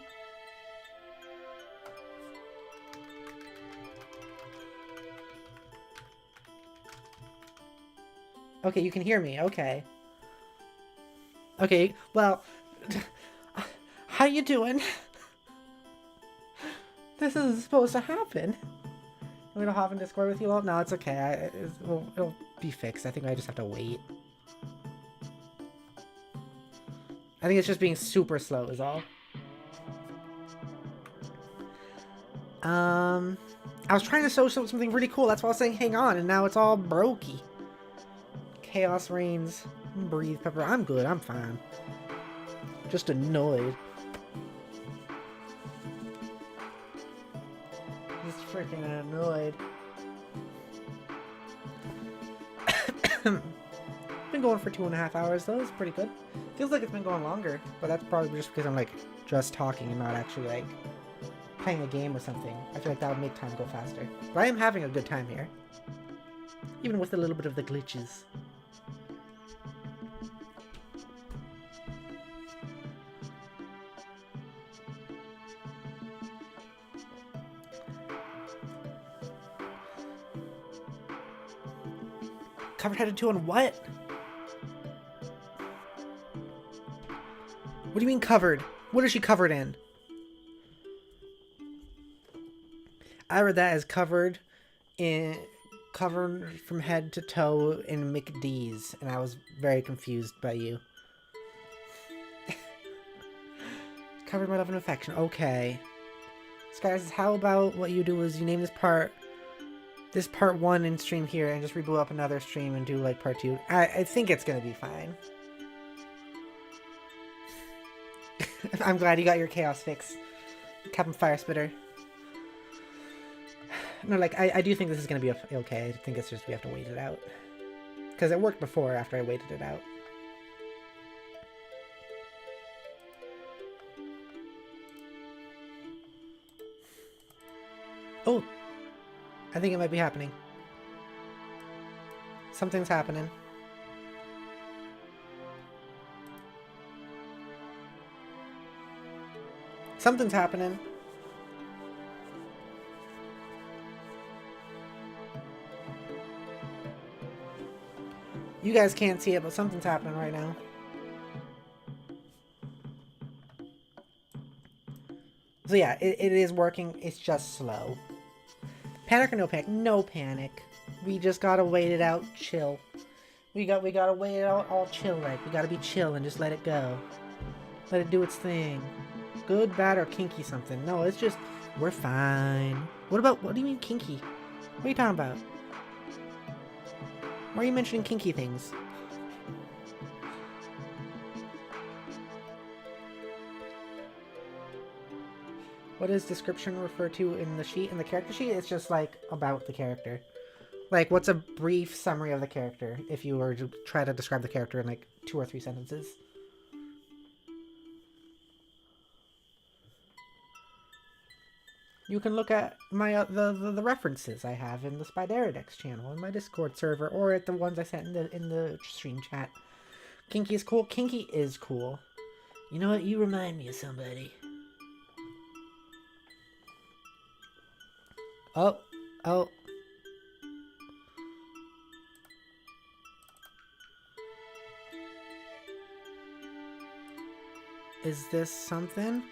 Okay, you can hear me. Okay. Okay, well... How you doing? This isn't supposed to happen. I'm gonna hop in Discord with you all? No, it's okay. It'll be fixed. I think I just have to wait. I think it's just being super slow is all. I was trying to show something really cool. That's why I was saying hang on, and now it's all brokey. Chaos reigns. Breathe, Pepper. I'm good. I'm fine. Just annoyed. Just freaking annoyed. Been going for 2.5 hours though. It's pretty good. Feels like it's been going longer, but that's probably just because I'm like just talking and not actually like playing a game or something. I feel like that would make time go faster. But I am having a good time here, even with a little bit of the glitches. Covered headed 2 on what? What do you mean covered? What is she covered in? I read that as covered from head to toe in McD's, and I was very confused by you. Covered my love and affection. Okay. Sky says, how about what you do is you name this part 1 in stream here and just reboot up another stream and do like part 2. I think it's gonna be fine. I'm glad you got your chaos fix, Captain Fire Spitter. No, like I do think this is gonna be okay. I think it's just we have to wait it out because it worked before after I waited it out. Oh, I think it might be happening. Something's happening. Something's happening. You guys can't see it, but something's happening right now. So yeah, it is working. It's just slow. Panic or no panic? No panic. We just gotta wait it out. Chill. We gotta wait it out all chill like. We gotta be chill and just let it go. Let it do its thing. Good, bad, or kinky something. No, it's just, we're fine. What do you mean kinky? What are you talking about? Why are you mentioning kinky things? What does description refer to in the sheet, in the character sheet? It's just like about the character. Like, what's a brief summary of the character if you were to try to describe the character in like 2 or 3 sentences? You can look at my the references I have in the Spidere channel, in my Discord server, or at the ones I sent in the stream chat. Kinky is cool. Kinky is cool. You know what? You remind me of somebody. Oh, oh. Is this something?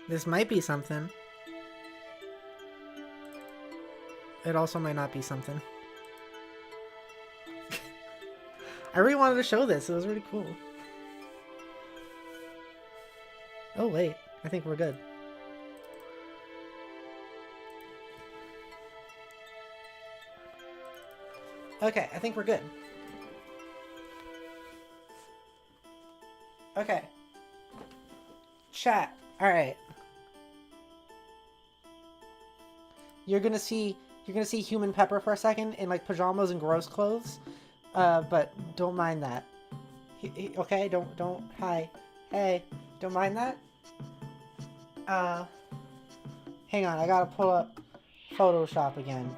This might be something. It also might not be something. I really wanted to show this. It was really cool. Oh, wait. I think we're good. Okay, I think we're good. Okay. Chat. Alright. You're gonna see Human Pepper for a second in like pajamas and gross clothes. But don't mind that. Okay, don't hi. Hey, don't mind that? Hang on, I gotta pull up Photoshop again.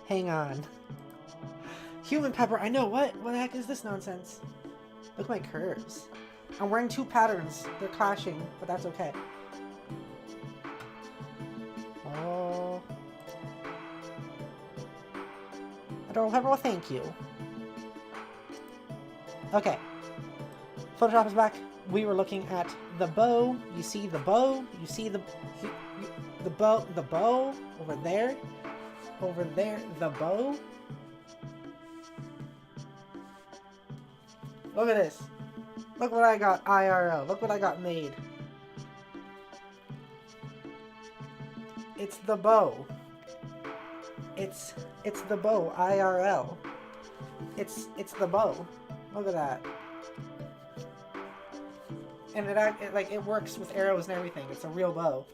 Hang on. Human Pepper, I know, what the heck is this nonsense? Look at my curves. I'm wearing 2 patterns. They're clashing, but that's okay. Oh. Adorable Pepper, well, thank you. Okay. Photoshop is back. We were looking at the bow. You see the bow? You see the bow over there? Over there, the bow? Look at this. Look what I got IRL. Look what I got made. It's the bow. It's the bow IRL. It's the bow. Look at that. And it works with arrows and everything. It's a real bow.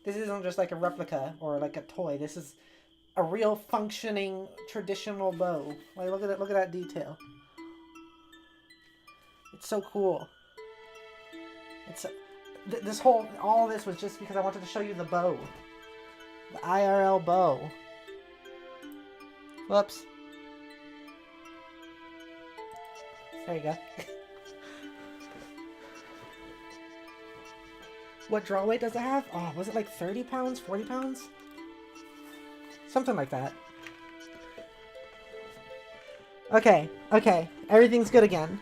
This isn't just like a replica or like a toy. This is a real functioning traditional bow. Like, look at it. Look at that detail. It's so cool. It's all this was just because I wanted to show you the bow. The IRL bow. Whoops. There you go. What draw weight does it have? Oh, was it like 30 pounds? 40 pounds? Something like that. Okay, okay. Everything's good again.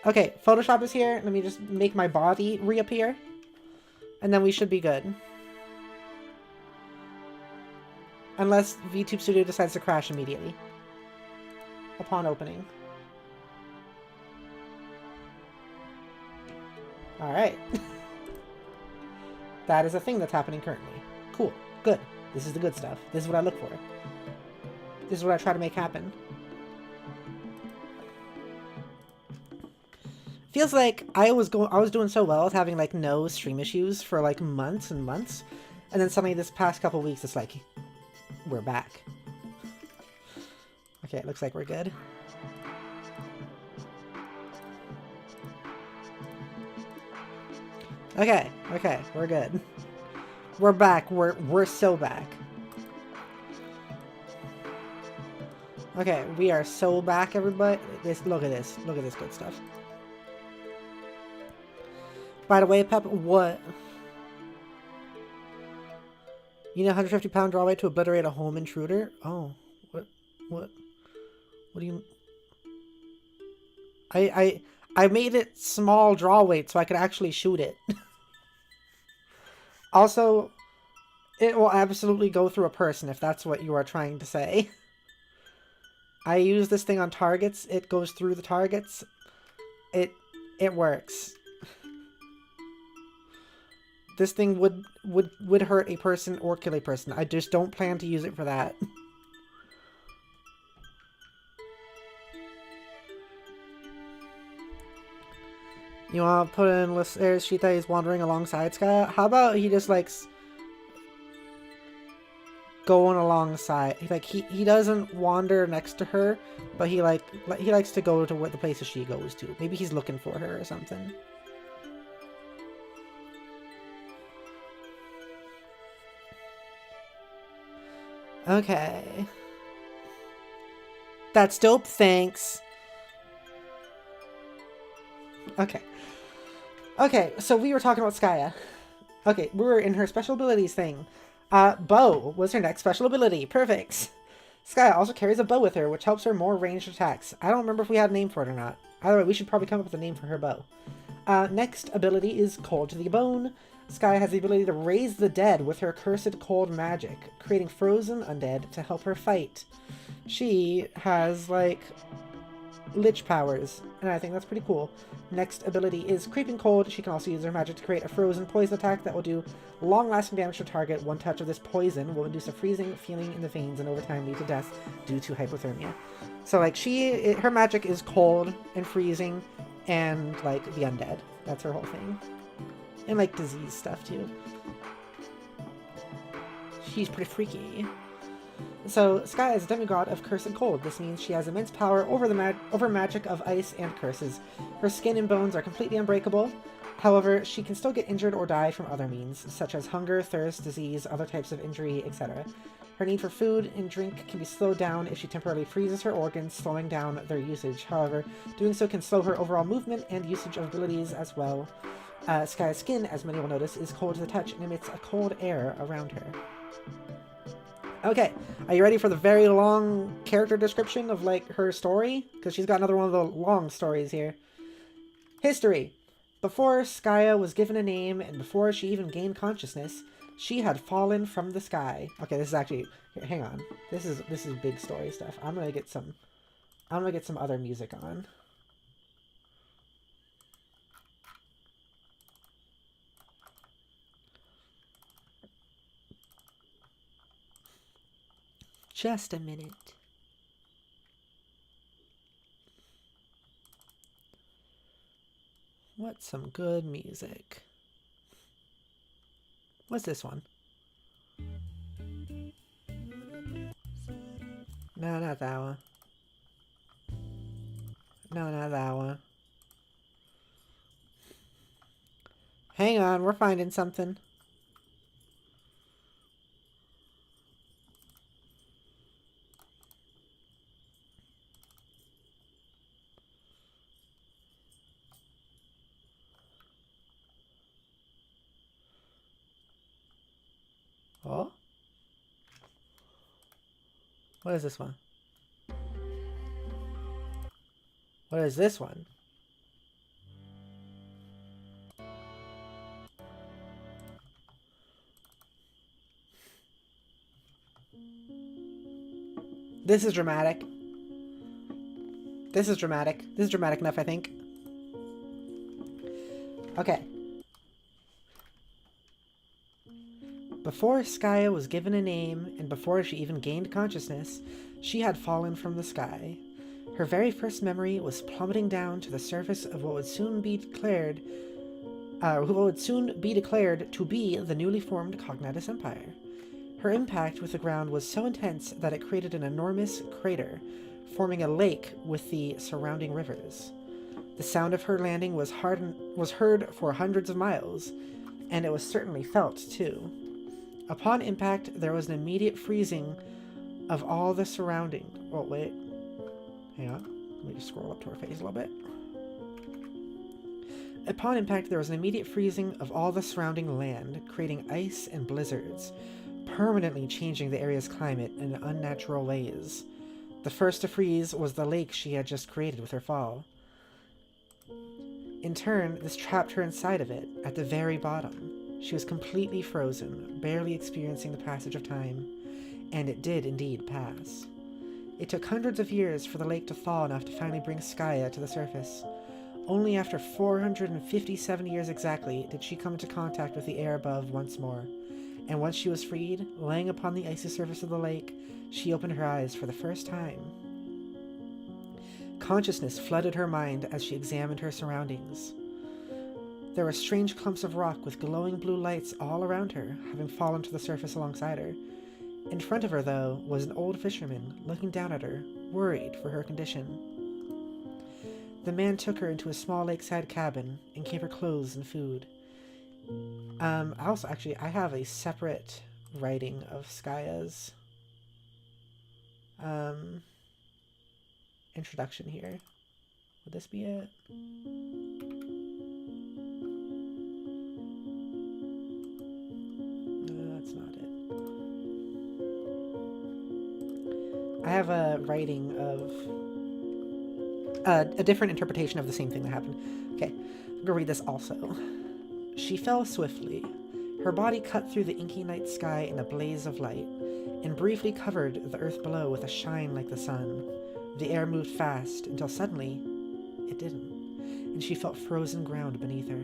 Okay, Photoshop is here. Let me just make my body reappear. And then we should be good. Unless VTube Studio decides to crash immediately. Upon opening. Alright. That is a thing that's happening currently. Cool. Good. This is the good stuff. This is what I look for. This is what I try to make happen. Feels like I was doing so well with having like no stream issues for like months and months, and then suddenly this past couple weeks it's like we're back. Okay, it looks like we're good. Okay, okay, we're good. We're back. We're so back. Okay, we are so back, everybody. Look at this. Look at this good stuff. By the way, Pep, what? You know, 150-pound draw weight to obliterate a home intruder? Oh, what do you... I made it small draw weight so I could actually shoot it. Also, it will absolutely go through a person if that's what you are trying to say. I use this thing on targets. It goes through the targets. It works. This thing would hurt a person or kill a person. I just don't plan to use it for that. You want to put in listeners, Shita is wandering alongside Skya? How about he just likes going alongside? Like he doesn't wander next to her, but he likes to go to the places she goes to. Maybe he's looking for her or something. Okay. That's dope, thanks. Okay. Okay, so we were talking about Skya. Okay, we were in her special abilities thing. Bow was her next special ability. Perfect. Skya also carries a bow with her, which helps her more ranged attacks. I don't remember if we had a name for it or not. Either way, we should probably come up with a name for her bow. Next ability is Cold to the Bone. Skya has the ability to raise the dead with her cursed cold magic, creating frozen undead to help her fight. She has, like, lich powers, and I think that's pretty cool. Next ability is Creeping Cold. She can also use her magic to create a frozen poison attack that will do long-lasting damage to target. One touch of this poison will induce a freezing feeling in the veins and over time lead to death due to hypothermia. So, like, her magic is cold and freezing and, like, the undead. That's her whole thing. And, like, disease stuff, too. She's pretty freaky. So, Skya is a demigod of curse and cold. This means she has immense power over magic of ice and curses. Her skin and bones are completely unbreakable. However, she can still get injured or die from other means, such as hunger, thirst, disease, other types of injury, etc. Her need for food and drink can be slowed down if she temporarily freezes her organs, slowing down their usage. However, doing so can slow her overall movement and usage of abilities as well. Skya's skin, as many will notice, is cold to the touch and emits a cold air around her. Okay, are you ready for the very long character description of, like, her story? Because she's got another one of the long stories here. History. Before Skya was given a name and before she even gained consciousness, she had fallen from the sky. Okay, this is actually... Here, hang on. This is big story stuff. I'm gonna get some other music on. Just a minute. What's some good music? What's this one? No, not that one. No, not that one. Hang on, we're finding something. Oh? What is this one? What is this one? This is dramatic. This is dramatic. This is dramatic enough, I think. Okay. Before Skya was given a name, and before she even gained consciousness, she had fallen from the sky. Her very first memory was plummeting down to the surface of what would soon be declared to be the newly formed Cognatus Empire. Her impact with the ground was so intense that it created an enormous crater, forming a lake with the surrounding rivers. The sound of her landing was heard for hundreds of miles, and it was certainly felt, too. Upon impact, there was an immediate freezing of all the surrounding... Oh, wait. Hang on. Let me just scroll up to her face a little bit. Upon impact, there was an immediate freezing of all the surrounding land, creating ice and blizzards, permanently changing the area's climate in unnatural ways. The first to freeze was the lake she had just created with her fall. In turn, this trapped her inside of it, at the very bottom. She was completely frozen, barely experiencing the passage of time, and it did indeed pass. It took hundreds of years for the lake to thaw enough to finally bring Skya to the surface. Only after 457 years exactly did she come into contact with the air above once more, and once she was freed, laying upon the icy surface of the lake, she opened her eyes for the first time. Consciousness flooded her mind as she examined her surroundings. There were strange clumps of rock with glowing blue lights all around her, having fallen to the surface alongside her. In front of her, though, was an old fisherman, looking down at her, worried for her condition. The man took her into a small lakeside cabin and gave her clothes and food. I have a separate writing of Skaya's introduction here. Would this be it? No, that's not it. I have a writing of a different interpretation of the same thing that happened. Okay, I'm gonna read this also. She fell swiftly. Her body cut through the inky night sky in a blaze of light, and briefly covered the earth below with a shine like the sun. The air moved fast, until suddenly it didn't, and she felt frozen ground beneath her.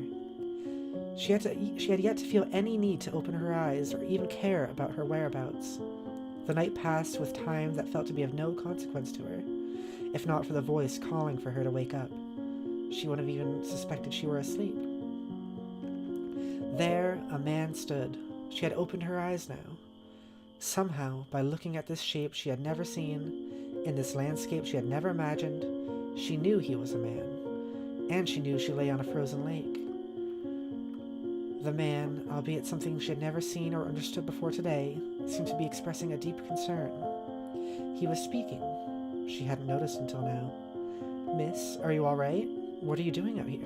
She had yet to feel any need to open her eyes or even care about her whereabouts. The night passed with time that felt to be of no consequence to her, if not for the voice calling for her to wake up. She wouldn't have even suspected she were asleep. There, a man stood. She had opened her eyes now. Somehow, by looking at this shape she had never seen, in this landscape she had never imagined, she knew he was a man, and she knew she lay on a frozen lake. The man, albeit something she had never seen or understood before today, seemed to be expressing a deep concern. He was speaking. She hadn't noticed until now. "Miss, are you all right? What are you doing out here?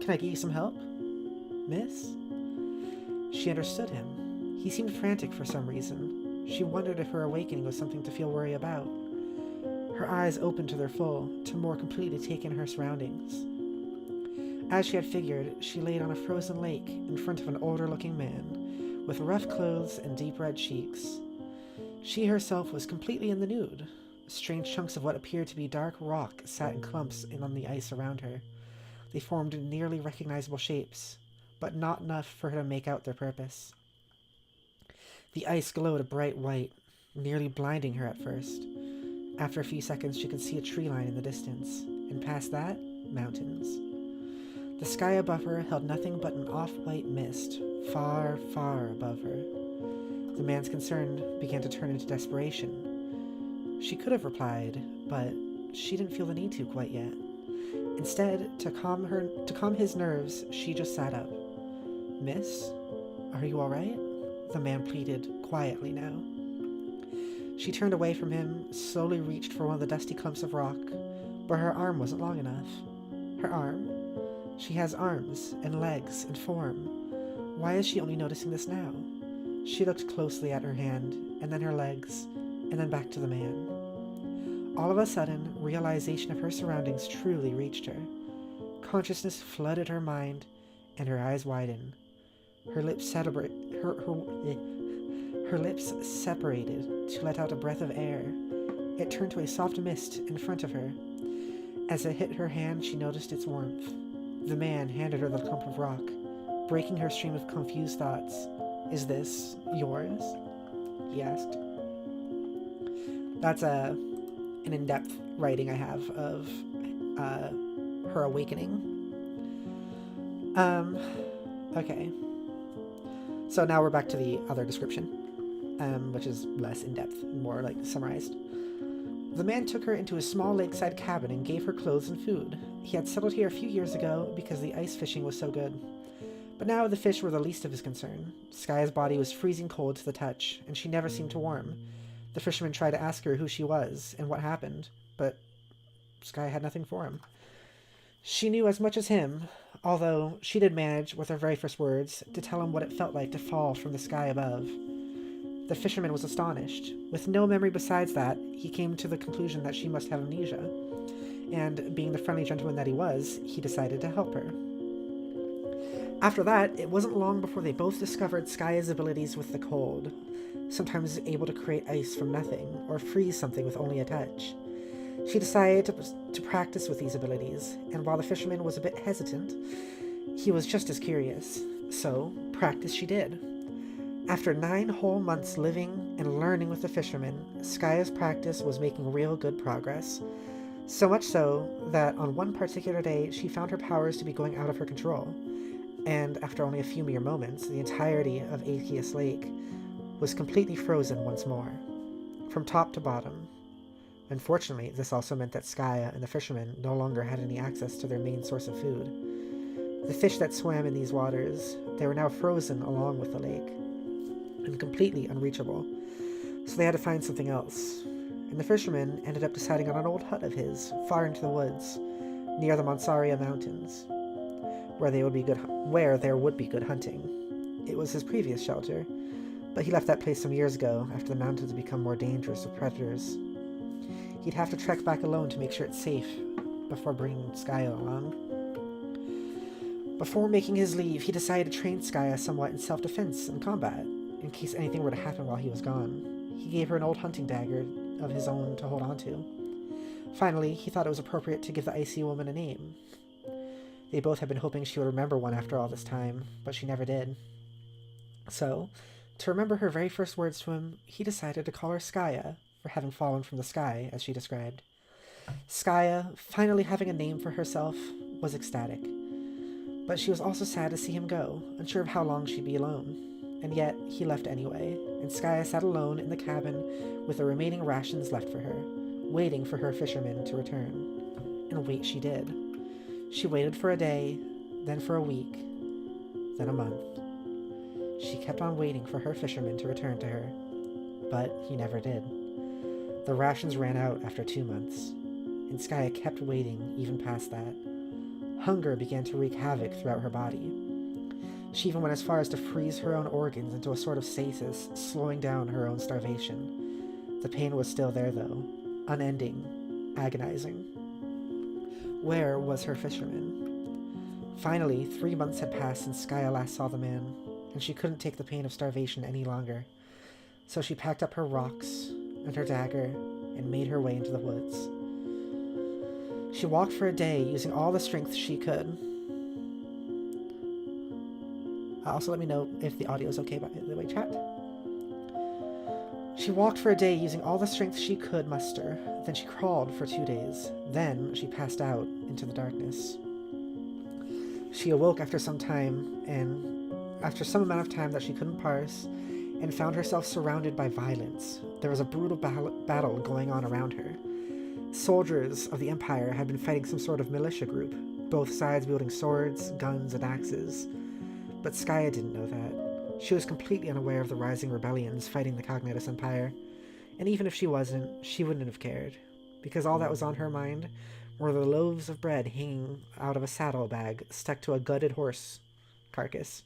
Can I get you some help? Miss?" She understood him. He seemed frantic for some reason. She wondered if her awakening was something to feel worry about. Her eyes opened to their full, to more completely take in her surroundings. As she had figured, she laid on a frozen lake in front of an older-looking man, with rough clothes and deep red cheeks. She herself was completely in the nude. Strange chunks of what appeared to be dark rock sat in clumps on the ice around her. They formed nearly recognizable shapes, but not enough for her to make out their purpose. The ice glowed a bright white, nearly blinding her at first. After a few seconds, she could see a tree line in the distance, and past that, mountains. The sky above her held nothing but an off-white mist, far, far above her. The man's concern began to turn into desperation. She could have replied, but she didn't feel the need to quite yet. Instead, to calm his nerves, she just sat up. "Miss, are you all right?" the man pleaded, quietly now. She turned away from him, slowly reached for one of the dusty clumps of rock, but her arm wasn't long enough. Her arm? She has arms, and legs, and form. Why is she only noticing this now? She looked closely at her hand, and then her legs, and then back to the man. All of a sudden, realization of her surroundings truly reached her. Consciousness flooded her mind, and her eyes widened. Her lips separated to let out a breath of air. It turned to a soft mist in front of her. As it hit her hand, she noticed its warmth. The man handed her the clump of rock, breaking her stream of confused thoughts. "Is this yours?" he asked. That's an in-depth writing I have of her awakening. Okay. So now we're back to the other description, which is less in-depth, more like summarized. The man took her into a small lakeside cabin and gave her clothes and food. He had settled here a few years ago because the ice fishing was so good. But now the fish were the least of his concern. Skaya's body was freezing cold to the touch, and she never seemed to warm. The fisherman tried to ask her who she was and what happened, but Skaya had nothing for him. She knew as much as him, although she did manage, with her very first words, to tell him what it felt like to fall from the sky above. The fisherman was astonished. With no memory besides that, he came to the conclusion that she must have amnesia, and being the friendly gentleman that he was, he decided to help her. After that, it wasn't long before they both discovered Skaya's abilities with the cold, sometimes able to create ice from nothing, or freeze something with only a touch. She decided to practice with these abilities, and while the fisherman was a bit hesitant, he was just as curious. So, practice she did. After 9 whole months living and learning with the fisherman, Skaya's practice was making real good progress. So much so that on one particular day she found her powers to be going out of her control. And after only a few mere moments, the entirety of Aegeus Lake was completely frozen once more, from top to bottom. Unfortunately, this also meant that Skaya and the fishermen no longer had any access to their main source of food. The fish that swam in these waters, they were now frozen along with the lake, and completely unreachable, so they had to find something else. And the fisherman ended up deciding on an old hut of his, far into the woods, near the Monsaria Mountains, where there would be good hunting. It was his previous shelter, but he left that place some years ago after the mountains had become more dangerous with predators. He'd have to trek back alone to make sure it's safe before bringing Skaya along. Before making his leave, he decided to train Skaya somewhat in self-defense and combat, in case anything were to happen while he was gone. He gave her an old hunting dagger of his own to hold on to. Finally, he thought it was appropriate to give the icy woman a name. They both had been hoping she would remember one after all this time, but she never did. So, to remember her very first words to him, he decided to call her Skaya, for having fallen from the sky, as she described. Skaya, finally having a name for herself, was ecstatic. But she was also sad to see him go, unsure of how long she'd be alone. And yet, he left anyway, and Skaya sat alone in the cabin with the remaining rations left for her, waiting for her fisherman to return. And wait she did. She waited for a day, then for a week, then a month. She kept on waiting for her fisherman to return to her, but he never did. The rations ran out after 2 months, and Skaya kept waiting even past that. Hunger began to wreak havoc throughout her body. She even went as far as to freeze her own organs into a sort of stasis, slowing down her own starvation. The pain was still there, though, unending, agonizing. Where was her fisherman? Finally, 3 months had passed since Skaya last saw the man, and she couldn't take the pain of starvation any longer. So she packed up her rocks and her dagger and made her way into the woods. She walked for a day using all the strength she could. Also, let me know if the audio is okay, by the way, chat. She walked for a day using all the strength she could muster. Then she crawled for 2 days. Then she passed out into the darkness. She awoke after some time, and after some amount of time that she couldn't parse, and found herself surrounded by violence. There was a brutal battle going on around her. Soldiers of the Empire had been fighting some sort of militia group, both sides wielding swords, guns, and axes. But Skaya didn't know that. She was completely unaware of the rising rebellions fighting the Cognitus Empire, and even if she wasn't, she wouldn't have cared, because all that was on her mind were the loaves of bread hanging out of a saddlebag stuck to a gutted horse carcass.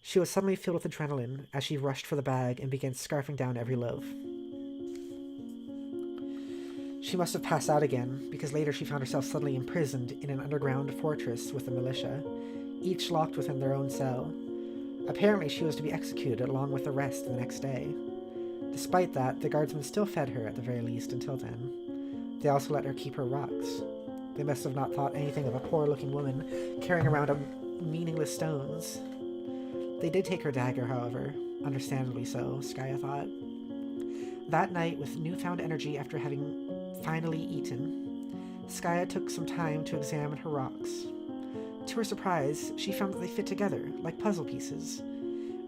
She was suddenly filled with adrenaline as she rushed for the bag and began scarfing down every loaf. She must have passed out again, because later she found herself suddenly imprisoned in an underground fortress with the militia, each locked within their own cell. Apparently she was to be executed along with the rest the next day. Despite that, the guardsmen still fed her at the very least until then. They also let her keep her rocks. They must have not thought anything of a poor-looking woman carrying around meaningless stones. They did take her dagger, however, understandably so, Skaya thought. That night, with newfound energy after having finally eaten, Skaya took some time to examine her rocks. To her surprise, she found that they fit together, like puzzle pieces.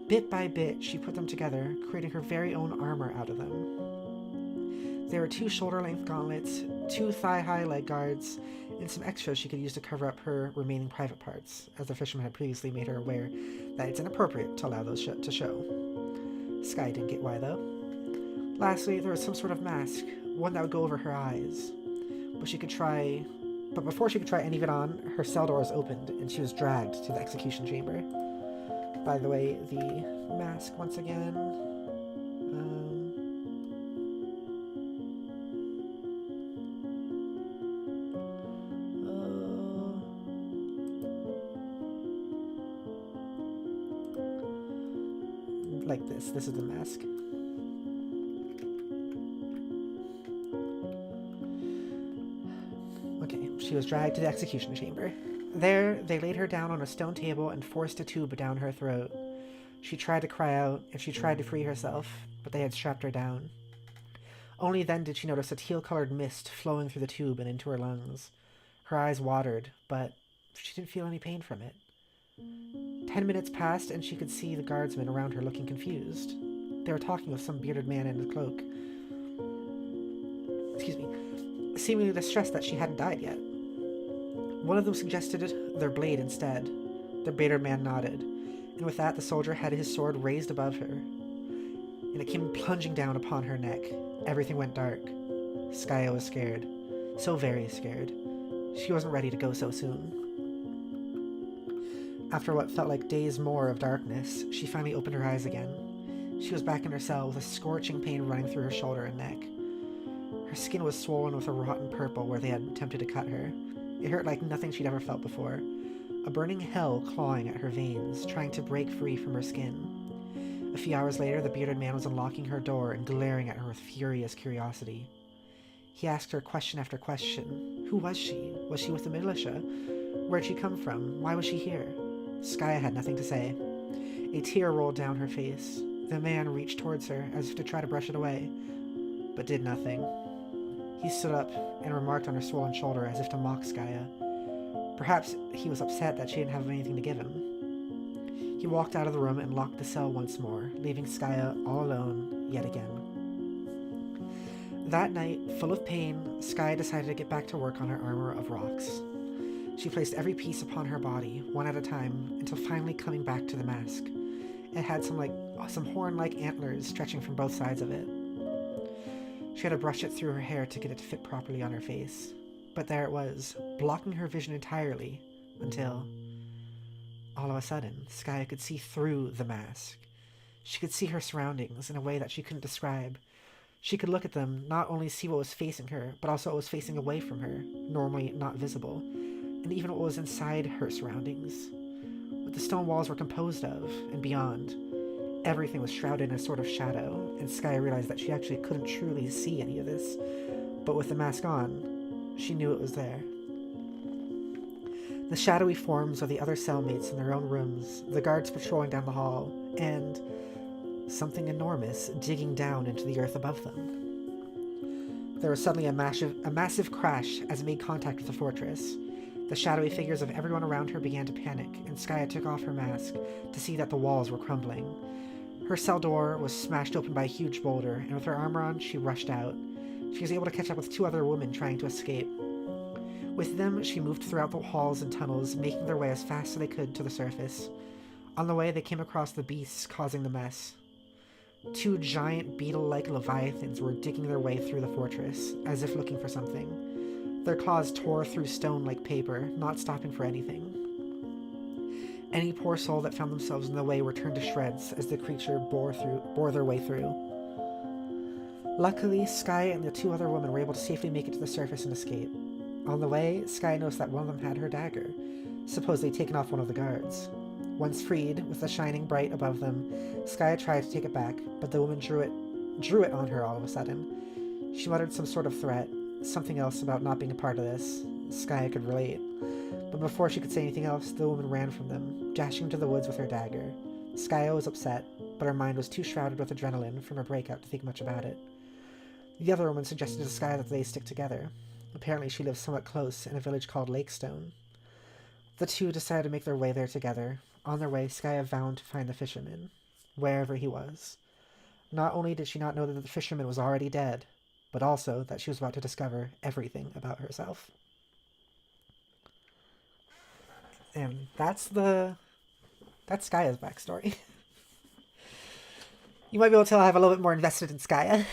Bit by bit, she put them together, creating her very own armor out of them. There were 2 shoulder-length gauntlets, 2 thigh-high leg guards, and some extras she could use to cover up her remaining private parts, as the fisherman had previously made her aware that it's inappropriate to allow those to show. Skye didn't get why, though. Lastly, there was some sort of mask, one that would go over her eyes. But before she could try any of it on, her cell doors opened, and she was dragged to the execution chamber. By the way, the mask, once again... like this. This is the mask. Okay, she was dragged to the execution chamber. There, they laid her down on a stone table and forced a tube down her throat. She tried to cry out, and she tried to free herself, but they had strapped her down. Only then did she notice a teal-colored mist flowing through the tube and into her lungs. Her eyes watered, but she didn't feel any pain from it. 10 minutes passed, and she could see the guardsmen around her looking confused. They were talking with some bearded man in a cloak. Excuse me. Seemingly distressed that she hadn't died yet. One of them suggested their blade instead. The bearded man nodded, and with that the soldier had his sword raised above her, and it came plunging down upon her neck. Everything went dark. Skaya was scared. So very scared. She wasn't ready to go so soon. After what felt like days more of darkness, she finally opened her eyes again. She was back in her cell with a scorching pain running through her shoulder and neck. Her skin was swollen with a rotten purple where they had attempted to cut her. It hurt like nothing she'd ever felt before. A burning hell clawing at her veins, trying to break free from her skin. A few hours later, the bearded man was unlocking her door and glaring at her with furious curiosity. He asked her question after question. Who was she? Was she with the militia? Where'd she come from? Why was she here? Skaya had nothing to say. A tear rolled down her face. The man reached towards her as if to try to brush it away, but did nothing. He stood up and remarked on her swollen shoulder as if to mock Skaya. Perhaps he was upset that she didn't have anything to give him. He walked out of the room and locked the cell once more, leaving Skaya all alone yet again. That night, full of pain, Skaya decided to get back to work on her armor of rocks. She placed every piece upon her body, one at a time, until finally coming back to the mask. It had some horn-like antlers stretching from both sides of it. She had to brush it through her hair to get it to fit properly on her face. But there it was, blocking her vision entirely, until, all of a sudden, Skaya could see through the mask. She could see her surroundings in a way that she couldn't describe. She could look at them, not only see what was facing her, but also what was facing away from her, normally not visible, and even what was inside her surroundings. What the stone walls were composed of, and beyond. Everything was shrouded in a sort of shadow, and Skaya realized that she actually couldn't truly see any of this, but with the mask on, she knew it was there. The shadowy forms of the other cellmates in their own rooms, the guards patrolling down the hall, and something enormous digging down into the earth above them. There was suddenly a massive crash as it made contact with the fortress. The shadowy figures of everyone around her began to panic, and Skaya took off her mask to see that the walls were crumbling. Her cell door was smashed open by a huge boulder, and with her armor on, she rushed out. She was able to catch up with two other women trying to escape. With them, she moved throughout the halls and tunnels, making their way as fast as they could to the surface. On the way, they came across the beasts causing the mess. Two giant beetle-like leviathans were digging their way through the fortress, as if looking for something. Their claws tore through stone like paper, not stopping for anything. Any poor soul that found themselves in the way were turned to shreds as the creature bore their way through. Luckily, Skaya and the two other women were able to safely make it to the surface and escape. On the way, Skaya noticed that one of them had her dagger, supposedly taken off one of the guards. Once freed, with the shining bright above them, Skaya tried to take it back, but the woman drew it on her all of a sudden. She muttered some sort of threat, something else about not being a part of this. Skaya could relate. But before she could say anything else, the woman ran from them, dashing into the woods with her dagger. Skaya was upset, but her mind was too shrouded with adrenaline from her breakout to think much about it. The other woman suggested to Skaya that they stick together. Apparently she lives somewhat close in a village called Lakestone. The two decided to make their way there together. On their way, Skaya vowed to find the fisherman, wherever he was. Not only did she not know that the fisherman was already dead, but also that she was about to discover everything about herself. And that's Skaya's backstory. You might be able to tell I have a little bit more invested in Skaya.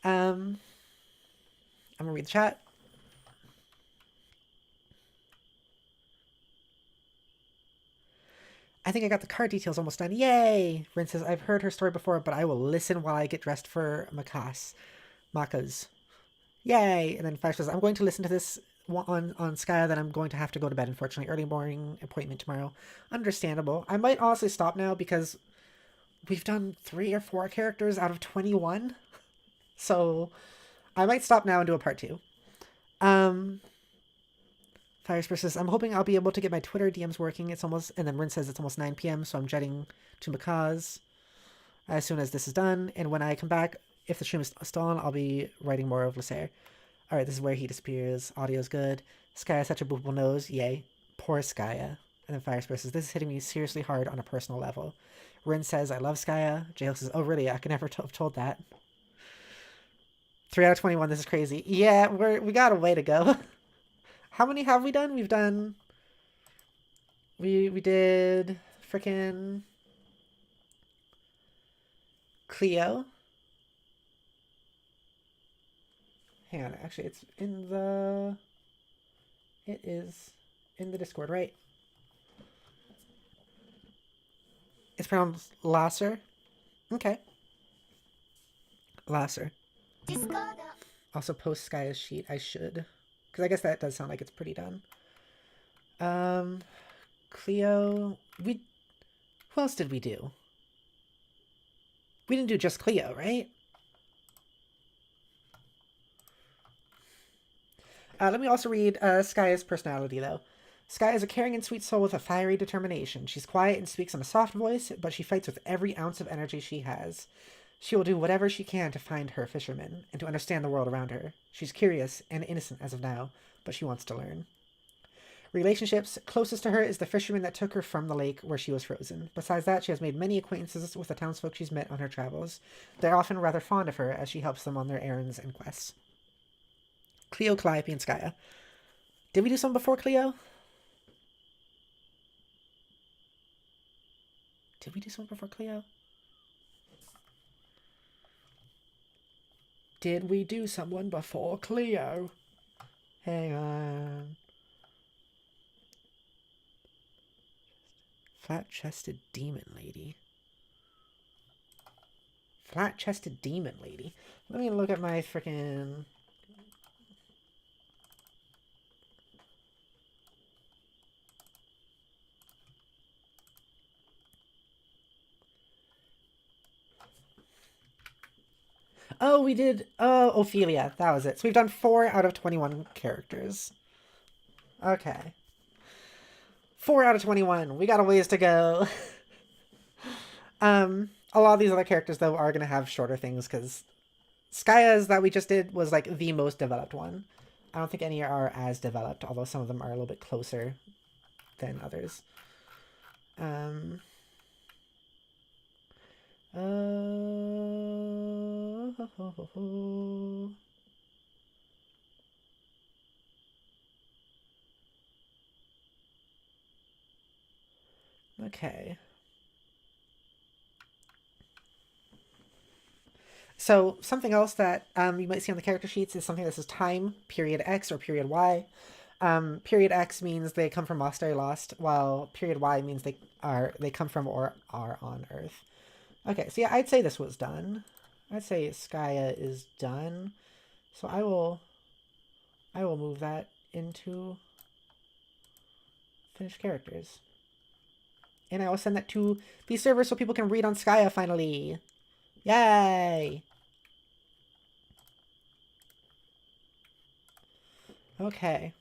I'm gonna read the chat. I think I got the card details almost done. Yay! Rin says, I've heard her story before, but I will listen while I get dressed for Makas. Yay! And then Fire says, I'm going to listen to this on Skaya, then I'm going to have to go to bed, unfortunately. Early morning appointment tomorrow. Understandable. I might honestly stop now because we've done 3 or 4 characters out of 21. So I might stop now and do a part 2. Firespur says, I'm hoping I'll be able to get my Twitter DMs working. And then Rin says it's almost 9 p.m, so I'm jetting to Macaws as soon as this is done. And when I come back, if the stream is still on, I'll be writing more of Lysair. Alright, this is where he disappears. Audio's good. Skya has such a boopable nose. Yay. Poor Skya. And then Firespace says, this is hitting me seriously hard on a personal level. Rin says, I love Skya. J-Hook says, oh really? I could never have told that. 3 out of 21, this is crazy. Yeah, we got a way to go. How many have we done? We've done... We did... Frickin' Cleo. Hang on, actually, it's in the... It is in the Discord, right? It's pronounced Lasser. Okay. Lasser. Discord. Also post Skya's sheet, I should. Because I guess that does sound like it's pretty done. Cleo... Who else did we do? We didn't do just Cleo, right? Let me also read Skya's personality, though. Skya is a caring and sweet soul with a fiery determination. She's quiet and speaks in a soft voice, but she fights with every ounce of energy she has. She will do whatever she can to find her fisherman and to understand the world around her. She's curious and innocent as of now, but she wants to learn. Relationships, closest to her is the fisherman that took her from the lake where she was frozen. Besides that, she has made many acquaintances with the townsfolk she's met on her travels. They're often rather fond of her as she helps them on their errands and quests. Cleo, Calliope, and Skya. Did we do some before Cleo? Did we do something before Cleo? Did we do someone before Cleo? Hang on. Flat-chested demon lady. Flat-chested demon lady. Let me look at my freaking... Oh, we did... Oh, Ophelia. That was it. So we've done 4 out of 21 characters. Okay. 4 out of 21. We got a ways to go. A lot of these other characters, though, are going to have shorter things, because Skya's that we just did was, like, the most developed one. I don't think any are as developed, although some of them are a little bit closer than others. Okay. So something else that you might see on the character sheets is something that says time, period X or period Y. Period X means they come from Monastery Lost, while period Y means they come from or are on Earth. Okay, so yeah, I'd say this was done. I'd say Skya is done. So I will move that into finished characters. And I will send that to the server so people can read on Skya finally. Yay! Okay.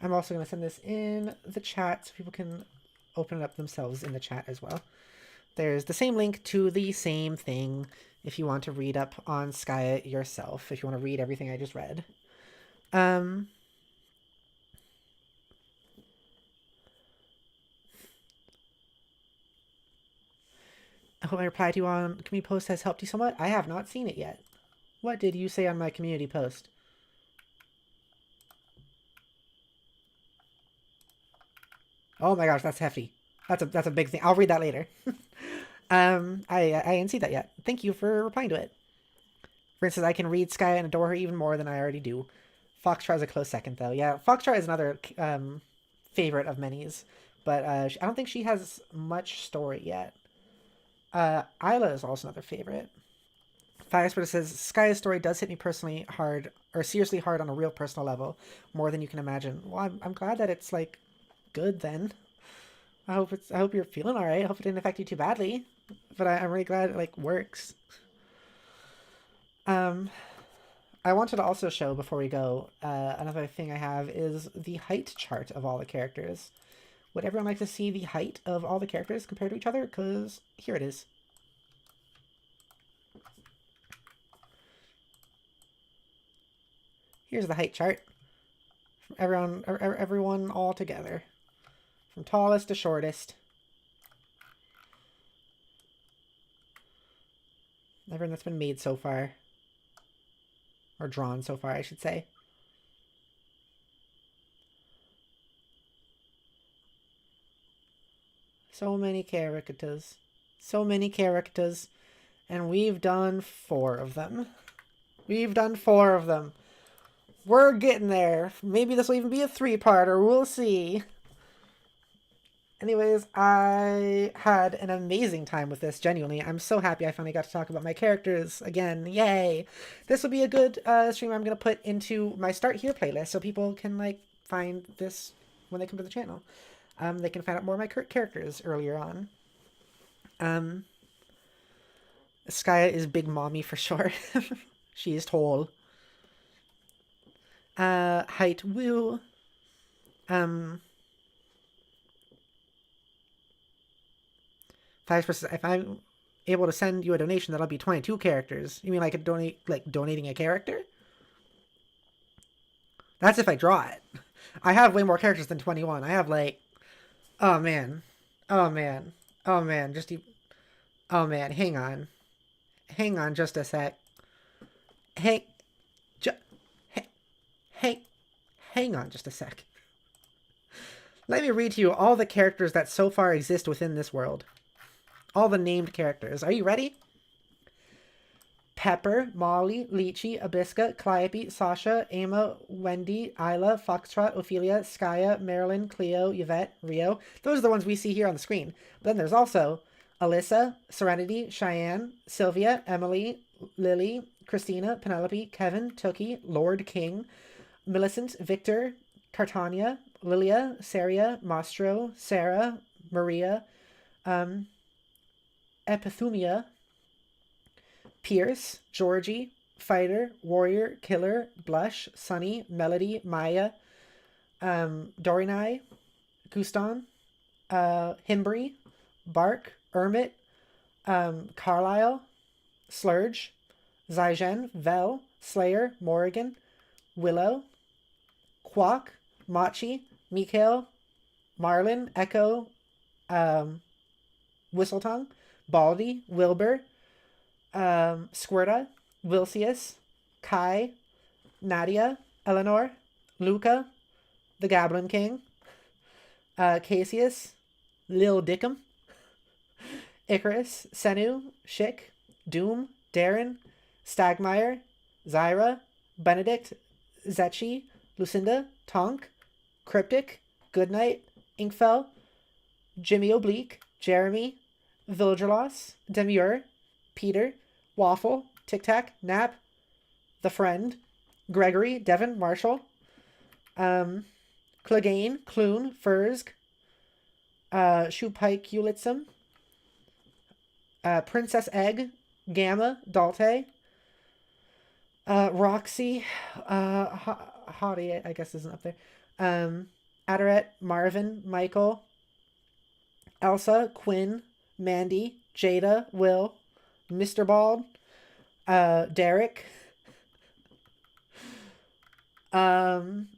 I'm also going to send this in the chat so people can open it up themselves in the chat as well. There's the same link to the same thing if you want to read up on Skya yourself, if you want to read everything I just read. I hope my reply to you on community post has helped you somewhat. I have not seen it yet. What did you say on my community post? Oh my gosh, that's hefty. That's a big thing. I'll read that later. I didn't see that yet. Thank you for replying to it. For instance, I can read Skya and adore her even more than I already do. Foxtrot is a close second, though. Yeah, Foxtrot is another favorite of many's, but I don't think she has much story yet. Isla is also another favorite. Firespreader says, Skya's story does hit me personally hard, or seriously hard on a real personal level, more than you can imagine. Well, I'm glad that it's, like, good then. I hope you're feeling alright. I hope it didn't affect you too badly. But I'm really glad it, like, works. I wanted to also show before we go, another thing I have is the height chart of all the characters. Would everyone like to see the height of all the characters compared to each other? Because here it is. Here's the height chart. From everyone all together. From tallest to shortest. Everyone that's been made so far. Or drawn so far, I should say. So many characters. So many characters. And we've done 4 of them. We've done 4 of them. We're getting there. Maybe this will even be a 3-parter. We'll see. Anyways, I had an amazing time with this, genuinely. I'm so happy I finally got to talk about my characters again. Yay! This will be a good stream I'm going to put into my Start Here playlist so people can, like, find this when they come to the channel. They can find out more of my characters earlier on. Skya is Big Mommy for sure. She is tall. Height woo. If I'm able to send you a donation, that'll be 22 characters. You mean like donating a character? That's if I draw it. I have way more characters than 21. I have like, oh man, oh man, oh man, oh man. Hang on, just a sec. Hang on just a sec. Let me read to you all the characters that so far exist within this world. All the named characters. Are you ready? Pepper, Molly, Lychee, Abiska, Calliope, Sasha, Emma, Wendy, Isla, Foxtrot, Ophelia, Skya, Marilyn, Cleo, Yvette, Rio. Those are the ones we see here on the screen. But then there's also Alyssa, Serenity, Cheyenne, Sylvia, Emily, Lily, Christina, Penelope, Kevin, Tookie, Lord King, Millicent, Victor, Cartania, Lilia, Saria, Mastro, Sarah, Maria, Epithumia, Pierce, Georgie, Fighter, Warrior, Killer, Blush, Sunny, Melody, Maya, Dorinai, Guston, Himbri, Bark, Ermit, Carlisle, Slurge, Zygen, Vel, Slayer, Morrigan, Willow, Quack, Machi, Mikael, Marlin, Echo, Whistletongue, Baldy, Wilbur, Squirta, Wilcius, Kai, Nadia, Eleanor, Luca, the Goblin King, Cassius, Lil Dickum, Icarus, Senu, Schick, Doom, Darren, Stagmeyer, Zyra, Benedict, Zetchi, Lucinda, Tonk, Cryptic, Goodnight, Inkfell, Jimmy Oblique, Jeremy, Villagerloss, Demure, Peter, Waffle, Tic Tac, Nap, The Friend, Gregory, Devin, Marshall, Clegane, Clune, Fursk, Shoepike Ulitsum, Princess Egg, Gamma, Dalte, Roxy, Hottie, I guess isn't up there, Adoret, Marvin, Michael, Elsa, Quinn, Mandy, Jada, Will, Mr. Bald, Derek, and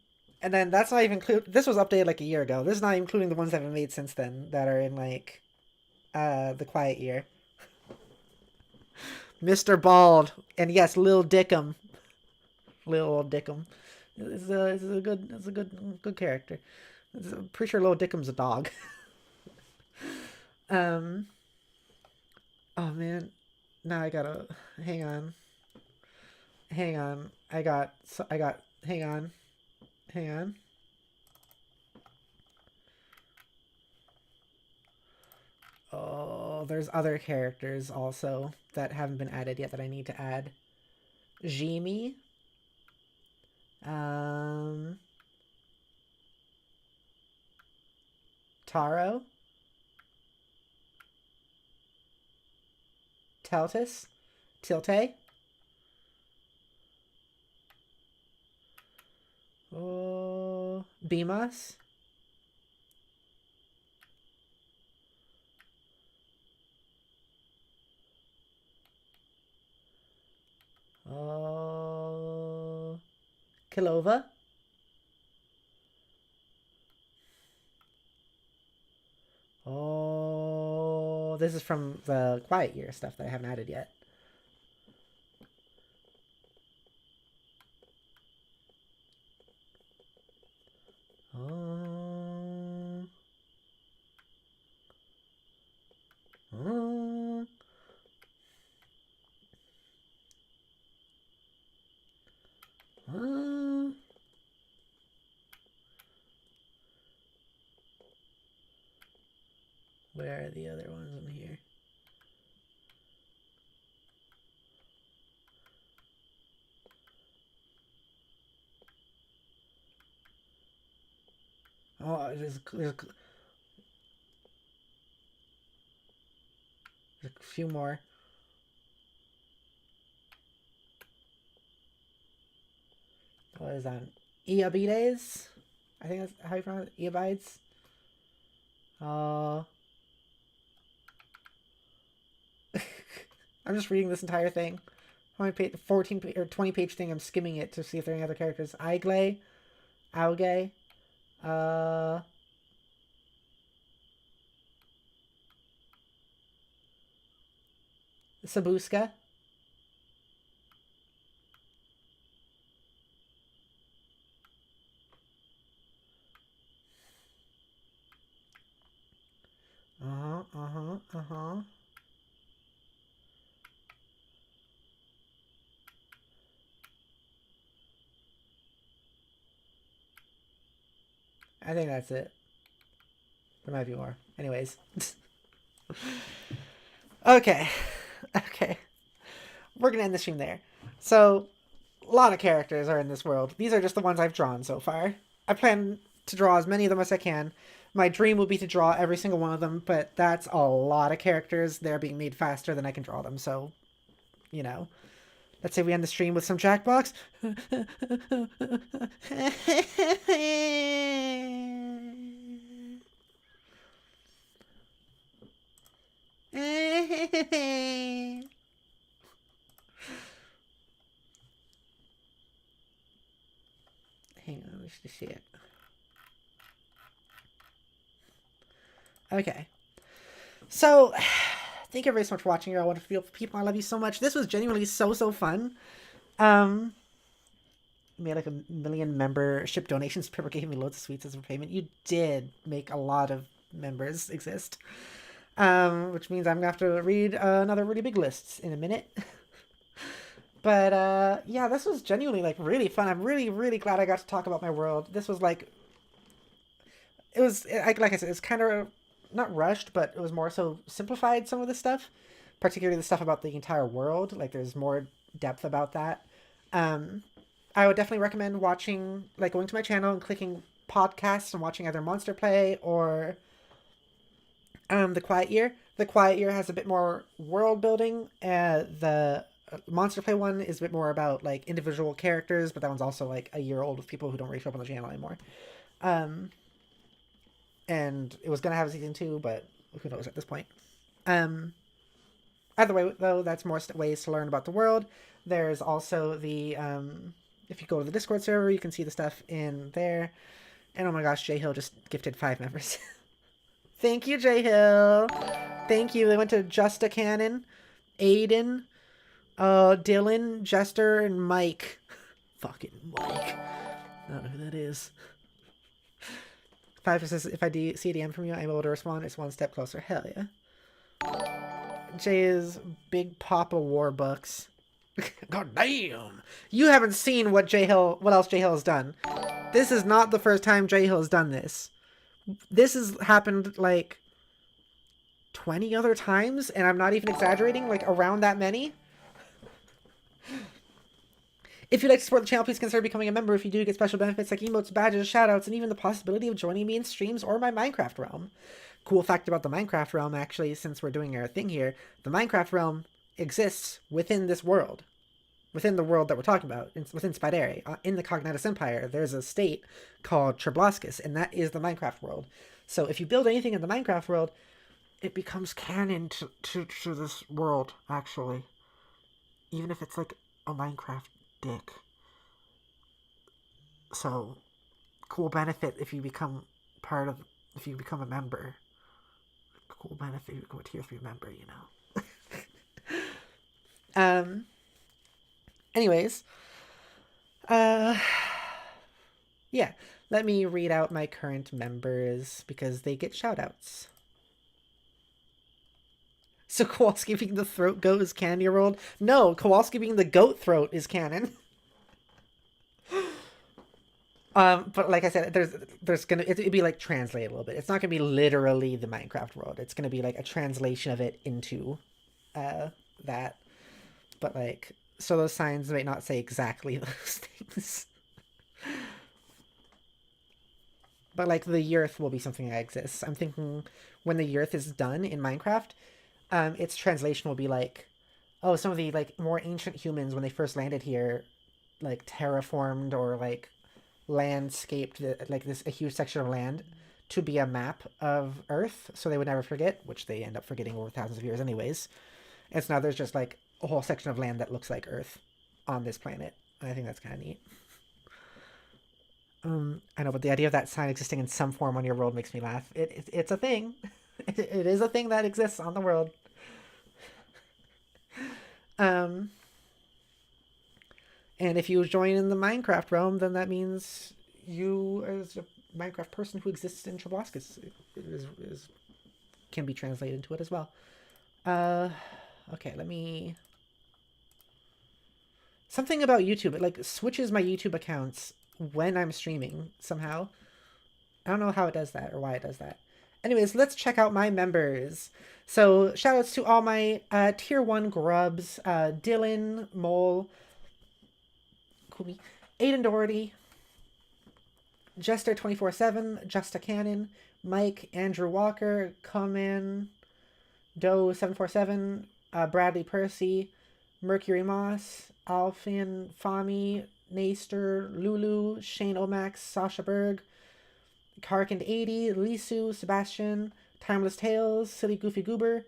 then that's not even this was updated like a year ago. This is not including the ones that have been made since then that are in like the quiet year. Mr. Bald, and yes, Lil Dickum. Lil Dickum. It's a good character. I'm pretty sure Lil Dickum's a dog. Oh man, now I gotta hang on. Hang on. Hang on. Oh, there's other characters also that haven't been added yet that I need to add. Jimmy. Taro. Teltis. Tilte. Beamos. Oh, Kilova. Oh, this is from the Quiet Year stuff that I haven't added yet. Oh. Oh. Oh. Where are the other ones in here? Oh, there's a few more. What is that? Eobides? I think that's how you pronounce it. Eobides? I'm just reading this entire thing. How many page? 14 or 20-page thing. I'm skimming it to see if there are any other characters. Iglay, Auge, Sabuska. I think that's it. There might be more. Anyways. Okay. Okay. We're going to end the stream there. So, a lot of characters are in this world. These are just the ones I've drawn so far. I plan to draw as many of them as I can. My dream will be to draw every single one of them, but that's a lot of characters. They're being made faster than I can draw them, so, you know. Let's say we end the stream with some Jackbox. Hang on, let's just see it. Okay. So, thank you very so much for watching. You're all wonderful people. I love you so much. This was genuinely so fun. Made like 1 million membership donations. Pepper gave me loads of sweets as a payment. You did make a lot of members exist. Which means I'm gonna have to read another really big list in a minute. But yeah, this was genuinely like really fun. I'm really glad I got to talk about my world. This was like, it was like I said, it's kind of not rushed, but it was more so simplified some of the stuff, particularly the stuff about the entire world. Like there's more depth about that. I would definitely recommend watching, like going to my channel and clicking podcasts and watching either Monster Play or The Quiet Year. The Quiet Year has a bit more world building. The Monster Play one is a bit more about like individual characters, but that one's also like a year old with people who don't really show up on the channel anymore. And it was gonna have a season 2, but who knows at this point. Either way, though, that's more ways to learn about the world. There's also the if you go to the Discord server, you can see the stuff in there. And oh my gosh, J Hill just gifted 5 members. Thank you, J Hill. Thank you. They went to Justa Cannon, Aiden, Dylan, Jester, and Mike. Fucking Mike. I don't know who that is. 5 says, if I see a DM from you, I'm able to respond. It's one step closer. Hell yeah. Jay is Big Papa War Books. God damn. You haven't seen what else J Hill has done. This is not the first time J Hill has done this. This has happened like 20 other times, and I'm not even exaggerating, like around that many. If you'd like to support the channel, please consider becoming a member. If you do, get special benefits like emotes, badges, shoutouts, and even the possibility of joining me in streams or my Minecraft realm. Cool fact about the Minecraft realm, actually, since we're doing our thing here, the Minecraft realm exists within this world. within the world that we're talking about, within Spidere, in the Cognatus Empire, there's a state called Treblaskus, and that is the Minecraft world. So if you build anything in the Minecraft world, it becomes canon to this world, actually. Even if it's like a Minecraft dick. So, cool benefit if you become if you become a member. Cool benefit if you become a tier 3 member, you know. Anyways, yeah, let me read out my current members because they get shoutouts. So Kowalski being the throat goat is canon your world? No, Kowalski being the goat throat is canon. But like I said, there's gonna it'd be like translated a little bit. It's not gonna be literally the Minecraft world. It's gonna be like a translation of it into that. But like, so those signs might not say exactly those things. But like the Earth will be something that exists. I'm thinking when the Earth is done in Minecraft, its translation will be like, oh, some of the like more ancient humans when they first landed here, like terraformed or like landscaped like a huge section of land to be a map of Earth, so they would never forget, which they end up forgetting over thousands of years anyways. And so now there's just like a whole section of land that looks like Earth on this planet. And I think that's kind of neat. I know, but the idea of that sign existing in some form on your world makes me laugh. It's a thing. It is a thing that exists on the world. And if you join in the Minecraft realm, then that means you, as a Minecraft person who exists in Treblaskus, can be translated into it as well. Okay, let me... Something about YouTube. It like switches my YouTube accounts when I'm streaming somehow. I don't know how it does that or why it does that. Anyways, let's check out my members. So shoutouts to all my tier 1 grubs. Dylan, Mole, Kumi, Aiden Doherty, Jester247, Justa Cannon, Mike, Andrew Walker, Coman, Doe747, Bradley Percy, Mercury Moss, Alfin Fami, Naster, Lulu, Shane Omax, Sasha Berg, Karkand80, Lisu, Sebastian, Timeless Tales, Silly Goofy Goober,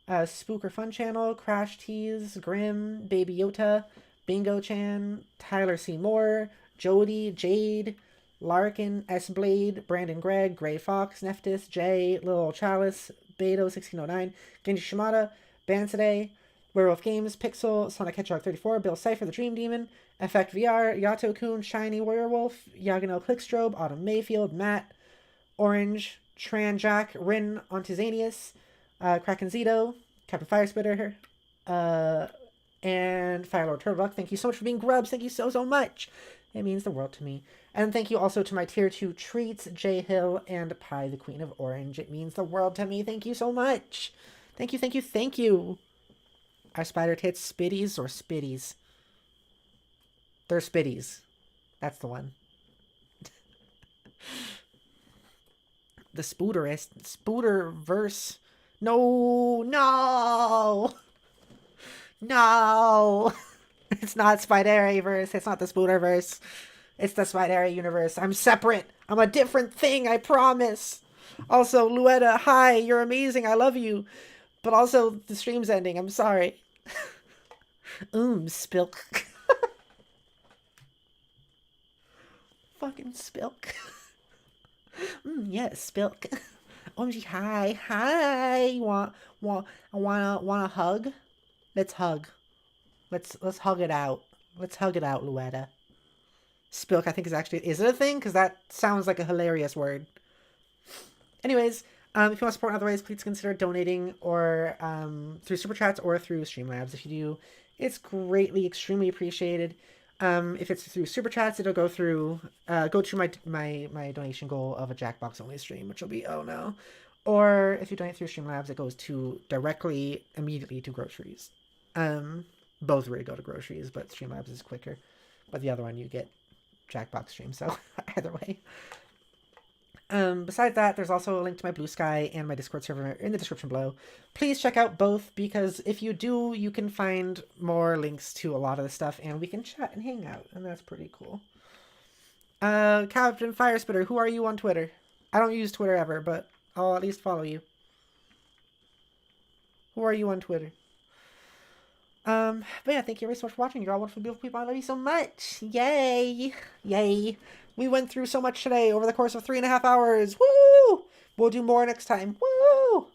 Spooker Fun Channel, Crash Tease, Grim, Baby Yota, Bingo Chan, Tyler C. Moore, Jody, Jade, Larkin, S. Blade, Brandon Gregg, Gray Fox, Neftis, Jay, Little Chalice, Beto1609, Genji Shimada, Bansaday, Werewolf Games, Pixel, Sonic Hedgehog 34, Bill Cypher, The Dream Demon, Effect VR, Yato Kun, Shiny Werewolf, Yagano Clickstrobe, Autumn Mayfield, Matt, Orange, Tran Jack, Rin Ontizanius, Kraken Zito, Captain Firespitter, and Firelord Turtlebuck. Thank you so much for being grubs. Thank you so much. It means the world to me. And thank you also to my tier 2 treats, Jay Hill and Pie, the Queen of Orange. It means the world to me. Thank you so much. Thank you. Are spider tits spitties or spitties? They're spitties. That's the one. The Spooderverse. No! It's not Spidereverse. It's not the Spooderverse. It's the Spidere universe. I'm separate. I'm a different thing, I promise. Also, Luetta, hi, you're amazing. I love you. But also, the stream's ending. I'm sorry. Spilk. Fucking Spilk. Yes, Spilk. OMG, hi. Want a hug? Let's hug. Let's hug it out. Let's hug it out, Luetta. Spilk, I think is it a thing? Because that sounds like a hilarious word. Anyways, if you want to support in other ways, please consider donating or through Super Chats or through Streamlabs. If you do, it's greatly, extremely appreciated. If it's through Super Chats, it'll go to my donation goal of a Jackbox only stream, which will be, oh no. Or if you donate through Streamlabs, it goes immediately to groceries. Both really go to groceries, but Streamlabs is quicker. But the other one, you get Jackbox stream, so either way. Besides that, there's also a link to my Blue Sky and my Discord server in the description below. Please check out both, because if you do, you can find more links to a lot of the stuff, and we can chat and hang out, and that's pretty cool. Captain Firespitter, who are you on Twitter? I don't use Twitter ever, but I'll at least follow you. Who are you on Twitter? But yeah, thank you very so much for watching. You're all wonderful, beautiful people. I love you so much. Yay! Yay! We went through so much today over the course of 3.5 hours. Woo! We'll do more next time. Woo!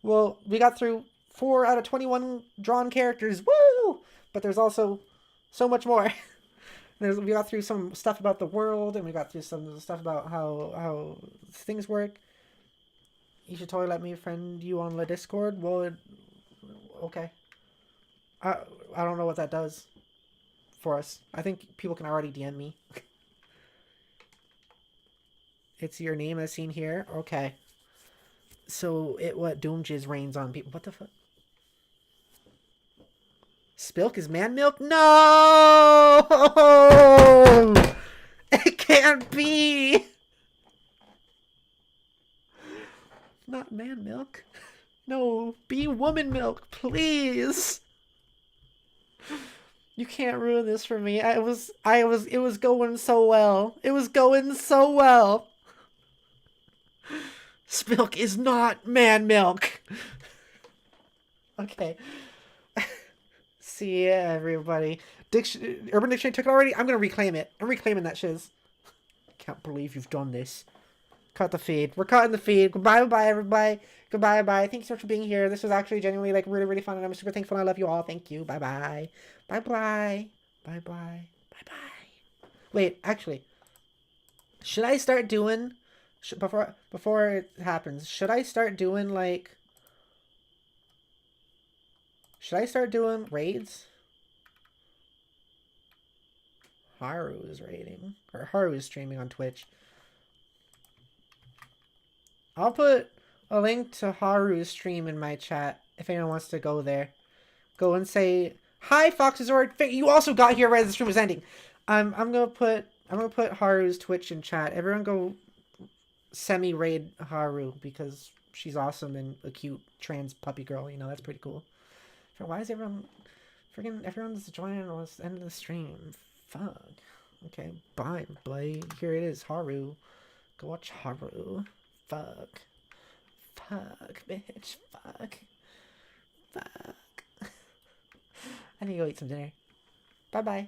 Well, we got through 4 out of 21 drawn characters. Woo! But there's also so much more. We got through some stuff about the world, and we got through some stuff about how things work. You should totally let me friend you on the Discord. Well, okay. I don't know what that does for us. I think people can already DM me. It's your name as seen here? Okay. So what Doom Jizz rains on people. What the fuck? Spilk is man milk? No! It can't be! Not man milk. No, be woman milk, please. You can't ruin this for me. It was going so well. It was going so well. Spilk is not man milk. Okay. See ya, everybody. Urban Dictionary took it already? I'm gonna reclaim it. I'm reclaiming that shiz. Can't believe you've done this. Cut the feed. We're cutting the feed. Goodbye, bye, everybody. Goodbye, bye. Thank you so much for being here. This was actually genuinely, like, really, really fun, and I'm super thankful. I love you all. Thank you. Bye-bye. Bye-bye. Bye-bye. Bye-bye. Wait, actually. Should I start doing... Before it happens, should I start doing, like... Should I start doing raids? Haru is raiding. Or Haru is streaming on Twitch. I'll put a link to Haru's stream in my chat if anyone wants to go there. Go and say, "Hi, Foxazord. You also got here right as the stream was ending." I'm gonna put Haru's Twitch in chat. Everyone go semi-raid Haru because she's awesome and a cute trans puppy girl. You know, that's pretty cool. Why is everyone's joining at the end of the stream? Fuck. Okay, bye, Blay. Here it is, Haru. Go watch Haru. Fuck. Fuck, bitch. Fuck. Fuck. I need to go eat some dinner. Bye-bye.